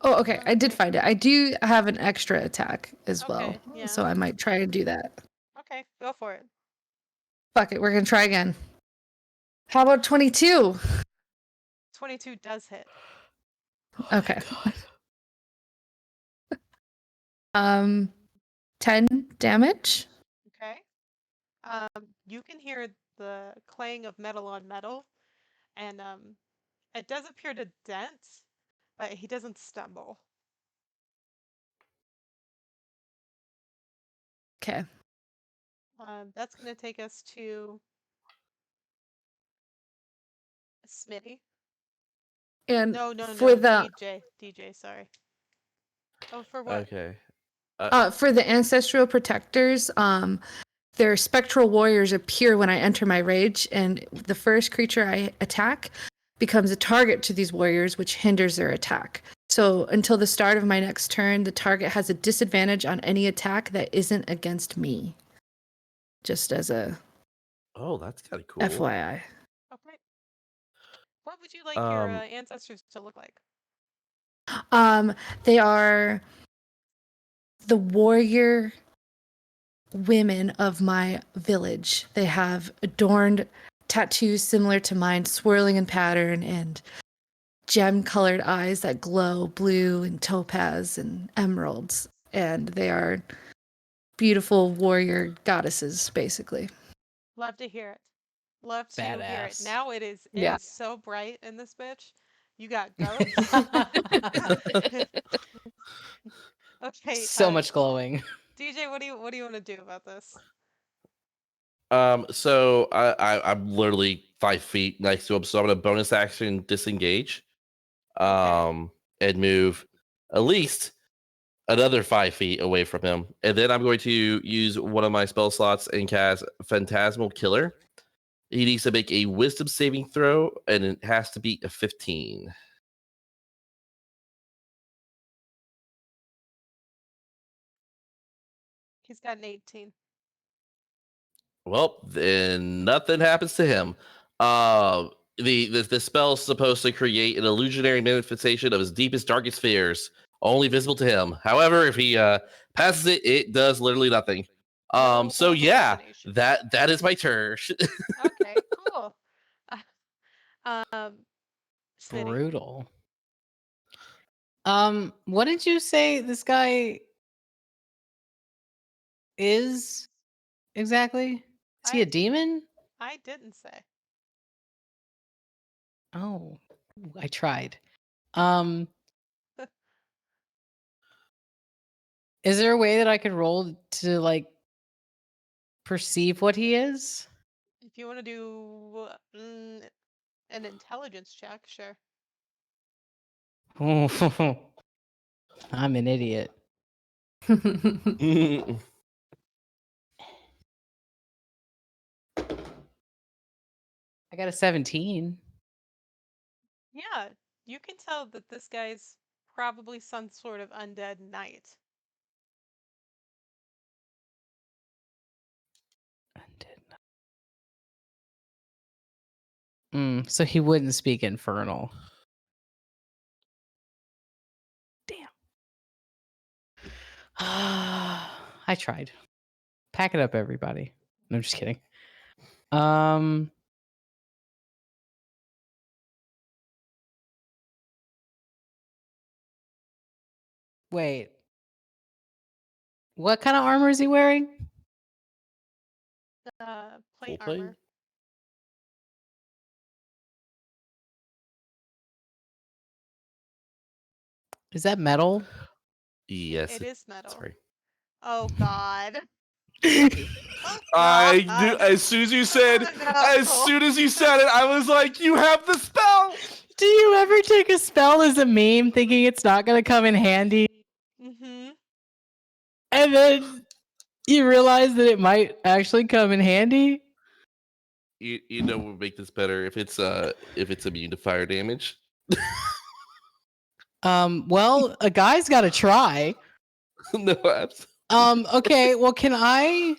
Oh, okay. I did find it. I do have an extra attack as well. Okay, yeah. So I might try and do that. Okay, go for it. Fuck it. We're going to try again. How about 22? 22 does hit. Okay. 10 damage. Okay. You can hear the clang of metal on metal, and it does appear to dent, but he doesn't stumble. Okay. That's gonna take us to Smitty. And No, for the DJ, sorry. Oh, for what? Okay. for the ancestral protectors, their spectral warriors appear when I enter my rage, and the first creature I attack becomes a target to these warriors, which hinders their attack. So until the start of my next turn, the target has a disadvantage on any attack that isn't against me. Just as a Oh, that's kind of cool. FYI. Okay. What would you like your ancestors to look like? They are the warrior women of my village. They have adorned tattoos similar to mine, swirling in pattern, and gem-colored eyes that glow blue and topaz and emeralds. And they are beautiful warrior goddesses, basically. Love to hear it. Love to hear it. Badass. Now it is Yeah. so bright in this bitch You got ghosts. Okay. So much glowing. DJ, what do you want to do about this? So I'm literally 5 feet next to him, so I'm gonna bonus action disengage. And move at least another 5 feet away from him. And then I'm going to use one of my spell slots and cast Phantasmal Killer. He needs to make a wisdom saving throw, and it has to beat a 15. He's got an 18. Well, then nothing happens to him. The spell is supposed to create an illusionary manifestation of his deepest, darkest fears, only visible to him. However, if he passes it, it does literally nothing. So yeah, Illumination. that is my turn. Okay, cool. Smitty. Brutal. What did you say this guy is exactly? Is he a demon? I didn't say. Oh, I tried. Is there a way that I could roll to like perceive what he is? If you want to do an intelligence check, sure. I'm an idiot. I got a 17. Yeah, you can tell that this guy's probably some sort of undead knight. So he wouldn't speak infernal. Damn. I tried. Pack it up, everybody. No, I'm just kidding. Wait. What kind of armor is he wearing? Plate Full plate? armor. Is that metal? Yes, It is metal. Sorry. Oh God. I knew God. as soon as you said, Oh, as soon as you said it, I was like, "You have the spell." Do you ever take a spell as a meme thinking it's not going to come in handy? Mm-hmm. And then you realize that it might actually come in handy? You know what would make this better if it's immune to fire damage. Well, a guy's got to try. No, absolutely. Okay, well, can I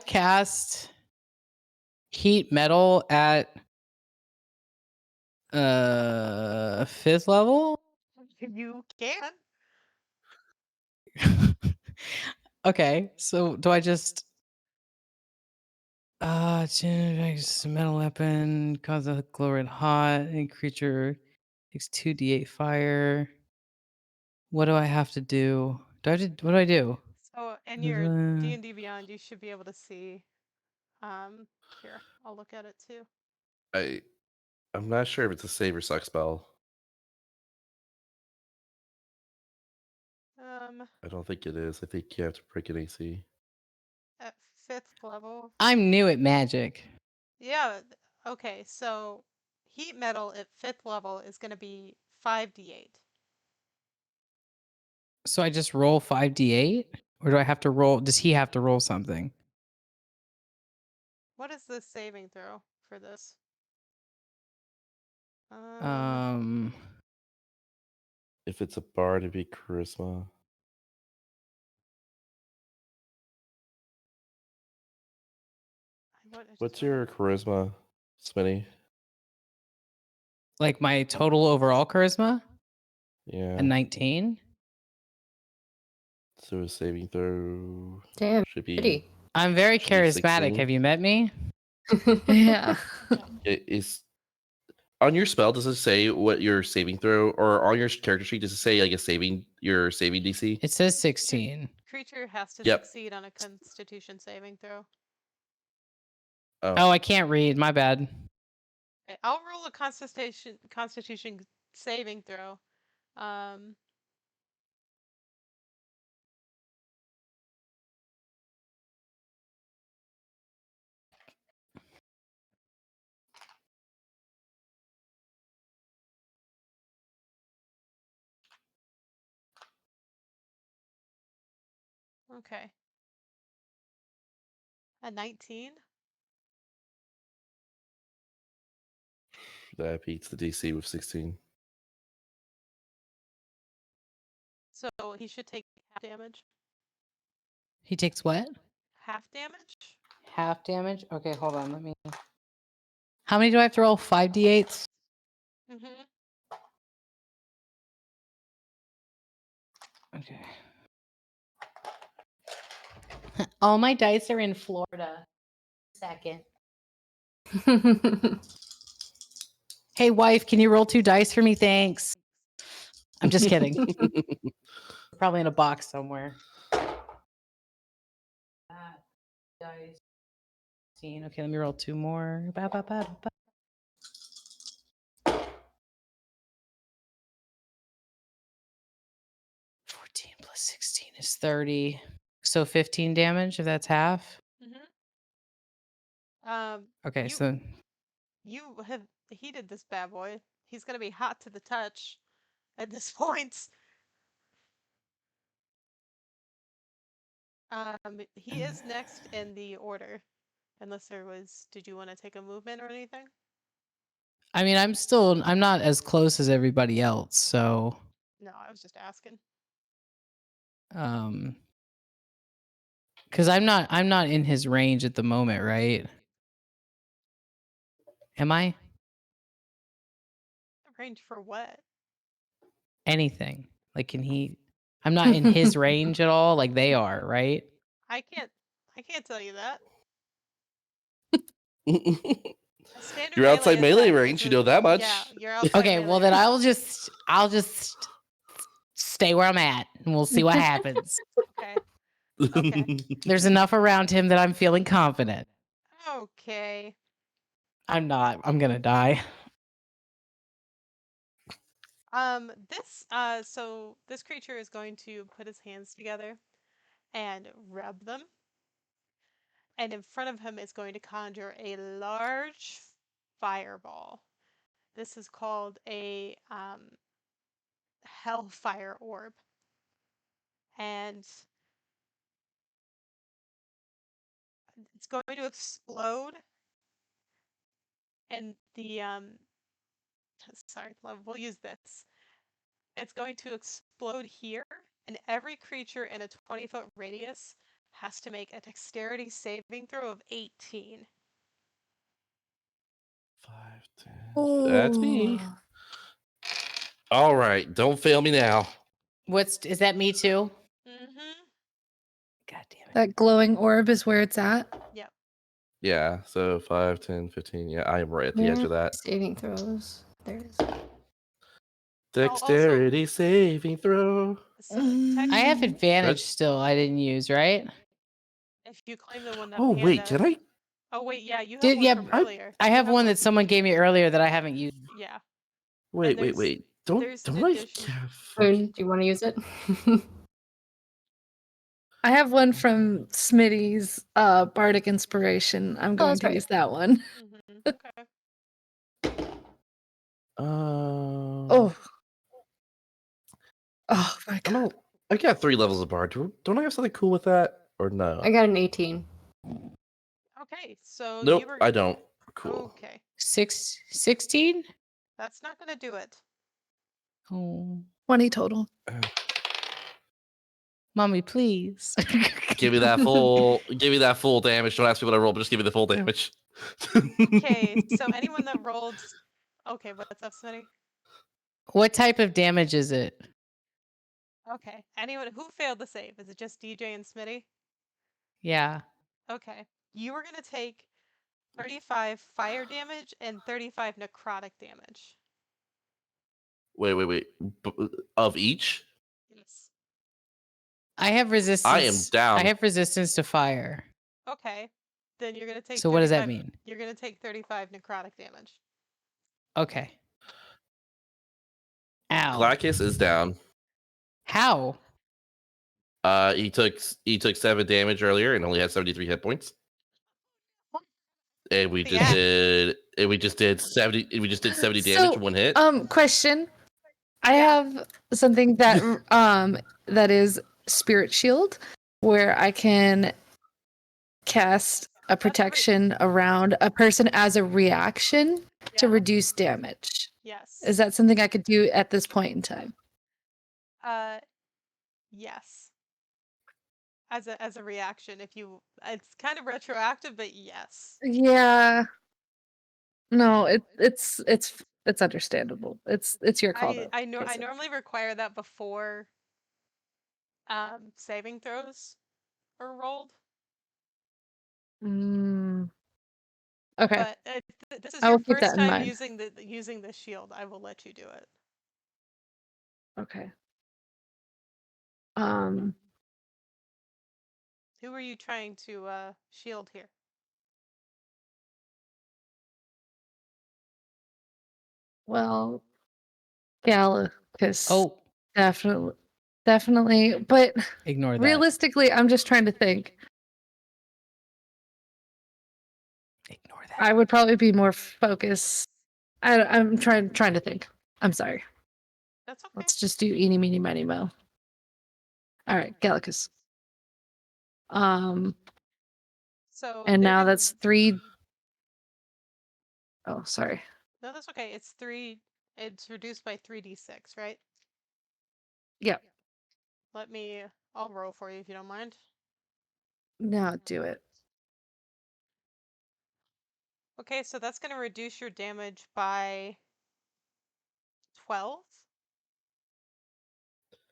cast heat metal at 5th level? You can. Okay, so do I just change metal weapon, cause a glow red hot, and creature takes 2d8 fire. What do I have to do? What do I do? So in your D&D Beyond, you should be able to see. Here, I'll look at it too. I'm not sure if it's a save or suck spell. I don't think it is. I think you have to break an AC. At 5th level. I'm new at magic. Yeah. Okay, so heat metal at 5th level is going to be 5d8. So I just roll 5d8? Or do I have to roll? Does he have to roll something? What is the saving throw for this? If it's a bard, it'd be charisma. What's your charisma, Smitty? Like my total overall charisma? Yeah. A 19? So a saving throw Damn, should be. pretty. I'm very should be charismatic. 16. Have you met me? Yeah. It is on your spell. Does it say what your saving throw, or on your character sheet does it say like your saving DC? It says 16. Creature has to Yep. succeed on a Constitution saving throw. Oh, I can't read. My bad. Okay, I'll roll a Constitution saving throw. Okay. A 19. That beats the DC with 16. So he should take half damage. He takes what? Half damage? Half damage? Okay, hold on. Let me. How many do I have to roll? 5d8s? Mm-hmm. Okay. All my dice are in Florida. Second. Hey, wife, can you roll 2 dice for me? Thanks. I'm just kidding. Probably in a box somewhere. Dice. Okay, let me roll 2 more. 14 plus 16 is 30. So 15 damage if that's half. Mm-hmm. Okay, so You have heated this bad boy. He's gonna be hot to the touch at this point. He is next in the order. Unless there was, did you want to take a movement or anything? I mean, I'm not as close as everybody else, so No, I was just asking. cuz I'm not in his range at the moment, right? Am I? Range for what? Anything. Like can he I'm not in his range at all like they are, right? I can't tell you that. A standard You're outside melee attack range, is you know that much. Yeah, you're outside Okay, melee well then range. I'll just stay where I'm at and we'll see what happens. Okay. Okay. There's enough around him that I'm feeling confident. Okay. I'm not. I'm going to die. So this creature is going to put his hands together and rub them. And in front of him is going to conjure a large fireball. This is called a hellfire orb. And it's going to explode. And the we'll use this. It's going to explode here, and every creature in a 20-foot radius has to make a dexterity saving throw of 18. 5, 10. That's me. All right, don't fail me now. Is that me too? Mm-hmm. God damn it. That glowing orb is where it's at. Yep. Yeah, so 5, 10, 15. Yeah, I am right at the edge of that. Saving throws. There it is. Dexterity saving throw. So I have technically, advantage Good. still. I didn't use, right? if you claim the one that Oh, wait, Panda. did I? Oh wait, yeah, you have Did one yeah, from earlier. I You have one that someone gave me earlier that I haven't used. Yeah. Wait, there's- wait. there's Don't an I addition. have? Moon, do you want to use it? I have one from Smitty's Bardic Inspiration. I'm going that's to right. use that one. Mm-hmm. Okay. Oh. Oh my god. I got 3 levels of bard. Don't I have something cool with that? Or no? I got an 18. Okay, so Nope, you were. I don't. Cool. Okay, 16? that's not gonna do it. Oh, 20 total. mommy, please. Give me that full damage. Don't ask me what I roll, but just give me the full damage. Okay, so anyone that rolled. Okay, what's up, Smitty? What type of damage is it? Okay, anyone who failed the save? Is it just DJ and Smitty? Yeah. Okay, you were gonna take 35 fire damage and 35 necrotic damage. Wait. Of each? Yes. I have resistance. I am down. I have resistance to fire. Okay, then you're gonna take. So what does that 35 mean? You're gonna take 35 necrotic damage. Okay. Ow. Glacus is down. How? He took 7 damage earlier and only had 73 hit points. And we just did 70 damage in 1 hit. Question. I have something that that is Spirit Shield, where I can cast a protection around a person as a reaction to reduce damage. Yes. Is that something I could do at this point in time? Yes. As a reaction, if you, it's kind of retroactive, but yes. Yeah. No, it's understandable. It's your call though. I normally require that before saving throws are rolled. Okay. But this is I your will keep that first in time mind. using the shield. I will let you do it. Okay. Who are you trying to shield here? Well, Galacus. Oh, Definitely. But ignore that. realistically, I'm just trying to think. Ignore that. I would probably be more focused. I'm trying to think. I'm sorry. That's okay. Let's just do eeny, meeny, miny, mo. All right, Galacus. So and now that's 3. Oh, sorry. No, that's okay. It's 3. It's reduced by 3d6, right? Yep. I'll roll for you if you don't mind. No, do it. Okay, so that's going to reduce your damage by 12.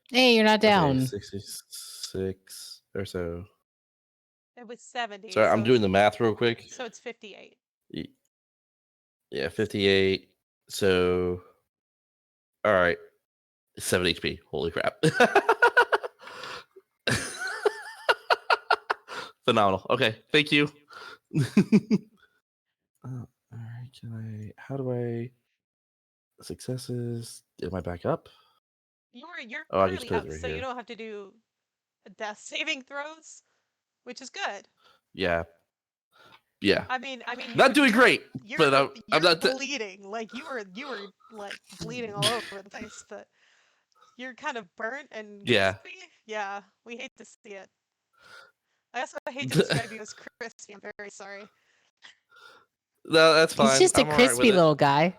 Hey, you're not down. Okay, 66 or so. It was 70. Sorry, I'm doing the math real quick. So it's 58. Yeah, 58. So, all right, 7 HP. Holy crap! Phenomenal. Okay, thank you. All right, how do I successes? Am I back up? You're I can just currently put up, it right so here. you don't have to do death saving throws, which is good. Yeah. I mean, not doing great, but I'm not bleeding. Like you were like bleeding all over the place, but you're kind of burnt and crispy. Yeah, we hate to see it. I also hate to describe you as crispy. I'm very sorry. No, that's fine. He's just a crispy little guy.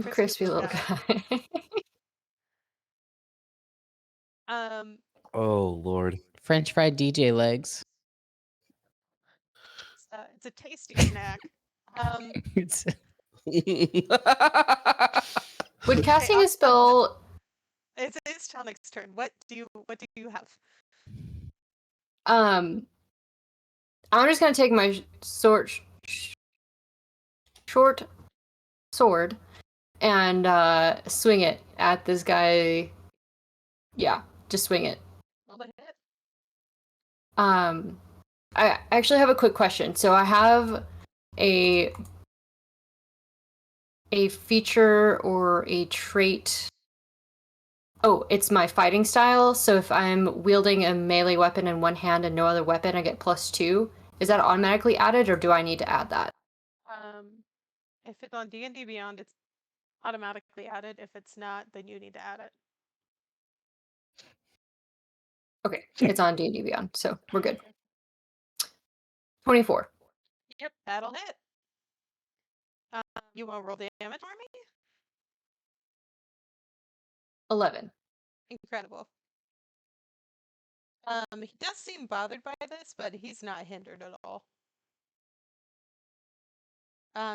Crispy little guy. Oh Lord. French fried DJ legs. It's a tasty snack. Would casting a spell? It's Tonic's turn. What do you have? I'm just gonna take my short sword and swing it at this guy. Yeah, just swing it. I actually have a quick question. So I have a feature or a trait. Oh, it's my fighting style. So if I'm wielding a melee weapon in one hand and no other weapon, I get +2. Is that automatically added, or do I need to add that? If it's on D&D Beyond, it's automatically added. If it's not, then you need to add it. Okay, it's on D&D Beyond, so we're good. 24. Yep, that'll hit. You want to roll damage for me? 11. Incredible. He does seem bothered by this, but he's not hindered at all.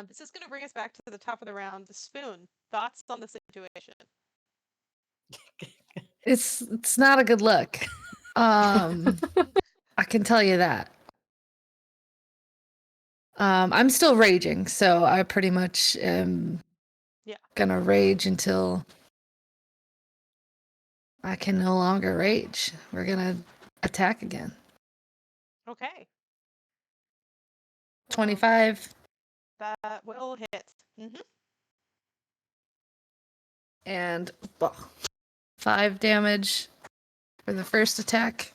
This is going to bring us back to the top of the round. The Spoon, thoughts on the situation? It's not a good look. I can tell you that. I'm still raging, so I pretty much am gonna rage until I can no longer rage. We're gonna attack again. Okay. 25. That will hit. And 5 damage for the first attack.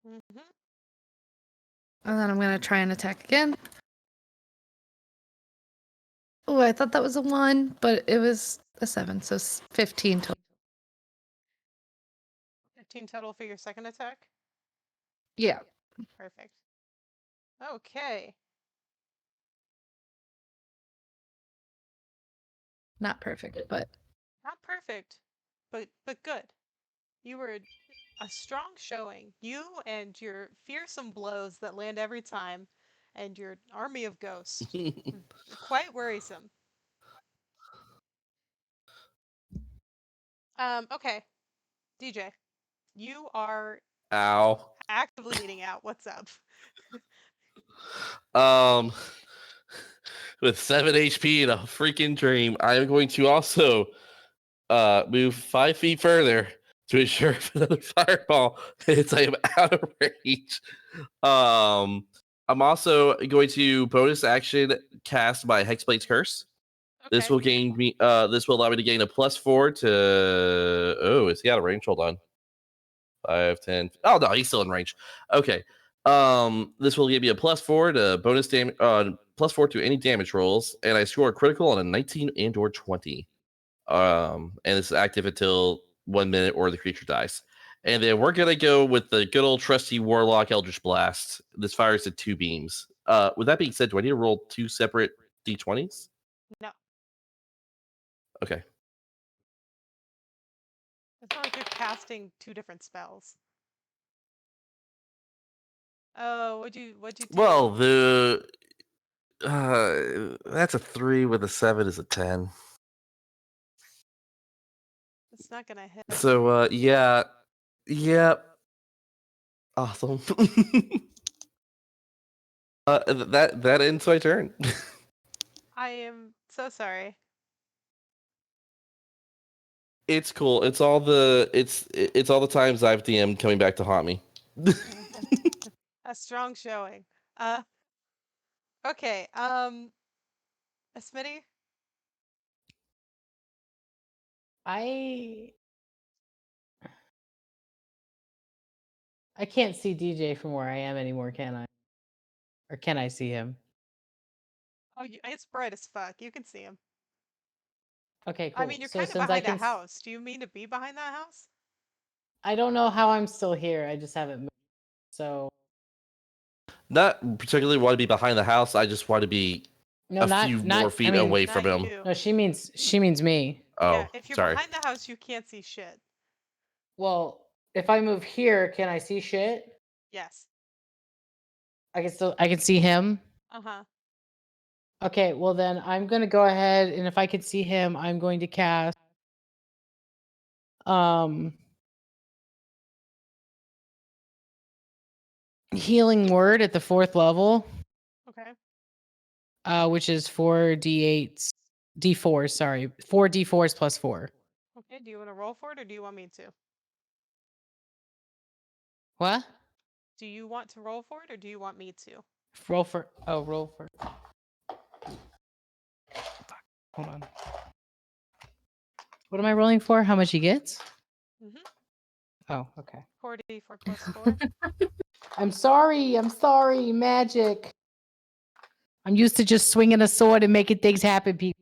Mhm. And then I'm going to try and attack again. Oh, I thought that was a 1, but it was a 7, so 15 total. 15 total for your second attack? Yeah. Perfect. Okay. Not perfect, but Not perfect, but good. You were a strong showing. You and your fearsome blows that land every time, and your army of ghosts. Quite worrisome. Okay. DJ, you are Ow. actively bleeding out. What's up? Um, with 7 HP and a freaking dream, I am going to also move 5 feet further to ensure if another fireball hits, I am out of range. I'm also going to bonus action cast my Hexblade's Curse. This Okay. will gain me. This will allow me to gain a +4 to. Oh, is he out of range? Hold on. 5, 10. Oh no, he's still in range. Okay. This will give me a +4 to bonus damage. +4 to any damage rolls, and I score a critical on a 19 and/or 20. And it's active until 1 minute or the creature dies. And then we're gonna go with the good old trusty Warlock Eldritch Blast. This fires at 2 beams. With that being said, do I need to roll 2 separate d20s? No. Okay. It's not like you're casting 2 different spells. Oh, what'd you take? Well, that's a 3 with a 7 is a 10. It's not gonna hit. So yeah. Awesome. That ends my turn. I am so sorry. It's cool. It's all the times I've DM'd coming back to haunt me. A strong showing. Okay. Smitty? I can't see DJ from where I am anymore, can I? Or can I see him? Oh, it's bright as fuck. You can see him. Okay, cool. I mean, you're So kind of since I behind a can, house. Do you mean to be behind that house? I don't know how I'm still here. I just haven't moved. So Not particularly want to be behind the house. I just want to be no, a not few not. more feet I mean, away Not from him. you. no. She means me. Oh, Yeah, if you're sorry. behind the house, you can't see shit. Well, if I move here, can I see shit? Yes. I can see him. Uh-huh. Okay, well then I'm gonna go ahead, and if I can see him, I'm going to cast Healing Word at the 4th level, Okay. which is 4d8s, d4s, sorry, 4d4s plus 4. Okay, do you want to roll for it or do you want me to? What? Do you want to roll for it or do you want me to? Roll for. Fuck, hold on. What am I rolling for? How much he gets? Mm-hmm. Oh, okay. 4d4 plus 4. I'm sorry, magic. I'm used to just swinging a sword and making things happen, people.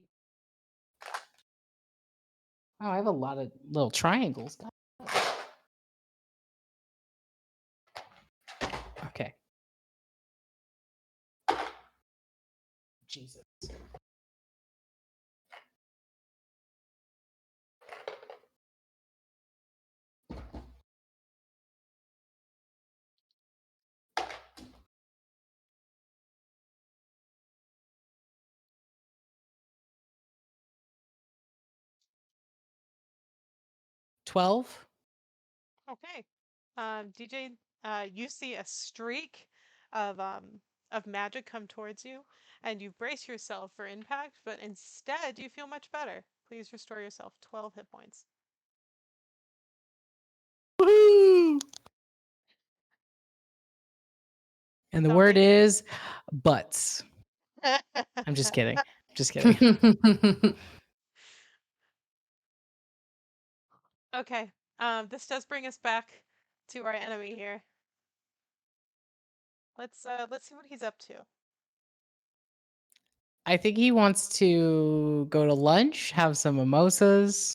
Oh, I have a lot of little triangles. Okay. Jesus. $12. Okay. DJ, you see a streak of magic come towards you, and you brace yourself for impact, but instead you feel much better. Please restore yourself 12 hit points. Woohoo! And the Tell word me. is butts. I'm just kidding. Just kidding. Okay. This does bring us back to our enemy here. Let's see what he's up to. I think he wants to go to lunch, have some mimosas,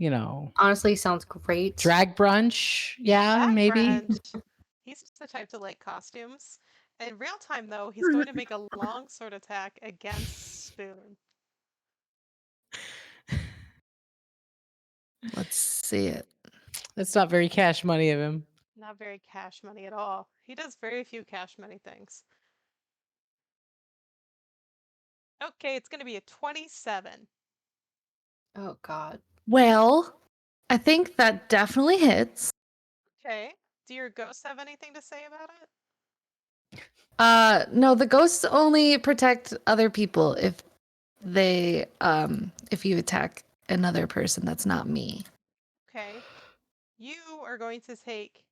Honestly, sounds great. drag brunch. Yeah, That maybe. Brand, he's the type to like costumes. In real time, though, he's going to make a long sword attack against Spoon. Let's see it. That's not very cash money of him. Not very cash money at all. He does very few cash money things. Okay, it's going to be a 27. Oh God. Well, I think that definitely hits. Okay. Do your ghosts have anything to say about it? No, the ghosts only protect other people if if you attack another person that's not me. Okay. You are going to take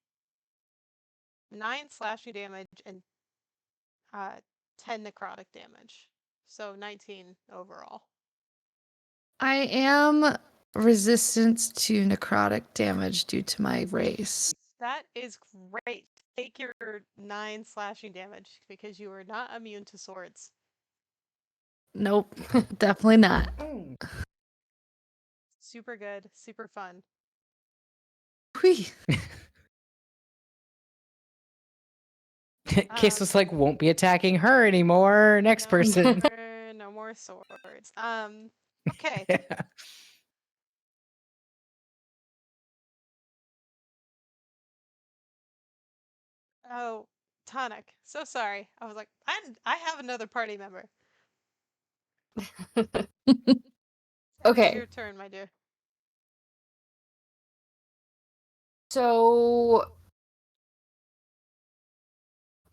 9 slashing damage and 10 necrotic damage. So 19 overall. I am resistant to necrotic damage due to my race. That is great. Take your 9 slashing damage because you are not immune to swords. Nope, definitely not. Super good, super fun. Whee. Queso's like, won't be attacking her anymore. Next person. No more swords. Okay. Oh, Tonic. So sorry. I was like, I have another party member. Okay. It's your turn, my dear. So,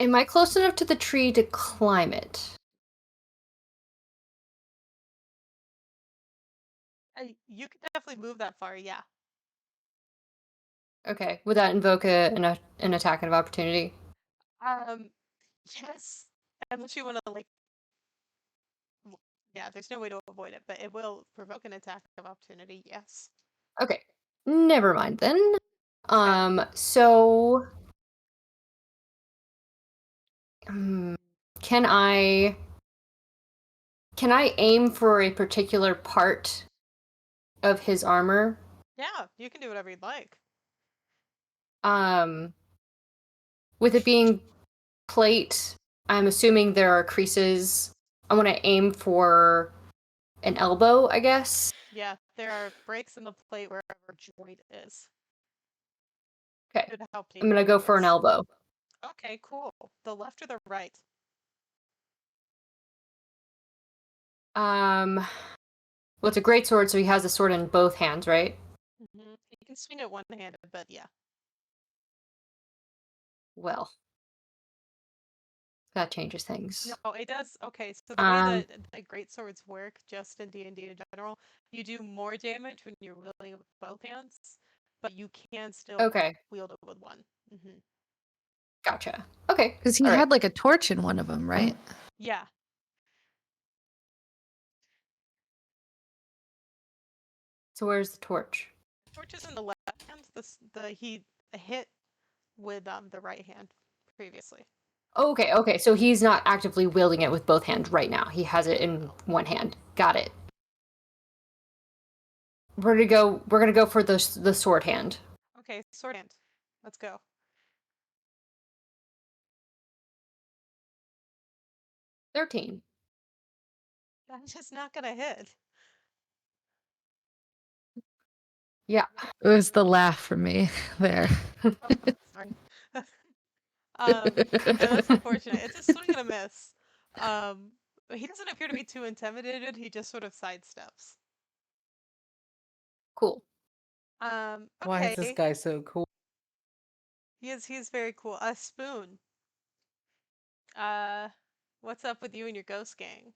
am I close enough to the tree to climb it? You can definitely move that far, yeah. Okay. Would that invoke an attack of opportunity? Yes. Unless you want to like, yeah, there's no way to avoid it, but it will provoke an attack of opportunity. Yes. Okay. Never mind then. So, can I aim for a particular part of his armor? Yeah, you can do whatever you'd like. With it being plate, I'm assuming there are creases. I want to aim for an elbow, I guess. Yeah, there are breaks in the plate wherever joint is. Okay. Should help I'm gonna go for an elbow. Okay, cool. The left or the right? Well, it's a great sword, so he has the sword in both hands, right? Mm-hmm. You can swing it one-handed, but yeah. Well, that changes things. No, it does. Okay, so the way that great swords work, just in D&D in general, you do more damage when you're wielding it with both hands, but you can still wield it with one. Mm-hmm. Gotcha. Okay. Because he had like a torch in one of them, right? Yeah. So where's the torch? The torch is in the left hand. He hit with the right hand previously. Okay. So he's not actively wielding it with both hands right now. He has it in one hand. Got it. We're gonna go for the sword hand. Okay, sword hand. Let's go. 13. That's just not gonna hit. Yeah. It was the laugh for me there. Sorry. That's unfortunate. It's a swing and a miss. He doesn't appear to be too intimidated. He just sort of sidesteps. Cool. Okay. Why is this guy so cool? He's very cool. Spoon. What's up with you and your ghost gang?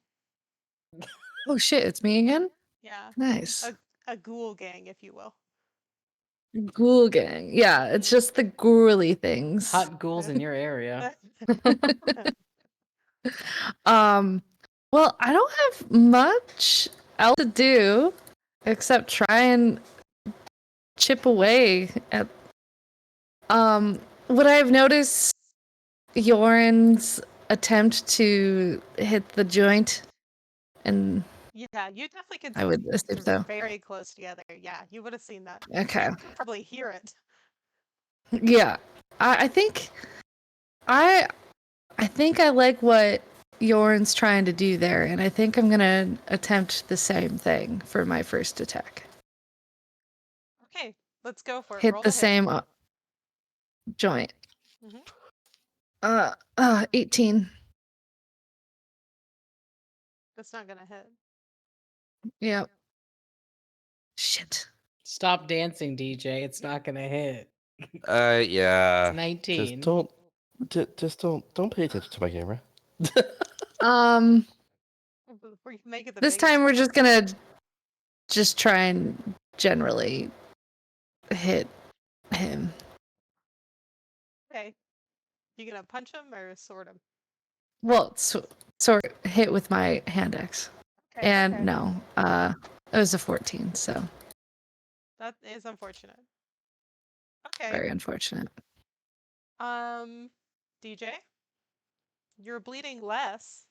Oh shit, it's me again? Yeah. Nice. A ghoul gang, if you will. Ghoul gang. Yeah, it's just the ghouly things. Hot ghouls in your area. Well, I don't have much else to do except try and chip away at. Would I have noticed Yoren's attempt to hit the joint? And Yeah, you definitely can I would see assume they're so. very close together. Yeah, you would have seen that. Okay. You could probably hear it. Yeah. I think I think I like what Yoren's trying to do there, and I think I'm gonna attempt the same thing for my first attack. Okay, let's go for it. Hit Roll the to hit. same joint. Mhm. 18. That's not gonna hit. Yep. Shit. Stop dancing, DJ. It's not gonna hit. Yeah. It's 19. Just don't pay attention to my camera. We can make it the This biggest time we're one. just gonna try and generally hit him. Okay. You gonna punch him or sword him? Well, sort of hit with my hand axe. Okay, And okay. no, it was a 14, so That is unfortunate. Okay. very unfortunate. DJ, you're bleeding less.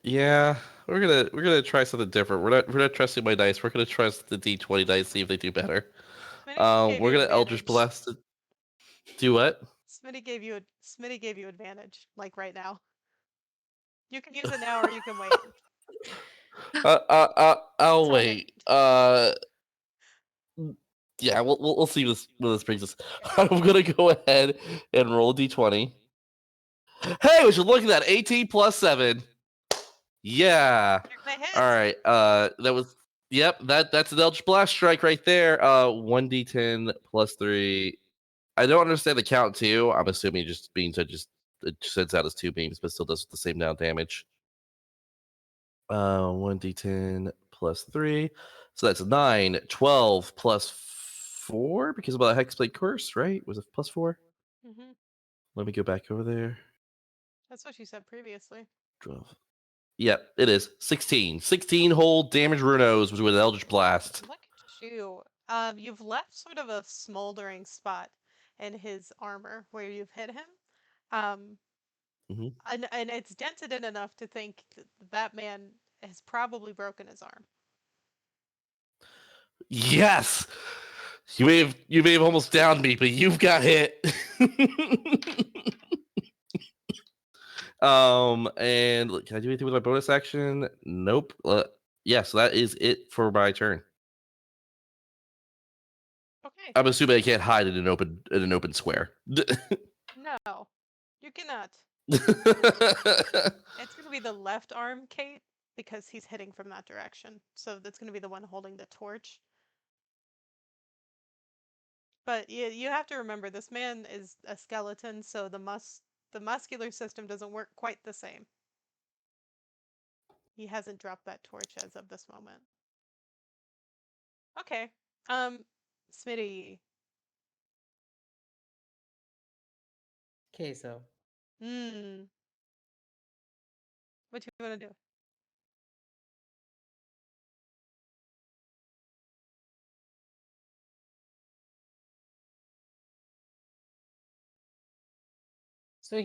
Yeah, we're gonna try something different. We're not trusting my dice. We're gonna trust the D20 dice, see if they do better. Smitty gave We're you gonna Eldritch advantage. Blast. Do what? Smitty gave you advantage, like right now. You can use it now or you can wait. I'll Tell me. wait. Yeah, we'll see where this brings us. I'm gonna go ahead and roll a D20. Hey, we should look at that. 18 plus 7. Yeah. You're gonna hit. All right. That was. Yep. That's an Eldritch Blast strike right there. 1d10 plus 3. I don't understand the count too. I'm assuming just means it sends out as 2 beams, but still does the same amount of damage. 1d10 plus 3. So that's 9, 12 plus 4 because of the Hexblade Curse, right? Was it plus 4? Mhm. Let me go back over there. That's what you said previously. 12. Yep, it is. 16. 16 whole damage runos with an Eldritch Blast. Look at you. You've left sort of a smoldering spot in his armor where you've hit him. Mhm. And it's dented in enough to think that man has probably broken his arm. Yes! You may have almost downed me, but you've got hit. And can I do anything with my bonus action? Nope. Yeah, so that is it for my turn. Okay. I'm assuming I can't hide in an open square. No, you cannot. It's going to be the left arm, Kate, because he's hitting from that direction. So that's going to be the one holding the torch. But you have to remember, this man is a skeleton, so the muscular system doesn't work quite the same. He hasn't dropped that torch as of this moment. Okay. Smitty. Queso. What you want to do? So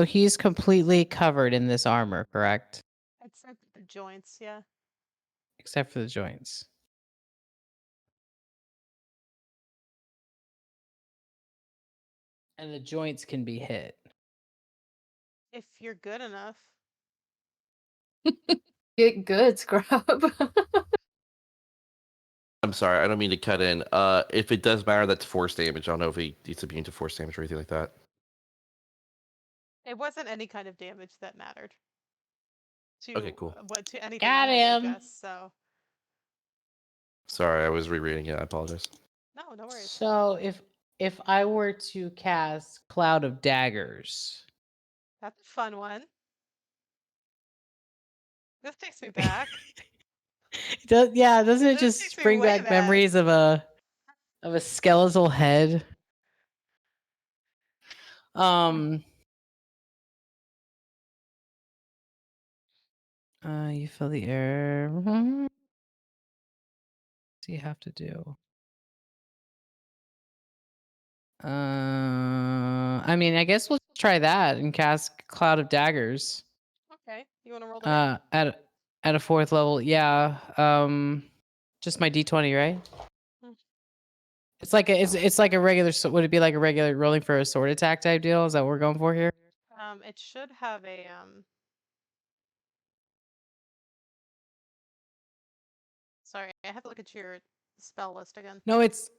he's completely covered in this armor, correct? Except the joints, yeah. Except for the joints. And the joints can be hit. If you're good enough. Get good, scrub. I'm sorry, I don't mean to cut in. If it does matter, that's force damage. I don't know if he's immune to force damage or anything like that. It wasn't any kind of damage that mattered. Okay, cool. To anything Got I had to him. adjust, so. Sorry, I was rereading it. I apologize. No worries. So if I were to cast Cloud of Daggers. That's a fun one. This takes me back. Doesn't it This just takes me bring way back back. memories of a skeletal head? You feel the air. he have to do? I mean, I guess we'll try that and cast Cloud of Daggers. Okay. You want to roll the hit? At a 4th level, yeah. Just my D20, right? Hmm. It's like a regular. Would it be like a regular rolling for a sword attack type deal? Is that what we're going for here? It should have a Sorry, I have to look at your spell list again. No, it's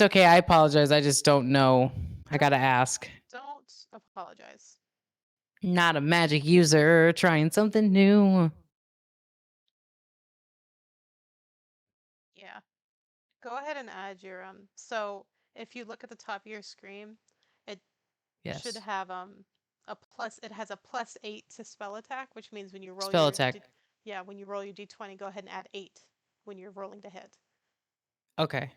okay. I apologize. I just don't know. I gotta ask. Don't apologize. Not a magic user, trying something new. Yeah. Go ahead and add your so if you look at the top of your screen, it Yes. should have a plus it has a +8 to spell attack, which means when you roll Spell your attack. yeah, when you roll your D20, go ahead and add 8 when you're rolling to hit. Okay.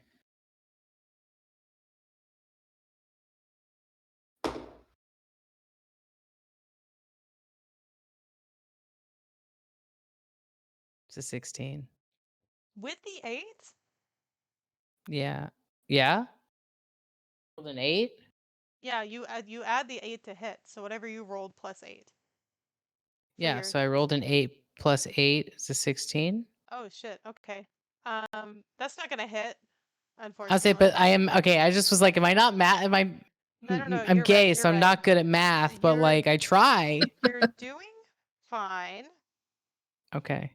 It's a 16. With the 8? Yeah. Yeah? Rolled an 8? Yeah, you add the 8 to hit. So whatever you rolled +8. Yeah, so I rolled an 8 plus 8 is a 16. Oh shit. Okay. That's not going to hit, I'll say, unfortunately. but I am okay. I just was like, am I not math? Am I? No, I'm you're gay, right. so I'm not good at math. But You're- like, I try. You're doing fine. Okay.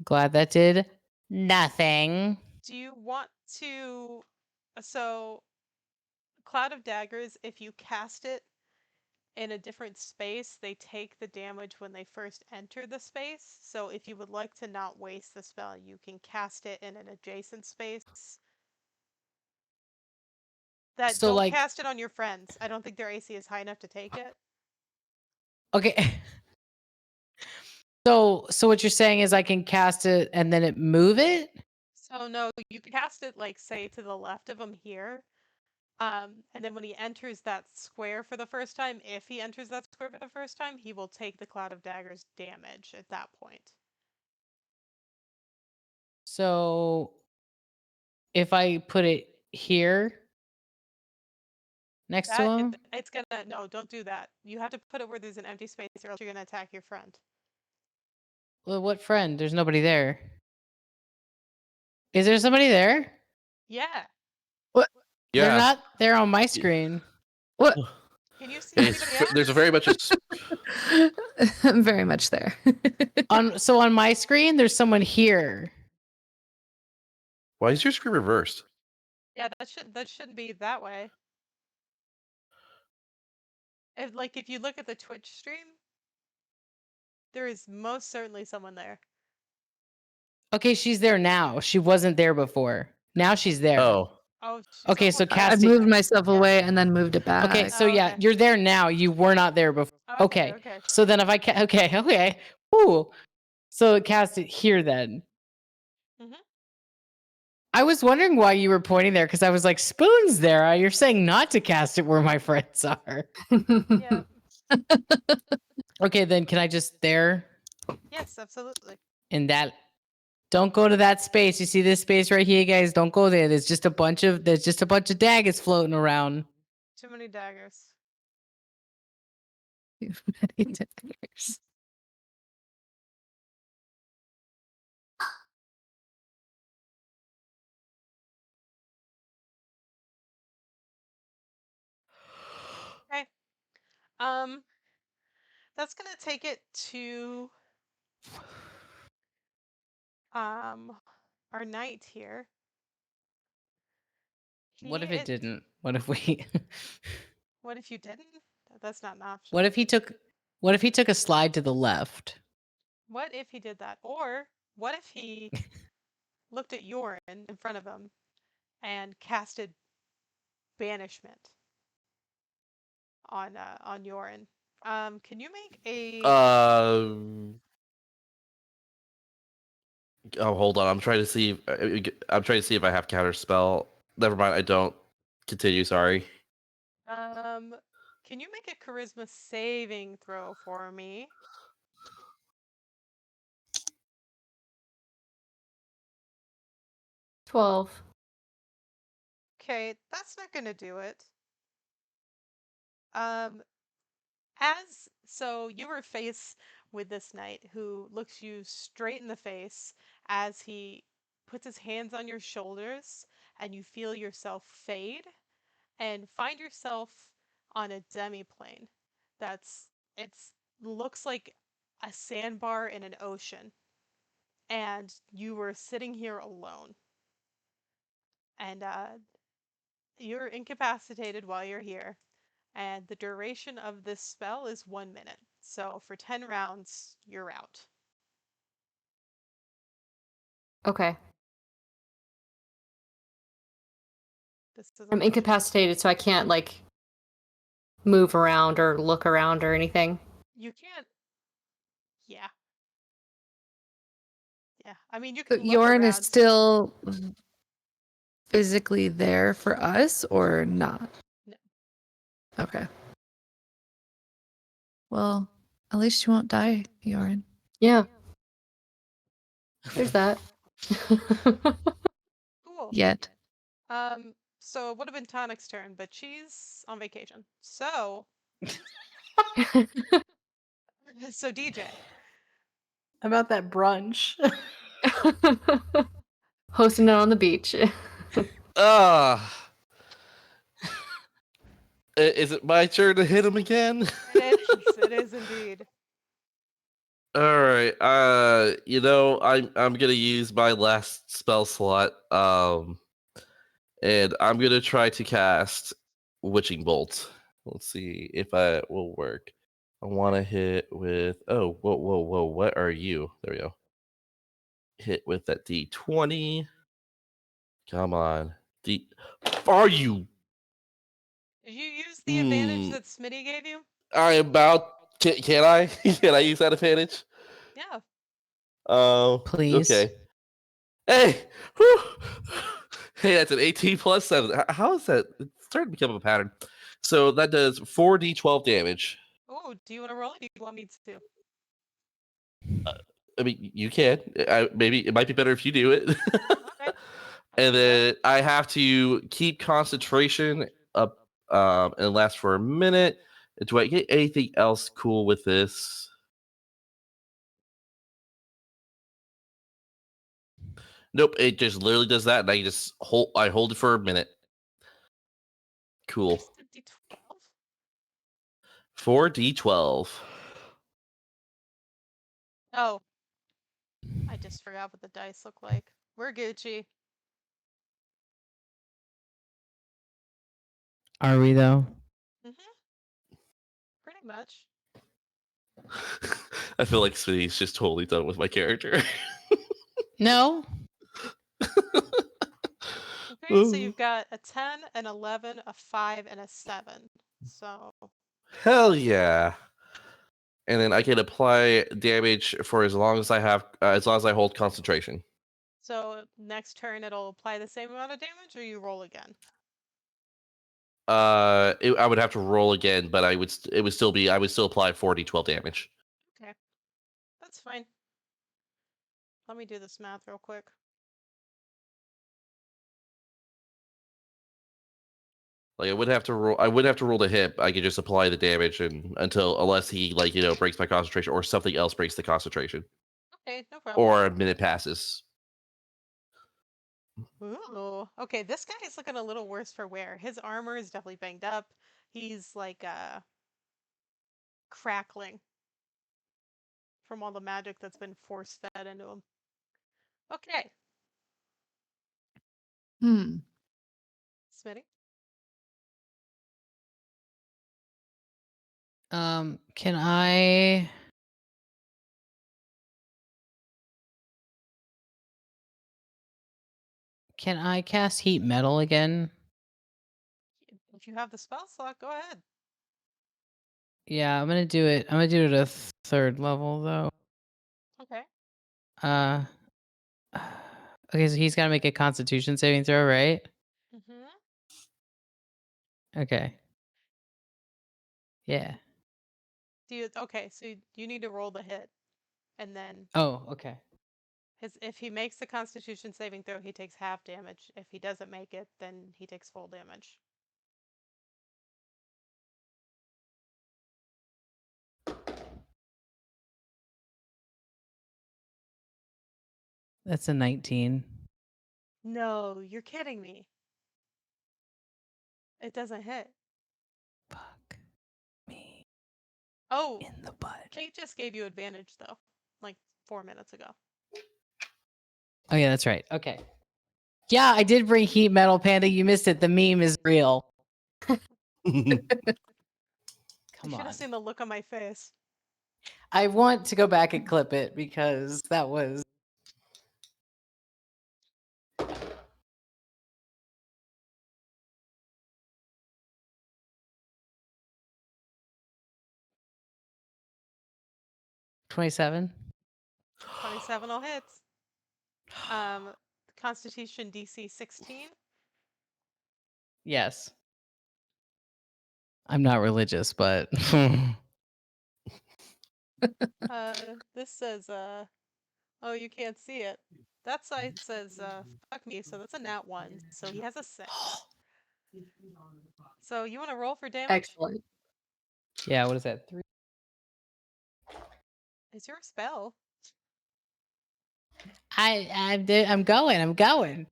Glad that did nothing. Do you want to so Cloud of Daggers, if you cast it in a different space, they take the damage when they first enter the space. So if you would like to not waste the spell, you can cast it in an adjacent space. So, Don't like- cast it on your friends. I don't think their AC is high enough to take it. Okay. So what you're saying is I can cast it and then it move it? So no, you cast it like say to the left of him here. And then when he enters that square for the first time, if he enters that square for the first time, he will take the Cloud of Daggers damage at that point. So if I put it here next to him? It's gonna no, don't do that. You have to put it where there's an empty space, or else you're gonna attack your friend. Well, what friend? There's nobody there. Is there somebody there? Yeah. They're Yeah. not there on my screen. What? Can you see It's, anybody else? there's a very much a I'm very much there. On my screen, there's someone here. Why is your screen reversed? Yeah, that shouldn't be that way. If you look at the Twitch stream, there is most certainly someone there. Okay, she's there now. She wasn't there before. Now she's there. Oh. Oh, Okay, so I casting. moved myself Yeah. away and then moved it back. Okay, so Oh, yeah, okay. you're there now. You were not there before. Okay. Okay. So then if I okay. Ooh. So cast it here then. Mhm. I was wondering why you were pointing there because I was like, Spoon's there. You're saying not to cast it where my friends are. Yeah. Okay, then can I just there Yes, absolutely. in that? Don't go to that space. You see this space right here, guys? Don't go there. There's just a bunch of daggers floating around. Too many daggers. Many daggers. Okay. That's gonna take it to our knight here. What if He it is- didn't? What if we? What if you didn't? That's not an option. What if he took a slide to the left? What if he did that? Or what if he looked at Yorin in front of him and casted banishment on Yorin? Can you make a Oh, hold on. I'm trying to see. I'm trying to see if I have counter spell. Never mind. I don't. Continue. Sorry. can you make a charisma saving throw for me? 12. Okay, that's not gonna do it. As so you were faced with this knight who looks you straight in the face as he puts his hands on your shoulders and you feel yourself fade and find yourself on a demiplane. It's looks like a sandbar in an ocean and you were sitting here alone. And you're incapacitated while you're here. And the duration of this spell is 1 minute. So for 10 rounds, you're out. Okay. This is I'm unfortunate. incapacitated, so I can't, like, move around or look around or anything. You can't. Yeah. Yeah. I mean, you So can look Yorin is around. still physically there for us or not? No. Okay. Well, at least you won't die, Yorin. Yeah. There's that. Cool. Yet. So it would have been Tonic's turn, but she's on vacation. So DJ. About that brunch. Hosting it on the beach. Ah. Is it my turn to hit him again? It is. It is indeed. All right. I'm gonna use my last spell slot. And I'm gonna try to cast Witching Bolt. Let's see if I will work. I want to hit with. Oh, whoa! What are you? There we go. Hit with that D20. Come on, D. Are you? Did you use the advantage that Smitty gave you? I am about. Can I? Can I use that advantage? Yeah. Please. Okay. Hey! Whew. Hey, that's an 18 plus 7. How is that? It's starting to become a pattern. So that does 4d12 damage. Oh, do you want to roll it? Do you want me to? I mean, you can. Maybe it might be better if you do it. Okay. And then I have to keep concentration up and last for a minute. Do I get anything else cool with this? Nope, it just literally does that, and I just hold it for a minute. Cool. 4d12. Oh. I just forgot what the dice look like. We're Gucci. Are we though? Pretty much. I feel like Smitty's just totally done with my character. No. Okay, so you've got a 10, an 11, a 5, and a 7. So. Hell yeah. And then I can apply damage for as long as I have, as long as I hold concentration. So next turn it'll apply the same amount of damage, or you roll again. I would have to roll again, but I would still apply 4d12 damage. Okay, that's fine. Let me do this math real quick. Like I wouldn't have to roll to hit. I could just apply the damage unless he breaks my concentration or something else breaks the concentration. Okay, no problem. Or a minute passes. Ooh, okay, this guy is looking a little worse for wear. His armor is definitely banged up. He's like crackling from all the magic that's been force fed into him. Okay. Smitty? Can I cast heat metal again? If you have the spell slot, go ahead. Yeah, I'm gonna do it. I'm gonna do it at 3rd level though. Okay. Okay, so he's gotta make a Constitution saving throw, right? Okay. Yeah. Okay, so you need to roll the hit. And then Oh, okay. If he makes the Constitution saving throw, he takes half damage. If he doesn't make it, then he takes full damage. That's a 19. No, you're kidding me. It doesn't hit. Fuck me Oh, in the butt. Kate just gave you advantage though, like 4 minutes ago. Oh yeah, that's right. Okay. Yeah, I did bring heat metal, Panda. You missed it. The meme is real. You Come should on. have seen the look on my face. I want to go back and clip it because that was. $27. 27 will hits. Constitution DC 16. Yes. I'm not religious, but This says oh, you can't see it. That side says fuck me, so that's a nat 1. So he has a 6. So you want to roll for damage? Excellent. yeah, what is that? 3. It's your spell. I'm going.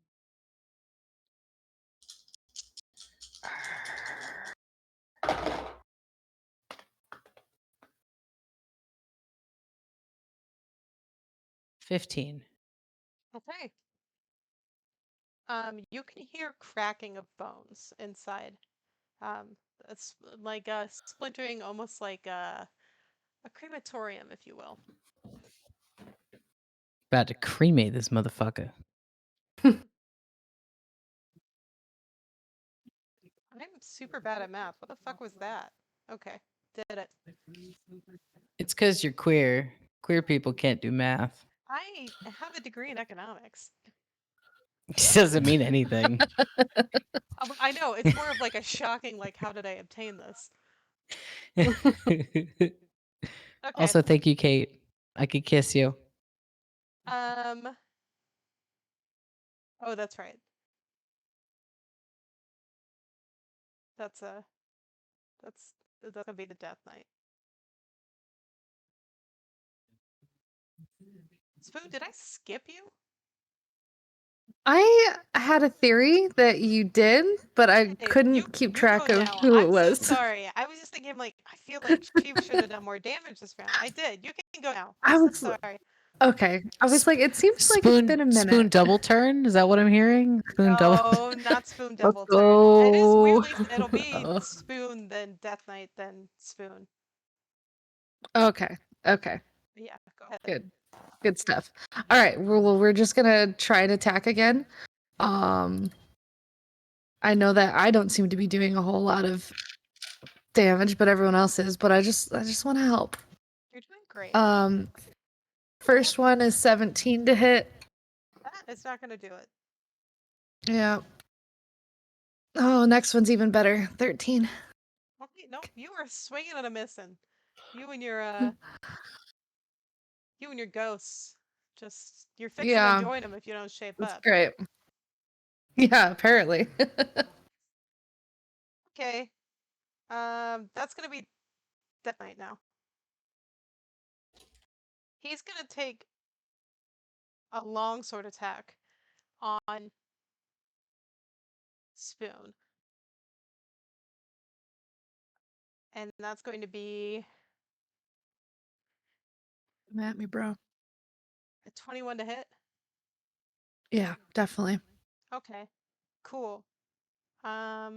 15. Okay. You can hear cracking of bones inside. It's like splintering, almost like a crematorium, if you will. About to cremate this motherfucker. I'm super bad at math. What the fuck was that? Okay, did it. It's because you're queer. Queer people can't do math. I have a degree in economics. It doesn't mean anything. I know, it's more of like a shocking, like, how did I obtain this? Okay. Also, thank you, Kate. I could kiss you. Oh, that's right. That's gonna be the Death Knight. Spoon, did I skip you? I had a theory that you did, but I Hey, couldn't keep you track go of now. who I'm it was. so sorry. I was just thinking, like, I feel like she should have done more damage this round. I did. You can go now. I I'm was so sorry. okay. I was like, it seems like it's been a minute. Spoon double turn? Is that what I'm hearing? Spoon double. No, not Spoon Let's double turn. It is go. weirdly, it'll be Oh. Spoon, then Death Knight, then Spoon. Okay. Okay. Yeah, go ahead. Good. Good stuff. All right. Well, we're just gonna try and attack again. I know that I don't seem to be doing a whole lot of damage, but everyone else is. But I just want to help. You're doing great. First one is 17 to hit. It's not gonna do it. Yeah. Oh, next one's even better. 13. Okay, no, you are swinging and a missing. You and your ghosts. Just you're fixing Yeah. to join them if you don't shape That's up. great. Yeah, apparently. Okay. That's gonna be Death Knight now. He's gonna take a long sword attack on Spoon. And that's going to be Come at me, bro. a 21 to hit. Yeah, definitely. Okay. Cool. I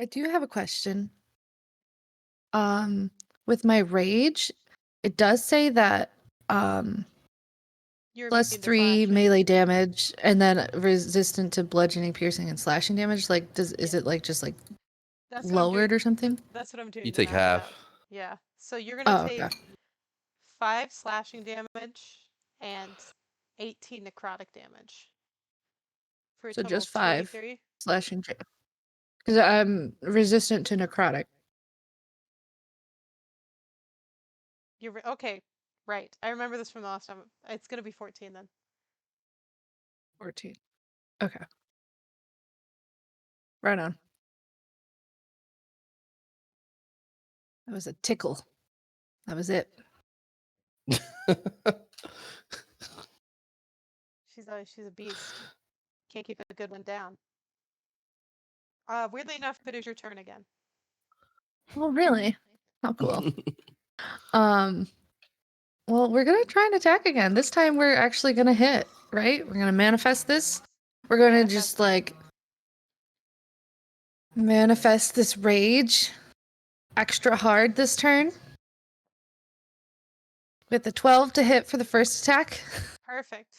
do have a question. With my rage, it does say that You're plus immune to 3 slashing. melee damage and then resistant to bludgeoning, piercing, and slashing damage. Like, is it like just like That's what I'm lowered doing. or something? That's what I'm doing. You to take max it half. out. Yeah. So you're gonna Oh, take okay. 5 slashing damage and 18 necrotic damage. For a So total just of 5 23. slashing. Because I'm resistant to necrotic. Okay. Right. I remember this from the last time. It's gonna be 14 then. 14. Okay. Right on. That was a tickle. That was it. She's a beast. Can't keep a good one down. Weirdly enough, it is your turn again. Oh, really? How cool. Well, we're gonna try and attack again. This time we're actually gonna hit, right? We're gonna manifest this. We're gonna Manifest just it. like manifest this rage extra hard this turn. With the 12 to hit for the first attack. Perfect.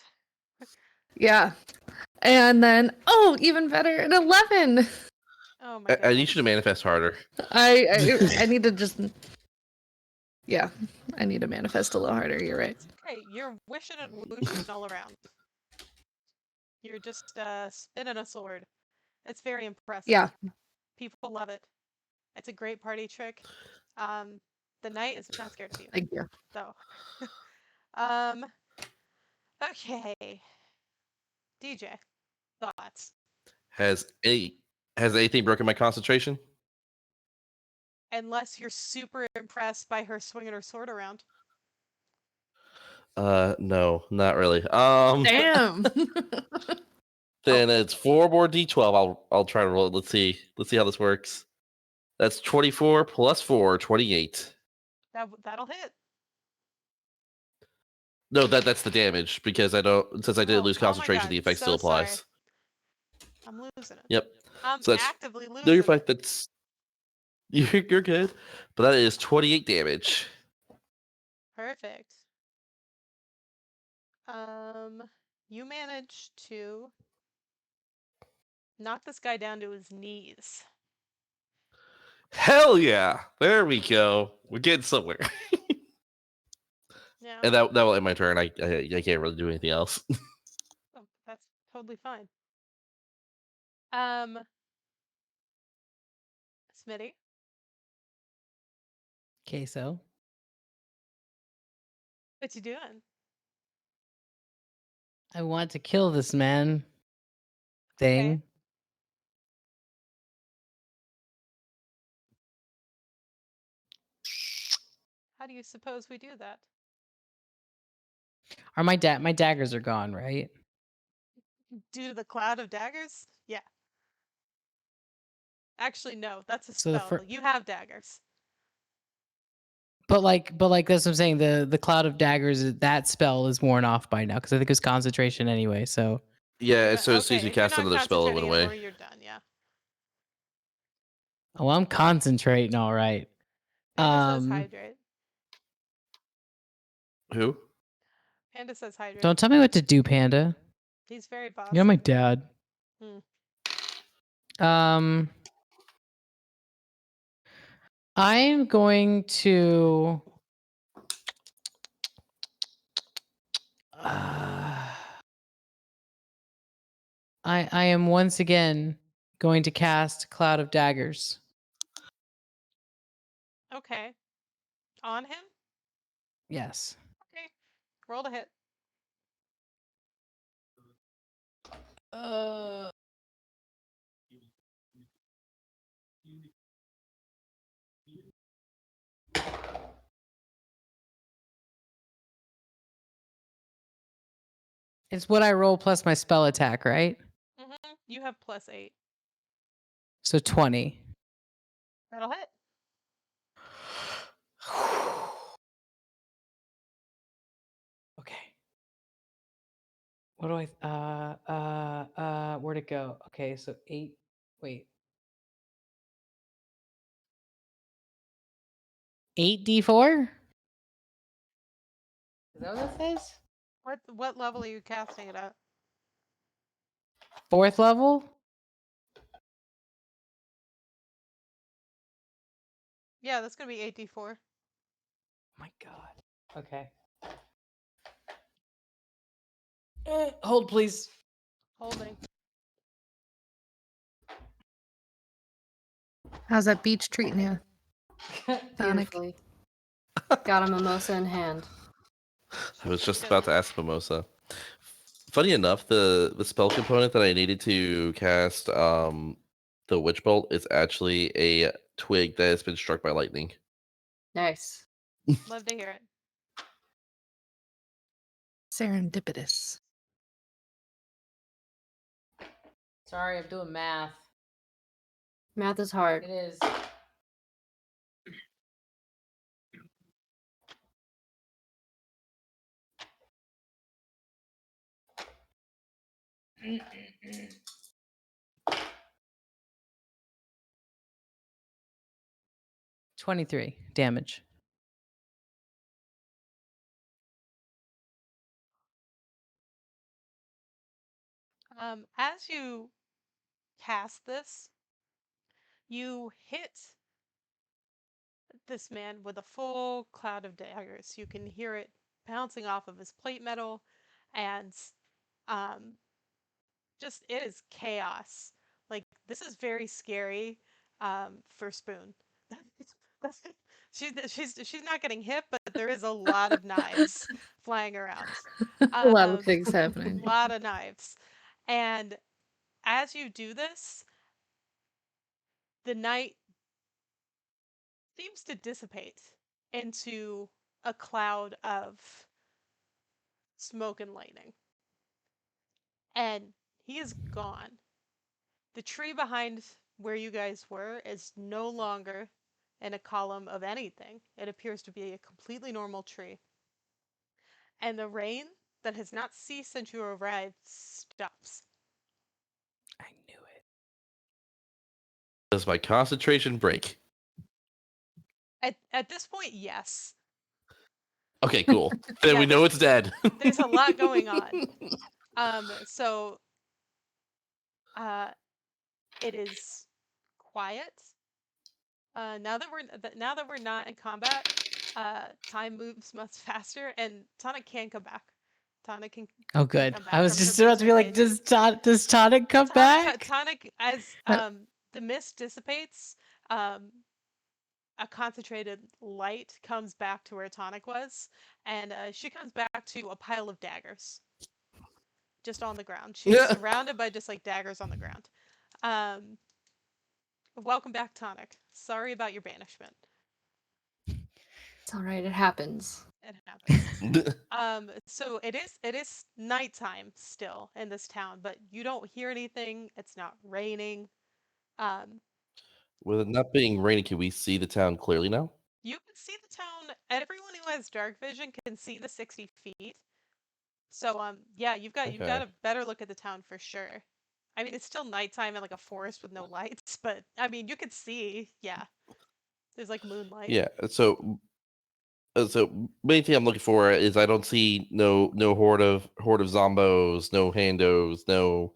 Yeah. And then, oh, even better, an 11. Oh my I need you to goodness. manifest harder. I need to just, yeah, I need to manifest a little harder. You're right. Okay, you're wishing and whooshing all around. You're just spinning a sword. It's very impressive. Yeah. People love it. It's a great party trick. The knight is not scared of you. Thank you. So, um, okay. DJ, thoughts? Has anything broken my concentration? Unless you're super impressed by her swinging her sword around. No, not really. Damn. Then it's 4 more d12. I'll try to roll it. Let's see how this works. That's 24 plus 4, 28. That'll hit. No, that's the damage because I don't since I didn't lose Oh my concentration, God, the effect so still applies. sorry. I'm losing it. Yep. I'm So that's actively losing no, you're it. fine. That's you're good. But that is 28 damage. Perfect. You managed to knock this guy down to his knees. Hell yeah! There we go. We're getting somewhere. Yeah. And that will end my turn. I can't really do anything else. Oh, that's totally fine. Smitty, Queso. what you doing? I want to kill this man. Thing. Okay. How do you suppose we do that? Are my daggers are gone, right? Due to the cloud of daggers? Yeah. Actually, no. That's a So the spell. You have daggers. But like that's what I'm saying. The cloud of daggers, that spell is worn off by now because I think it was concentration anyway. So Yeah, But, so as soon as okay, you if you're cast not another spell, it went concentrating away. anymore, you're done. Yeah. I'm concentrating. All right. Panda says hydrate. Who? Panda says hydrate. Don't tell me what to do, Panda. He's very bossy. You're my dad. Hmm. I'm going to. I am once again going to cast Cloud of Daggers. Okay. On him? Yes. Okay. Roll to hit. It's what I roll plus my spell attack, right? Mm-hmm. You have +8. So 20. That'll hit. Okay. What do where'd it go? Okay, so 8. Wait. 8d4? Is that what it says? What level are you casting it at? 4th level? Yeah, that's gonna be 8d4. Oh my god. Okay. Hold, please. Holding. How's that beach treating you? Sonic? Beautifully. Got a mimosa in hand. I was just about to ask Mimosa. Funny enough, the spell component that I needed to cast the Witch Bolt is actually a twig that has been struck by lightning. Nice. Love to hear it. Serendipitous. Sorry, I'm doing math. Math is hard. It is. $23 damage. As you cast this, you hit this man with a full cloud of daggers. You can hear it bouncing off of his plate metal, and um, just it is chaos. Like this is very scary for Spoon. That's, she's not getting hit, but there is a lot of knives flying around. A lot of things happening. A lot of knives, and as you do this, the night seems to dissipate into a cloud of smoke and lightning. And he is gone. The tree behind where you guys were is no longer in a column of anything. It appears to be a completely normal tree. And the rain that has not ceased since you arrived stops. I knew it. Does my concentration break? At this point, yes. Okay, cool. Then Yeah, we know it's dead. There's a lot going on. So it is quiet. Now that we're not in combat, time moves much faster, and Tonic can come back. Tonic can. Oh, good. Come I back was from just her about to be like, vacation. does Tonic come back? Tonic, as the mist dissipates, a concentrated light comes back to where Tonic was, and she comes back to a pile of daggers, just on the ground. She's surrounded by just like daggers on the ground. Welcome back, Tonic. Sorry about your banishment. It's all right. It happens. It happens. So it is nighttime still in this town, but you don't hear anything. It's not raining. With it not being rainy, can we see the town clearly now? You can see the town. Everyone who has dark vision can see the 60 feet. So yeah, you've got a better look at the town for sure. I mean, it's still nighttime in like a forest with no lights, but I mean, you could see. Yeah, there's like moonlight. Yeah. So main thing I'm looking for is I don't see no horde of zombos, no handos,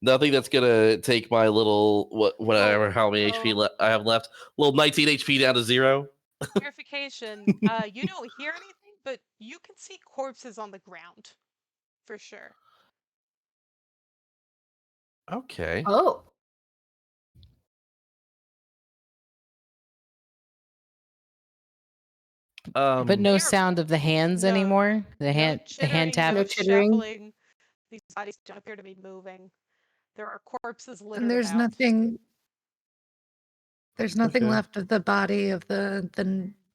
nothing that's gonna take my little whatever how many HP I have left, little 19 HP down to 0. Clarification: you don't hear anything, but you can see corpses on the ground, for sure. Okay. Oh. But no sound of the hands anymore. The hand tap. No chittering. Shuffling. These bodies don't appear to be moving. There are corpses littered And there's about. nothing. There's nothing left of the body of the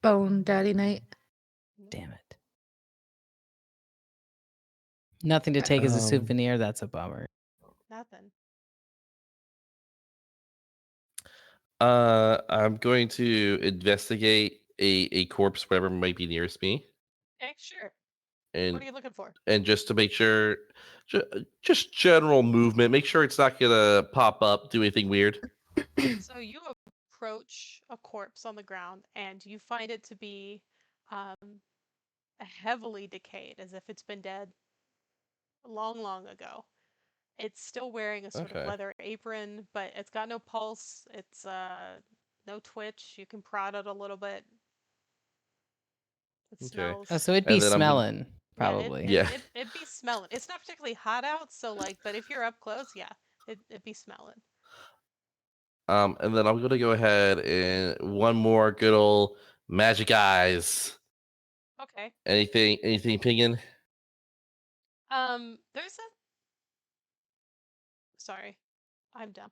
bone Daddy Knight. Damn it. Nothing to take as a souvenir. That's a bummer. Nothing. I'm going to investigate a corpse, whatever might be nearest me. Okay, sure. And what are you looking for? And just to make sure, just general movement. Make sure it's not gonna pop up, do anything weird. So you approach a corpse on the ground, and you find it to be heavily decayed, as if it's been dead long ago. It's still wearing a sort of leather apron, but it's got no pulse. It's no twitch. You can prod it a little bit. It smells. Oh, so it'd be smelling, probably. Yeah. It'd be smelling. It's not particularly hot out, so like, but if you're up close, yeah, it'd be smelling. And then I'm gonna go ahead and one more good old magic eyes Okay. Anything pinging? There's a. Sorry, I'm dumb.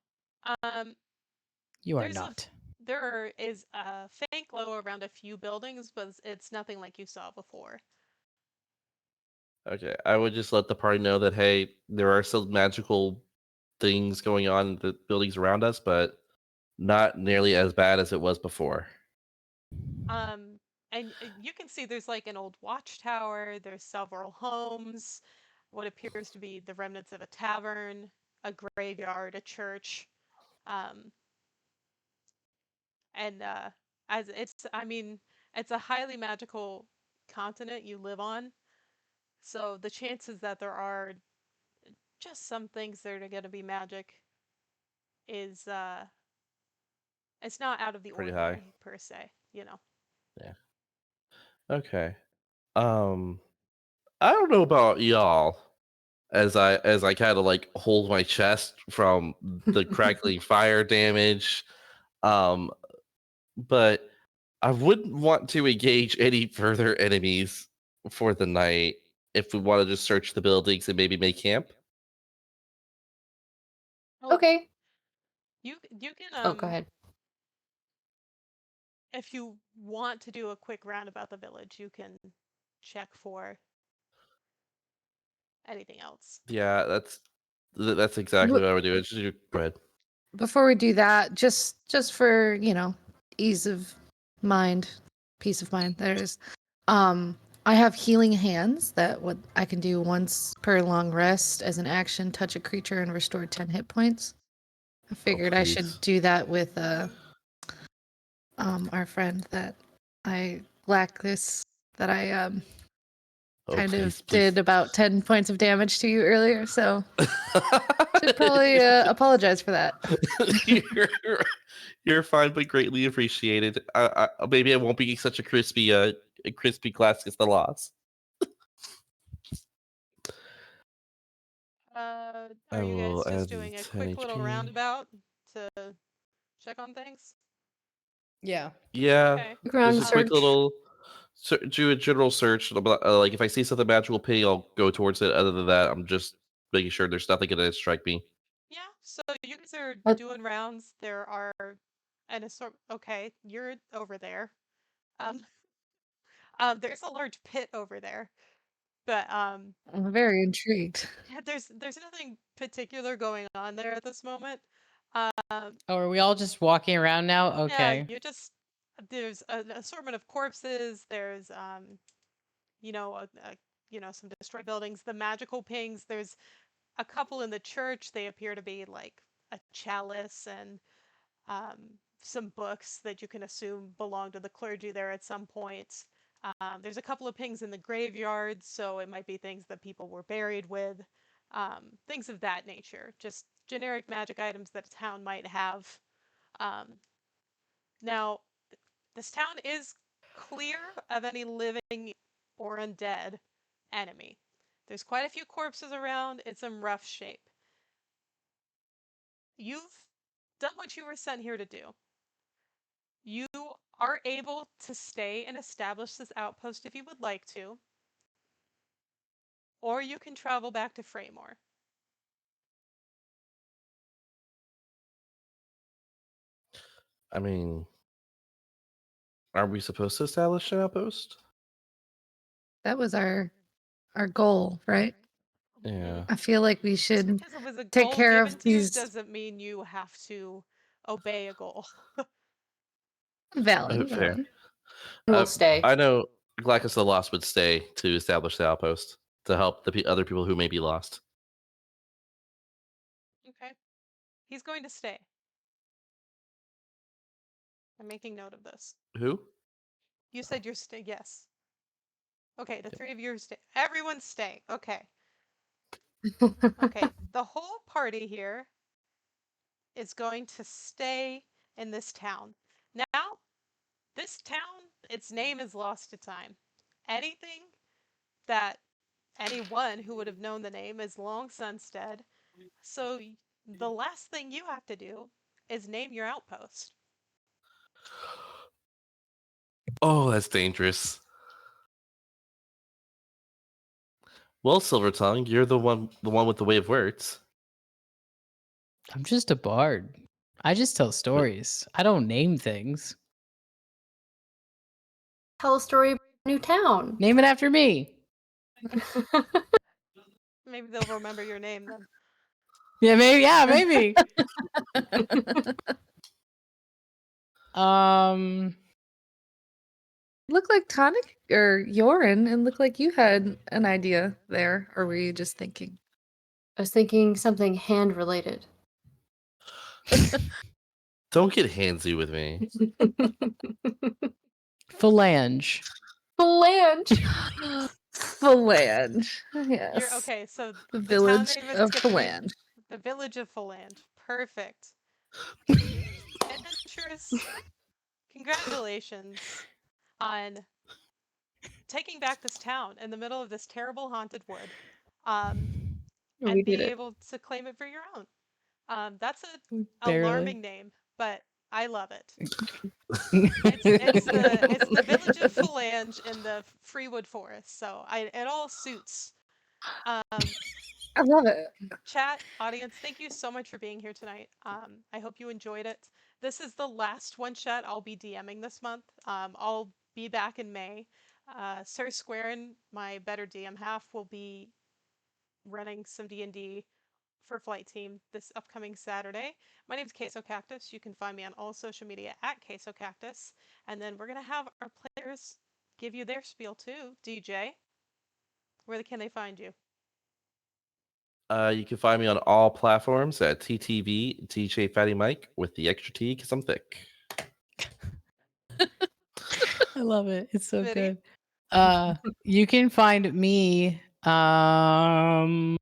You are There's a. not. There is a faint glow around a few buildings, but it's nothing like you saw before. Okay, I would just let the party know that hey, there are some magical things going on in the buildings around us, but not nearly as bad as it was before. And you can see there's like an old watchtower. There's several homes, what appears to be the remnants of a tavern, a graveyard, a church, um, and as it's, I mean, it's a highly magical continent you live on. So the chances that there are just some things that are going to be magic is it's not out of the Pretty high. ordinary per se, you know. Yeah. Okay. Um, I don't know about y'all. As I kind of like hold my chest from the crackling fire damage, um, but I wouldn't want to engage any further enemies for the night if we want to just search the buildings and maybe make camp. Oh, Okay. you can Oh, go ahead. if you want to do a quick round about the village, you can check for anything else. Yeah, that's exactly what I would do. Go ahead. Before we do that, just for, ease of mind, peace of mind, there's I have healing hands that what I can do once per long rest as an action, touch a creature and restore 10 hit points. I figured I please. should do that with our friend that I lack this that I Oh, kind please, of please. did about 10 points of damage to you earlier, so should probably apologize for that. You're fine, but greatly appreciated. Maybe I won't be such a crispy class as the loss. Are I you will guys just add doing a 10 quick little HP. roundabout to check on things? Yeah. Yeah, Okay. Ground just a quick search. little do a general search. Like if I see something magical ping, I'll go towards it. Other than that, I'm just making sure there's nothing gonna strike me. Yeah, so you guys are But- doing rounds. There are an assort. Okay, you're over there. Um, there's a large pit over there, but I'm very intrigued. yeah, there's nothing particular going on there at this moment. Um, Oh, are we all just walking around now? yeah, Okay. you just there's an assortment of corpses. There's you know, some destroyed buildings. The magical pings. There's a couple in the church. They appear to be like a chalice and um, some books that you can assume belong to the clergy there at some point. There's a couple of pings in the graveyard, so it might be things that people were buried with, things of that nature. Just generic magic items that a town might have. Um, Now, this town is clear of any living or undead enemy. There's quite a few corpses around. It's in rough shape. You've done what you were sent here to do. You are able to stay and establish this outpost if you would like to, or you can travel back to Fraymore. I mean, are we supposed to establish an outpost? That was our goal, right? Yeah. I feel like we Just should because it was a take goal care given of to you these doesn't mean you have to obey a goal. valid. Fair. We'll stay. I know Glackus the Lost would stay to establish the outpost to help the other people who may be lost. Okay. He's going to stay. I'm making note of this. Who? You said you're stay. Yes. Okay, the three of you are stay. Everyone's staying. Okay. Okay. The whole party here is going to stay in this town. Now, this town, its name is lost to time. Anything that anyone who would have known the name is long since dead. So the last thing you have to do is name your outpost. Oh, that's dangerous. Well, Silver Tongue, you're the one with the way of words. I'm just a bard. I just tell stories. I don't name things. Tell a story about a new town. Name it after me. Maybe they'll remember your name then. Yeah, maybe. Yeah, maybe. um, Looked like Tonic or Yorin, and looked like you had an idea there, or were you just thinking? I was thinking something hand related. Don't get handsy with me. phalange. Phalange. Phalange. You're Yes. okay, so The the town village name is of gonna be Phalange. the village of Phalange. Perfect. Adventurers, congratulations on taking back this town in the middle of this terrible haunted wood, and We did being it. able to claim it for your own. That's a Barely. alarming name, but I love it. It's the village of Phalange in the Freewood Forest, so it all suits. Um, I love it. Chat, audience, thank you so much for being here tonight. I hope you enjoyed it. This is the last one shot I'll be DMing this month. I'll be back in May. Sir Squarin, my better DM half, will be running some D&D for Flight Team this upcoming Saturday. My name is Queso Cactus. You can find me on all social media at Queso Cactus. And then we're going to have our players give you their spiel too. DJ, where can they find you? You can find me on all platforms at TTV DJ Fatty Mike with the extra T because I'm thick. I love it. It's so Smitty? good. You can find me on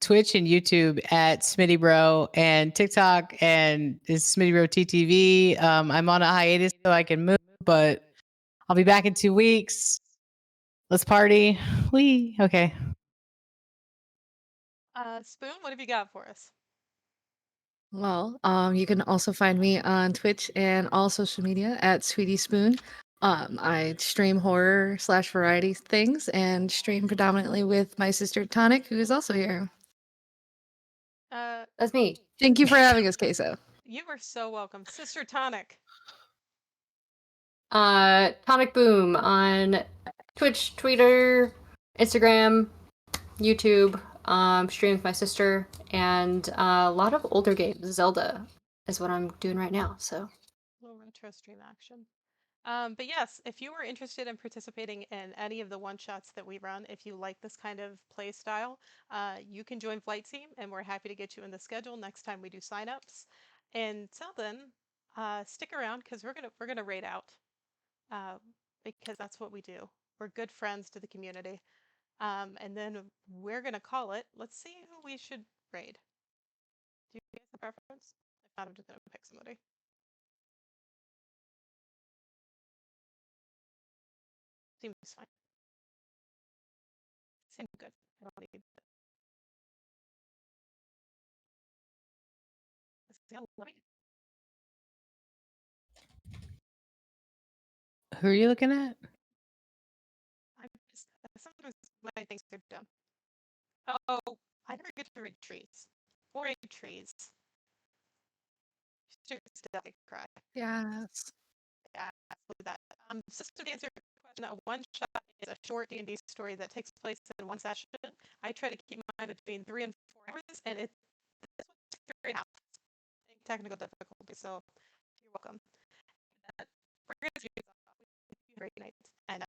Twitch and YouTube at Smitty Bro, and TikTok and is Smitty Bro TTV. I'm on a hiatus so I can move, but I'll be back in 2 weeks. Let's party. Okay. Spoon, what have you got for us? Well, you can also find me on Twitch and all social media at Sweetie Spoon. I stream horror / variety things and stream predominantly with my sister Tonic, who is also here. That's me. Thank you for having us, Queso. You are so welcome. Sister Tonic. Tonic Boom on Twitch, Twitter, Instagram, YouTube. Stream with my sister, and a lot of older games. Zelda is what I'm doing right now. So A little retro stream action. But yes, if you are interested in participating in any of the one-shots that we run, if you like this kind of play style, you can join Flight Team, and we're happy to get you in the schedule next time we do signups. Until then, stick around because we're gonna raid out, because that's what we do. We're good friends to the community, and then we're gonna call it. Let's see who we should raid. Do you guys have a preference? If not, I'm just gonna pick somebody. Seems fine. Seems good. I don't need it. Who are you looking at? I'm just sometimes when I think they're dumb. Oh, I never get to read trees. Or read trees. Just like cry. Yes. Yeah, absolutely that. System to answer your question, a one shot is a short D&D story that takes place in one session. I try to keep mine between 3 and 4 hours, and it's 3.5 technical difficulty. So you're welcome. We're gonna see you. Have a great night, and